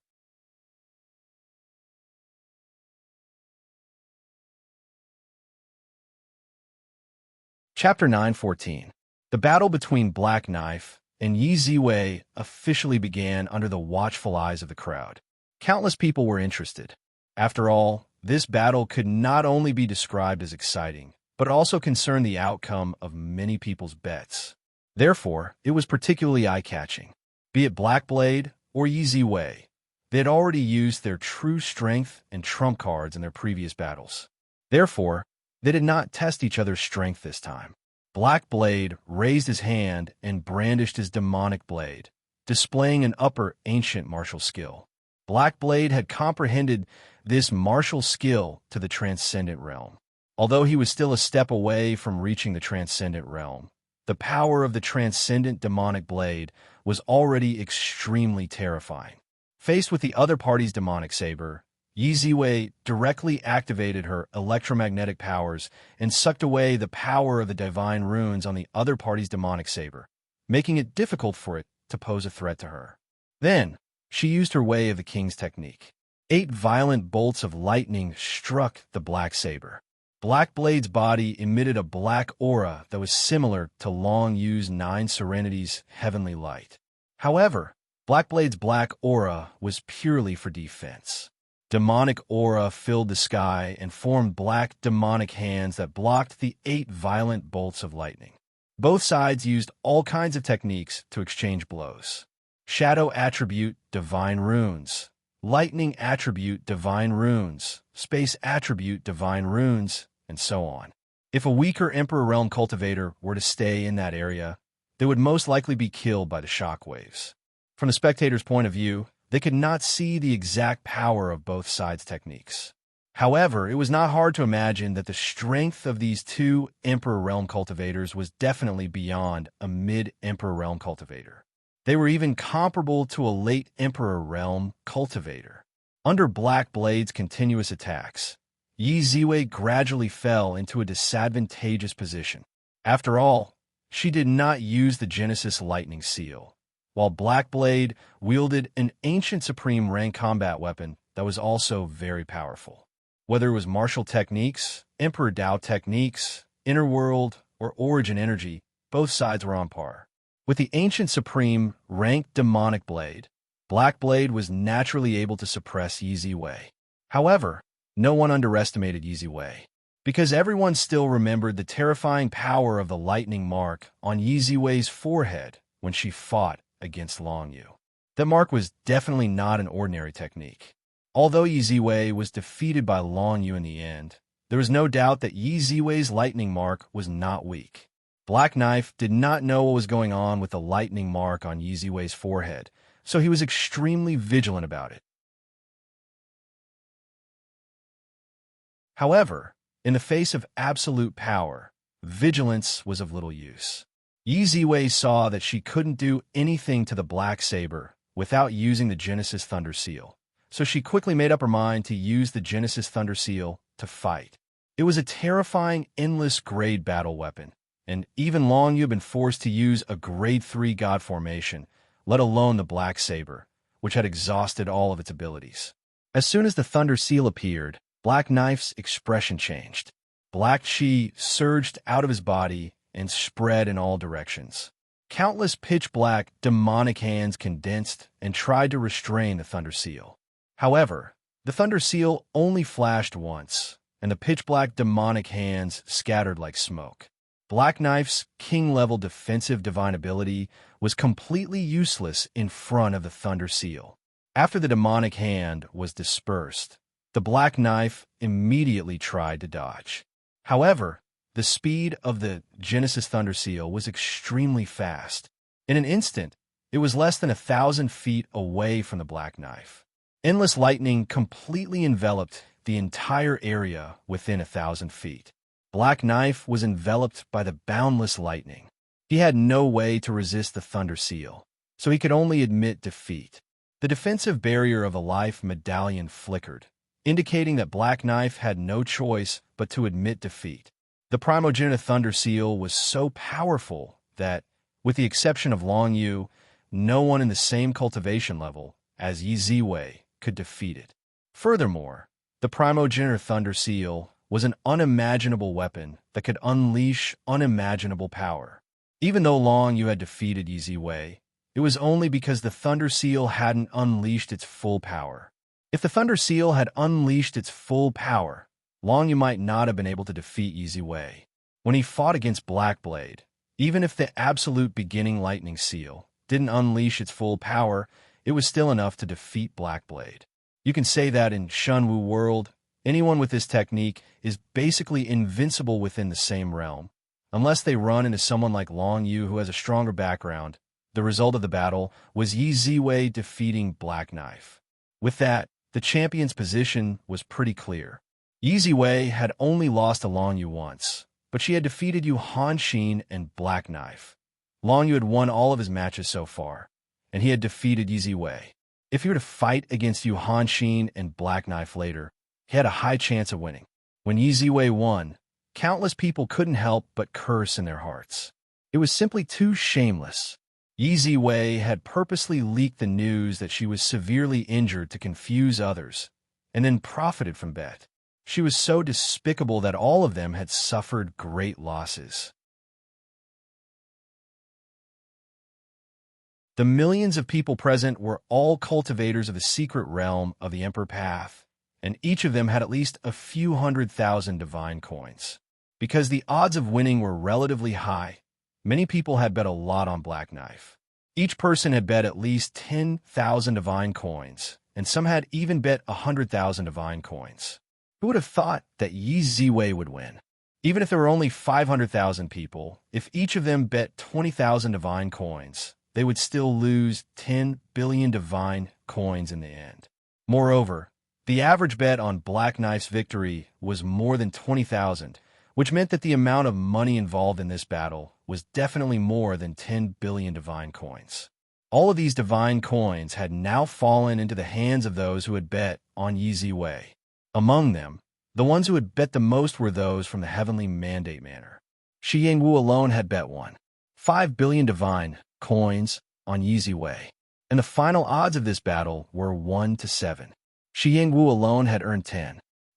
Chapter 9:14. The battle between Black Knife and Yi Ziwei officially began under the watchful eyes of the crowd. Countless people were interested. After all, this battle could not only be described as exciting, but also concerned the outcome of many people's bets. Therefore, it was particularly eye-catching. Be it Blackblade or Yi Ziwei, they had already used their true strength and trump cards in their previous battles. Therefore, they did not test each other's strength this time. Blackblade raised his hand and brandished his demonic blade, displaying an upper ancient martial skill. Blackblade had comprehended this martial skill to the transcendent realm. Although he was still a step away from reaching the transcendent realm, the power of the transcendent demonic blade was already extremely terrifying. Faced with the other party's demonic saber, Yi Ziwei directly activated her electromagnetic powers and sucked away the power of the divine runes on the other party's demonic saber, making it difficult for it to pose a threat to her. Then, she used her Way of the King's technique. 8 violent bolts of lightning struck the black saber. Black Blade's body emitted a black aura that was similar to Long Yu's 9 Serenity's heavenly light. However, Black Blade's black aura was purely for defense. Demonic aura filled the sky and formed black demonic hands that blocked the 8 violent bolts of lightning. Both sides used all kinds of techniques to exchange blows. Shadow attribute, divine runes. Lightning attribute, divine runes. Space attribute, divine runes, and so on. If a weaker Emperor Realm cultivator were to stay in that area, they would most likely be killed by the shockwaves. From the spectator's point of view, they could not see the exact power of both sides' techniques. However, it was not hard to imagine that the strength of these 2 Emperor Realm cultivators was definitely beyond a mid-Emperor Realm cultivator. They were even comparable to a late Emperor Realm cultivator. Under Black Blade's continuous attacks, Yi Ziwei gradually fell into a disadvantageous position. After all, she did not use the Genesis Lightning Seal, while Black Blade wielded an ancient supreme rank combat weapon that was also very powerful. Whether it was martial techniques, Emperor Dao techniques, inner world, or origin energy, both sides were on par. With the ancient supreme ranked demonic blade, Black Blade was naturally able to suppress Yi Ziwei. However, no one underestimated Yi Ziwei, because everyone still remembered the terrifying power of the lightning mark on Yi Ziwei's forehead when she fought against Long Yu. That mark was definitely not an ordinary technique. Although Yi Ziwei was defeated by Long Yu in the end, there was no doubt that Yi Ziwei's lightning mark was not weak. Black Knife did not know what was going on with the lightning mark on Yi Ziwei's forehead, so he was extremely vigilant about it. However, in the face of absolute power, vigilance was of little use. Yi Ziwei saw that she couldn't do anything to the black saber without using the Genesis Thunder Seal, so she quickly made up her mind to use the Genesis Thunder Seal to fight. It was a terrifying, endless grade battle weapon, and even Long Yu had been forced to use a grade 3 god formation, let alone the black saber, which had exhausted all of its abilities. As soon as the Thunder Seal appeared, Black Knife's expression changed. Black chi surged out of his body and spread in all directions. Countless pitch-black, demonic hands condensed and tried to restrain the Thunder Seal. However, the Thunder Seal only flashed once, and the pitch-black demonic hands scattered like smoke. Black Knife's king-level defensive divine ability was completely useless in front of the Thunder Seal. After the demonic hand was dispersed, the Black Knife immediately tried to dodge. However, the speed of the Genesis Thunder Seal was extremely fast. In an instant, it was less than 1,000 feet away from the Black Knife. Endless lightning completely enveloped the entire area within 1,000 feet. Black Knife was enveloped by the boundless lightning. He had no way to resist the Thunder Seal, so he could only admit defeat. The defensive barrier of the life medallion flickered, indicating that Black Knife had no choice but to admit defeat. The Primogenitor Thunder Seal was so powerful that, with the exception of Long Yu, no one in the same cultivation level as Yi Ziwei could defeat it. Furthermore, the Primogenitor Thunder Seal was an unimaginable weapon that could unleash unimaginable power. Even though Long Yu had defeated Yi Ziwei, it was only because the Thunder Seal hadn't unleashed its full power. If the Thunder Seal had unleashed its full power, Long Yu might not have been able to defeat Yi Ziwei. When he fought against Black Blade, even if the absolute beginning Lightning Seal didn't unleash its full power, it was still enough to defeat Black Blade. You can say that in Shunwu world, anyone with this technique is basically invincible within the same realm. Unless they run into someone like Long Yu who has a stronger background, the result of the battle was Yi Ziwei defeating Black Knife. With that, the champion's position was pretty clear. Yi Ziwei had only lost to Long Yu once, but she had defeated Yu Hanxin and Black Knife. Long Yu had won all of his matches so far, and he had defeated Yi Ziwei. If he were to fight against Yu Hanshin and Black Knife later, he had a high chance of winning. When Yi Ziwei won, countless people couldn't help but curse in their hearts. It was simply too shameless. Yi Ziwei had purposely leaked the news that she was severely injured to confuse others, and then profited from that. She was so despicable that all of them had suffered great losses. The millions of people present were all cultivators of the secret realm of the Emperor Path, and each of them had at least a few 100,000 divine coins. Because the odds of winning were relatively high, many people had bet a lot on Black Knife. Each person had bet at least 10,000 divine coins, and some had even bet 100,000 divine coins. Who would have thought that Yi Ziwei would win? Even if there were only 500,000 people, if each of them bet 20,000 divine coins, they would still lose 10 billion divine coins in the end. Moreover, the average bet on Black Knife's victory was more than 20,000, which meant that the amount of money involved in this battle was definitely more than 10 billion divine coins. All of these divine coins had now fallen into the hands of those who had bet on Yi Ziwei. Among them, the ones who had bet the most were those from the Heavenly Mandate Manor. Shi Yingwu alone had bet 5 billion divine coins on Yi Ziwei, and the final odds of this battle were 1-7. Shi Yingwu alone had earned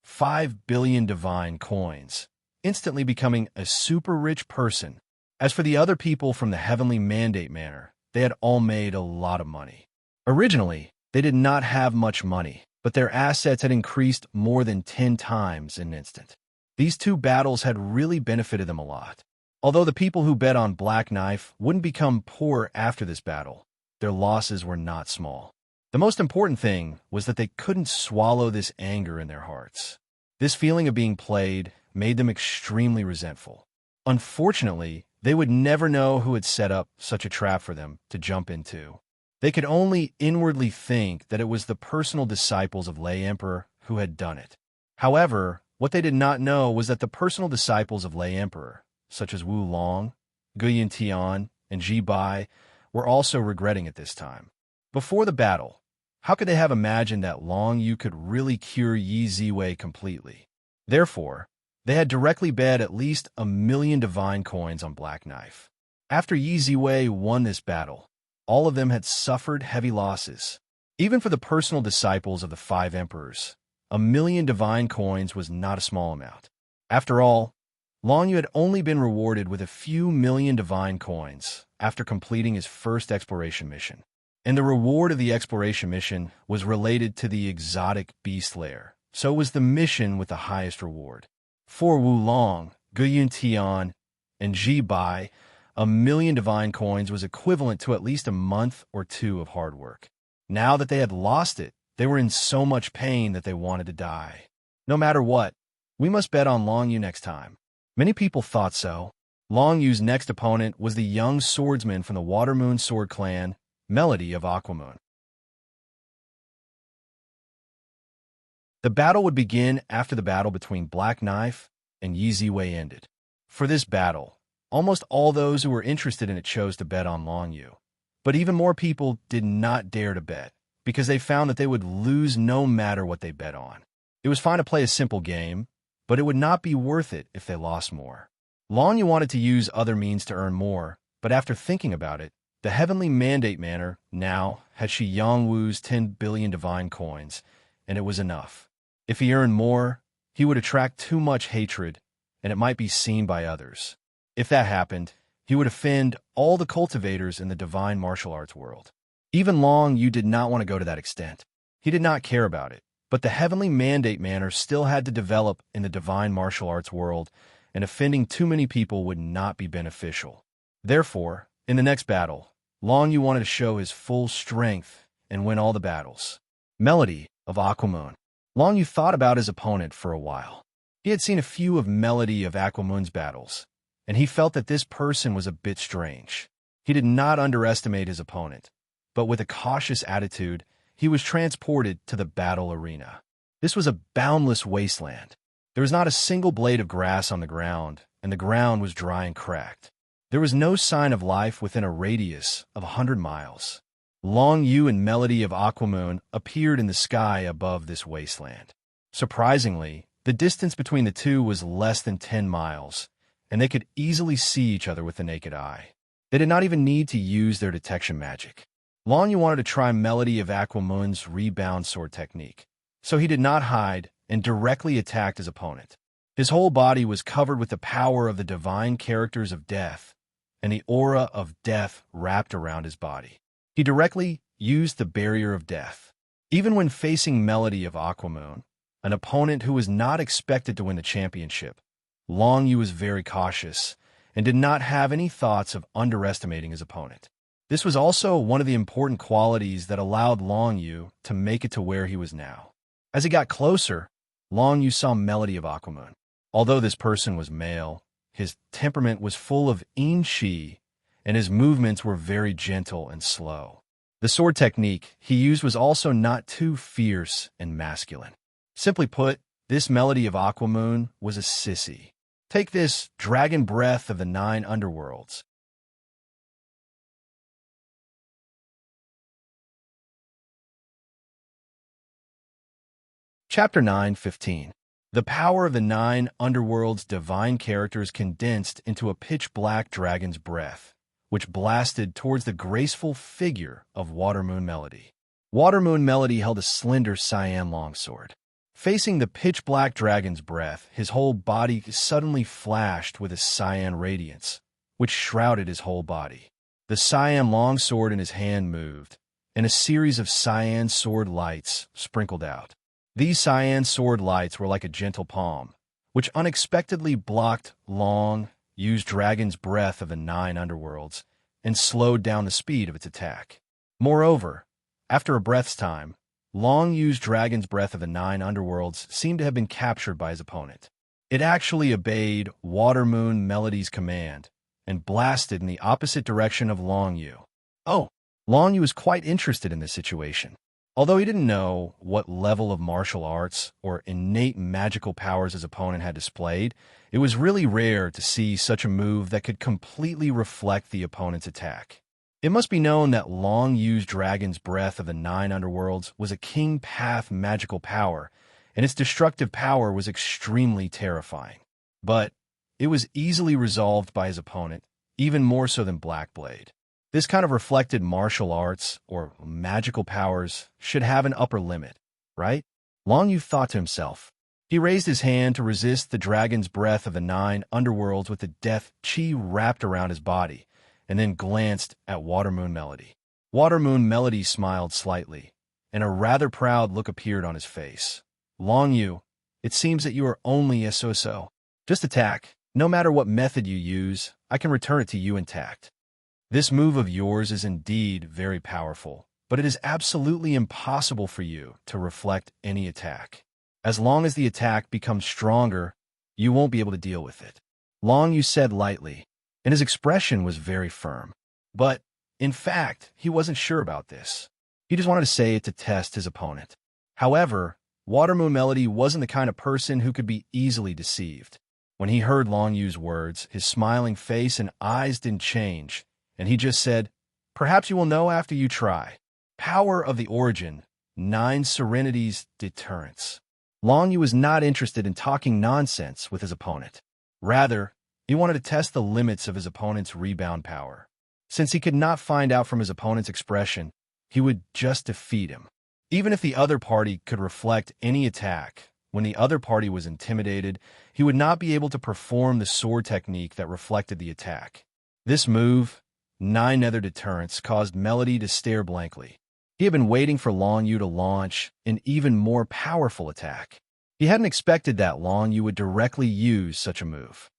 5 billion divine coins, instantly becoming a super rich person. As for the other people from the Heavenly Mandate Manor, they had all made a lot of money. Originally, they did not have much money, but their assets had increased more than 10 times in an instant. These two battles had really benefited them a lot. Although the people who bet on Black Knife wouldn't become poor after this battle, their losses were not small. The most important thing was that they couldn't swallow this anger in their hearts. This feeling of being played made them extremely resentful. Unfortunately, they would never know who had set up such a trap for them to jump into. They could only inwardly think that it was the personal disciples of Lei Emperor who had done it. However, what they did not know was that the personal disciples of Lei Emperor, such as Wu Long, Guiyun Tian, and Ji Bai, were also regretting it this time. Before the battle, how could they have imagined that Long Yu could really cure Yi Ziwei completely? Therefore, they had directly bet at least 1 million divine coins on Black Knife. After Yi Ziwei won this battle, all of them had suffered heavy losses. Even for the personal disciples of the 5 emperors, 1 million divine coins was not a small amount. After all, Long Yu had only been rewarded with a few million divine coins after completing his first exploration mission. And the reward of the exploration mission was related to the exotic beast lair, so it was the mission with the highest reward. For Wu Long, Guiyun Tian, and Ji Bai, 1 million divine coins was equivalent to at least a month or 2 of hard work. Now that they had lost it, they were in so much pain that they wanted to die. No matter what, we must bet on Long Yu next time. Many people thought so. Long Yu's next opponent was the young swordsman from the Watermoon Sword Clan, Melody of Aquamoon. The battle would begin after the battle between Black Knife and Yi Ziwei ended. For this battle, almost all those who were interested in it chose to bet on Long Yu. But even more people did not dare to bet, because they found that they would lose no matter what they bet on. It was fine to play a simple game, but it would not be worth it if they lost more. Long Yu wanted to use other means to earn more, but after thinking about it, the Heavenly Mandate Manor now had Shi Yongwu's 10 billion divine coins, and it was enough. If he earned more, he would attract too much hatred, and it might be seen by others. If that happened, he would offend all the cultivators in the divine martial arts world. Even Long Yu did not want to go to that extent. He did not care about it. But the Heavenly Mandate Manor still had to develop in the divine martial arts world, and offending too many people would not be beneficial. Therefore, in the next battle, Long Yu wanted to show his full strength and win all the battles. Melody of Aquamoon. Long Yu thought about his opponent for a while. He had seen a few of Melody of Aquamoon's battles, and he felt that this person was a bit strange. He did not underestimate his opponent, but with a cautious attitude, he was transported to the battle arena. This was a boundless wasteland. There was not a single blade of grass on the ground, and the ground was dry and cracked. There was no sign of life within a radius of 100 miles. Long Yu and Melody of Aquamoon appeared in the sky above this wasteland. Surprisingly, the distance between the two was less than 10 miles, and they could easily see each other with the naked eye. They did not even need to use their detection magic. Long Yu wanted to try Melody of Aquamoon's rebound sword technique, so he did not hide and directly attacked his opponent. His whole body was covered with the power of the divine characters of death, and the aura of death wrapped around his body. He directly used the barrier of death. Even when facing Melody of Aquamoon, an opponent who was not expected to win the championship, Long Yu was very cautious and did not have any thoughts of underestimating his opponent. This was also one of the important qualities that allowed Long Yu to make it to where he was now. As he got closer, Long Yu saw Melody of Aquamoon. Although this person was male, his temperament was full of yin qi, and his movements were very gentle and slow. The sword technique he used was also not too fierce and masculine. Simply put, this Melody of Aquamoon was a sissy. Take this dragon breath of the 9 underworlds. Chapter 9:15. The power of the 9 underworld's divine characters condensed into a pitch-black dragon's breath, which blasted towards the graceful figure of Watermoon Melody. Watermoon Melody held a slender cyan longsword. Facing the pitch-black dragon's breath, his whole body suddenly flashed with a cyan radiance, which shrouded his whole body. The cyan longsword in his hand moved, and a series of cyan sword lights sprinkled out. These cyan sword lights were like a gentle palm, which unexpectedly blocked Long Yu's dragon's breath of the 9 underworlds and slowed down the speed of its attack. Moreover, after a breath's time, Long Yu's dragon's breath of the 9 underworlds seemed to have been captured by his opponent. It actually obeyed Watermoon Melody's command and blasted in the opposite direction of Long Yu. Oh, Long Yu was quite interested in this situation. Although he didn't know what level of martial arts or innate magical powers his opponent had displayed, it was really rare to see such a move that could completely reflect the opponent's attack. It must be known that Long Yu's dragon's breath of the 9 underworlds was a king path magical power, and its destructive power was extremely terrifying. But it was easily resolved by his opponent, even more so than Blackblade. This kind of reflected martial arts or magical powers should have an upper limit, right? Long Yu thought to himself. He raised his hand to resist the dragon's breath of the 9 underworlds with the death chi wrapped around his body, and then glanced at Watermoon Melody. Watermoon Melody smiled slightly, and a rather proud look appeared on his face. Long Yu, it seems that you are only a so-so. Just attack. No matter what method you use, I can return it to you intact. This move of yours is indeed very powerful, but it is absolutely impossible for you to reflect any attack. As long as the attack becomes stronger, you won't be able to deal with it. Long Yu said lightly, and his expression was very firm. But, in fact, he wasn't sure about this. He just wanted to say it to test his opponent. However, Watermoon Melody wasn't the kind of person who could be easily deceived. When he heard Long Yu's words, his smiling face and eyes didn't change, and he just said, "Perhaps you will know after you try. Power of the origin, 9 serenity's deterrence." Long Yu was not interested in talking nonsense with his opponent. Rather, he wanted to test the limits of his opponent's rebound power. Since he could not find out from his opponent's expression, he would just defeat him. Even if the other party could reflect any attack, when the other party was intimidated, he would not be able to perform the sword technique that reflected the attack. This move, 9 nether deterrence, caused Melody to stare blankly. He had been waiting for Long Yu to launch an even more powerful attack. He hadn't expected that Long Yu would directly use such a move.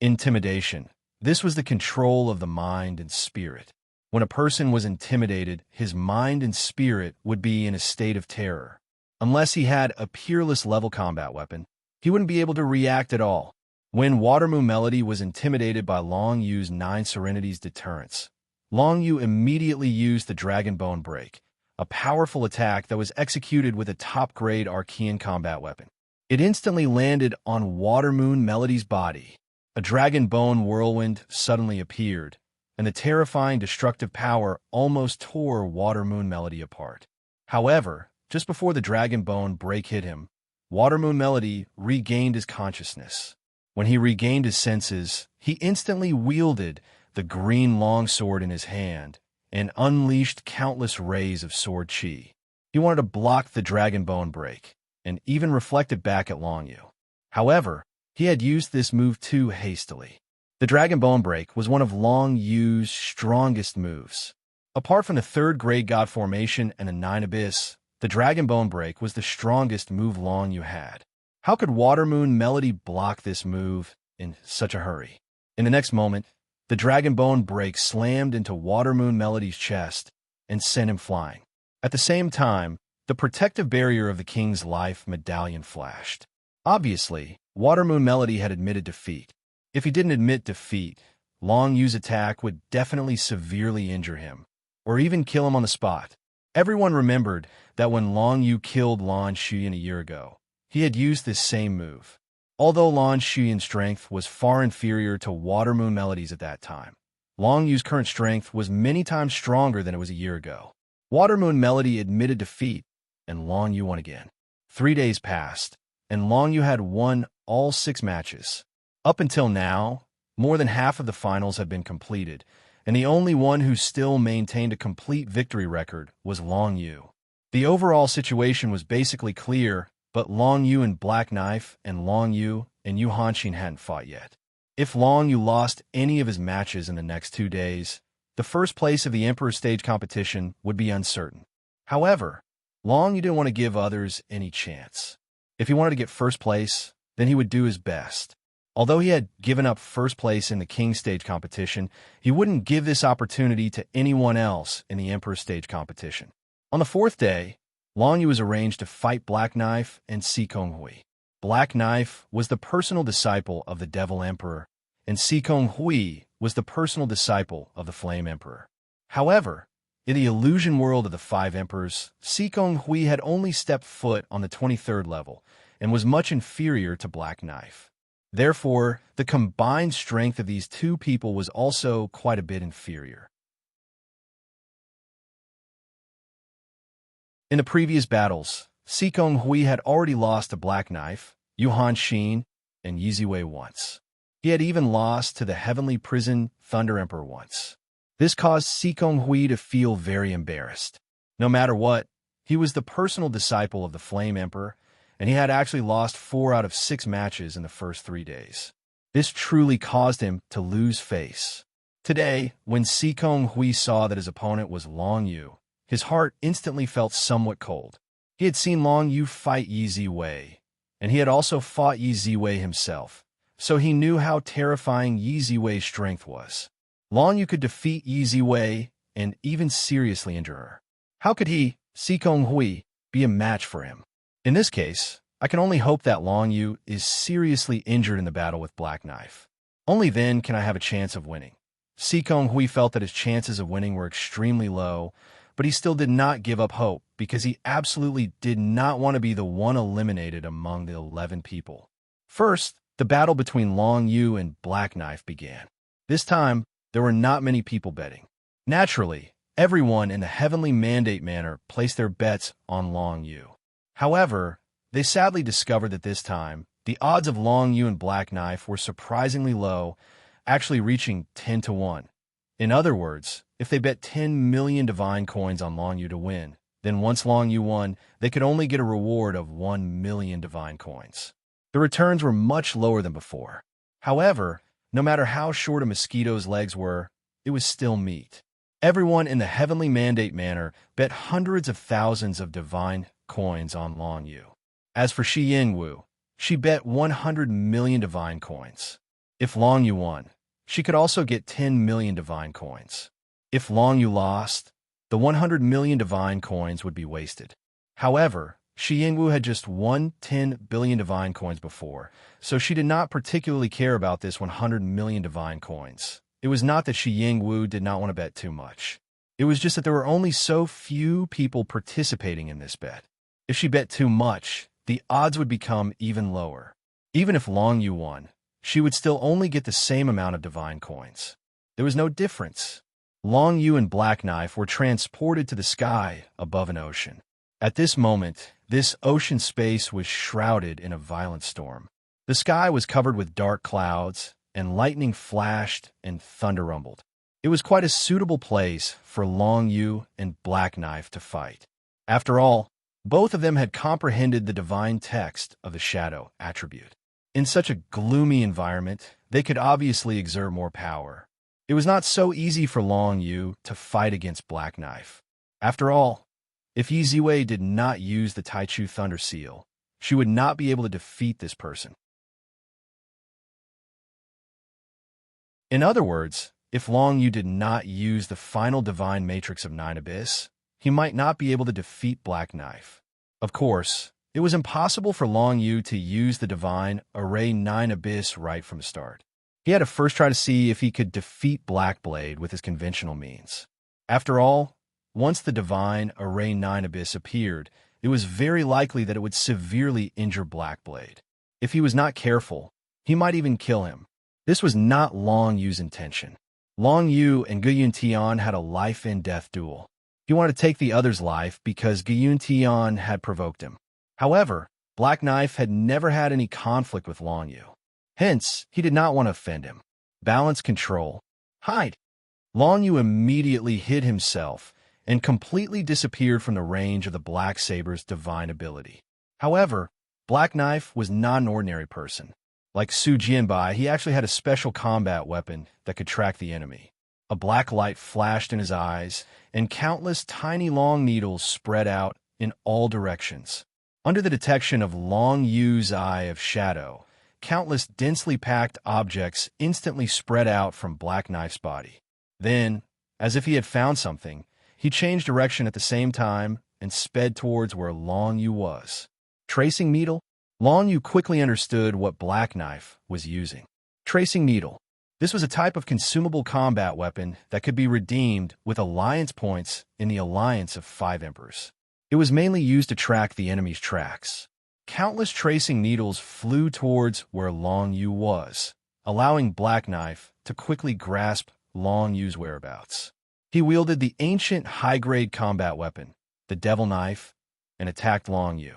Intimidation. This was the control of the mind and spirit. When a person was intimidated, his mind and spirit would be in a state of terror. Unless he had a peerless level combat weapon, he wouldn't be able to react at all. When Watermoon Melody was intimidated by Long Yu's 9 serenity's deterrence, Long Yu immediately used the Dragon Bone Break, a powerful attack that was executed with a top-grade Archean combat weapon. It instantly landed on Watermoon Melody's body. A Dragon Bone whirlwind suddenly appeared, and the terrifying destructive power almost tore Water Moon Melody apart. However, just before the dragon bone break hit him, Water Moon Melody regained his consciousness. When he regained his senses, he instantly wielded the green longsword in his hand and unleashed countless rays of sword chi. He wanted to block the dragon bone break, and even reflected back at Long Yu. However, he had used this move too hastily. The dragon bone break was one of Long Yu's strongest moves. Apart from the third grade god formation and the 9 abyss, the dragon bone break was the strongest move Long Yu had. How could Water Moon Melody block this move in such a hurry? In the next moment, the dragon bone break slammed into Water Moon Melody's chest and sent him flying. At the same time, the protective barrier of the king's life medallion flashed. Obviously, Water Moon Melody had admitted defeat. If he didn't admit defeat, Long Yu's attack would definitely severely injure him, or even kill him on the spot. Everyone remembered that when Long Yu killed Lan Shuyan a year ago, he had used this same move. Although Lan Shuyan's strength was far inferior to Water Moon Melody's at that time, Long Yu's current strength was many times stronger than it was a year ago. Water Moon Melody admitted defeat, and Long Yu won again. 3 days passed, and Long Yu had won all 6 matches. Up until now, more than half of the finals had been completed, and the only one who still maintained a complete victory record was Long Yu. The overall situation was basically clear, but Long Yu and Black Knife and Long Yu and Yu Hanxin hadn't fought yet. If Long Yu lost any of his matches in the next 2 days, the first place of the Emperor Stage competition would be uncertain. However, Long Yu didn't want to give others any chance. If he wanted to get first place, then he would do his best. Although he had given up first place in the King Stage competition, he wouldn't give this opportunity to anyone else in the Emperor Stage competition. On the 4th day, Long Yu was arranged to fight Black Knife and Si Kong Hui. Black Knife was the personal disciple of the Devil Emperor, and Si Kong Hui was the personal disciple of the Flame Emperor. However, in the illusion world of the 5 emperors, Si Kong Hui had only stepped foot on the 23rd level and was much inferior to Black Knife. Therefore, the combined strength of these 2 people was also quite a bit inferior. In the previous battles, Si Kong Hui had already lost to Black Knife, Yu Hanxin, and Yi Ziwei once. He had even lost to the Heavenly Prison Thunder Emperor once. This caused Si Kong Hui to feel very embarrassed. No matter what, he was the personal disciple of the Flame Emperor, and he had actually lost 4 out of 6 matches in the first 3 days. This truly caused him to lose face. Today, when Si Kong Hui saw that his opponent was Long Yu, his heart instantly felt somewhat cold. He had seen Long Yu fight Yi Ziwei, and he had also fought Yi Ziwei himself, so he knew how terrifying Yi Ziwei's strength was. Long Yu could defeat Yi Ziwei and even seriously injure her. How could he, Si Kong Hui, be a match for him? In this case, I can only hope that Long Yu is seriously injured in the battle with Black Knife. Only then can I have a chance of winning. Si Kong Hui felt that his chances of winning were extremely low, but he still did not give up hope because he absolutely did not want to be the one eliminated among the 11 people. First, the battle between Long Yu and Black Knife began. This time, there were not many people betting. Naturally, everyone in the Heavenly Mandate manner placed their bets on Long Yu. However, they sadly discovered that this time, the odds of Long Yu and Black Knife were surprisingly low, actually reaching 10 to 1. In other words, if they bet 10 million divine coins on Long Yu to win, then once Long Yu won, they could only get a reward of 1 million divine coins. The returns were much lower than before. However, no matter how short a mosquito's legs were, it was still meat. Everyone in the Heavenly Mandate manner bet hundreds of thousands of divine coins on Long Yu. As for Shi Yingwu, she bet 100 million divine coins. If Long Yu won, she could also get 10 million divine coins. If Long Yu lost, the 100 million divine coins would be wasted. However, Shi Yingwu had just won 10 billion divine coins before, so she did not particularly care about this 100 million divine coins. It was not that Shi Yingwu did not want to bet too much. It was just that there were only so few people participating in this bet. If she bet too much, the odds would become even lower. Even if Long Yu won, she would still only get the same amount of divine coins. there was no difference. Long Yu and Black Knife were transported to the sky above an ocean. At this moment, this ocean space was shrouded in a violent storm. The sky was covered with dark clouds, and lightning flashed and thunder rumbled. It was quite a suitable place for Long Yu and Black Knife to fight. After all, both of them had comprehended the divine text of the shadow attribute. In such a gloomy environment, they could obviously exert more power. It was not so easy for Long Yu to fight against Black Knife. After all, if Yi Ziwei did not use the Taichu Thunder Seal, she would not be able to defeat this person. In other words, if Long Yu did not use the final divine matrix of Nine Abyss, he might not be able to defeat Black Knife. Of course, it was impossible for Long Yu to use the divine Array 9 Abyss right from the start. He had to first try to see if he could defeat Black Blade with his conventional means. After all, once the divine Array 9 Abyss appeared, it was very likely that it would severely injure Black Blade. If he was not careful, he might even kill him. This was not Long Yu's intention. Long Yu and Guyun Tian had a life-and-death duel. He wanted to take the other's life because Guyun Tian had provoked him. However, Black Knife had never had any conflict with Long Yu. Hence, he did not want to offend him. Balance control. Hide. Long Yu immediately hid himself and completely disappeared from the range of the Black Saber's divine ability. However, Black Knife was not an ordinary person. Like Su Jianbai, he actually had a special combat weapon that could track the enemy. A black light flashed in his eyes, and countless tiny long needles spread out in all directions. Under the detection of Long Yu's eye of shadow, countless densely packed objects instantly spread out from Black Knife's body. Then, as if he had found something, he changed direction at the same time and sped towards where Long Yu was. Tracing needle? Long Yu quickly understood what Black Knife was using. Tracing needle. This was a type of consumable combat weapon that could be redeemed with alliance points in the Alliance of Five Emperors. It was mainly used to track the enemy's tracks. Countless tracing needles flew towards where Long Yu was, allowing Black Knife to quickly grasp Long Yu's whereabouts. He wielded the ancient high-grade combat weapon, the Devil Knife, and attacked Long Yu.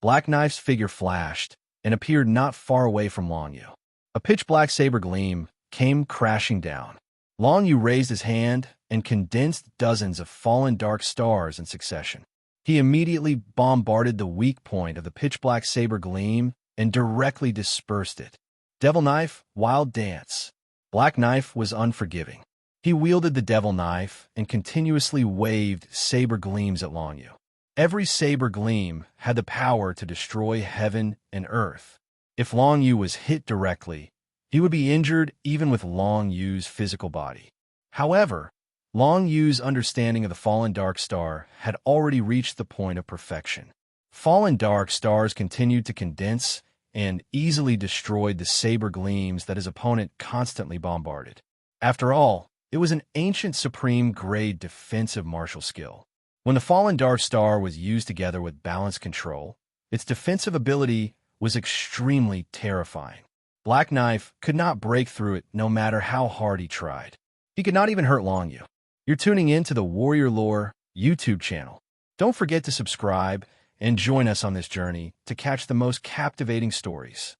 Black Knife's figure flashed and appeared not far away from Long Yu. A pitch-black saber gleam came crashing down. Long Yu raised his hand and condensed dozens of fallen dark stars in succession. He immediately bombarded the weak point of the pitch-black saber gleam and directly dispersed it. Devil Knife, Wild Dance. Black Knife was unforgiving. He wielded the Devil Knife and continuously waved saber gleams at Long Yu. Every saber gleam had the power to destroy heaven and earth. If Long Yu was hit directly, he would be injured even with Long Yu's physical body. However, Long Yu's understanding of the fallen dark star had already reached the point of perfection. Fallen dark stars continued to condense and easily destroyed the saber gleams that his opponent constantly bombarded. After all, it was an ancient supreme-grade defensive martial skill. When the fallen dark star was used together with balance control, its defensive ability was extremely terrifying. Black Knife could not break through it no matter how hard he tried. He could not even hurt Long Yu. You're tuning in to the Warrior Lore YouTube channel. Don't forget to subscribe and join us on this journey to catch the most captivating stories.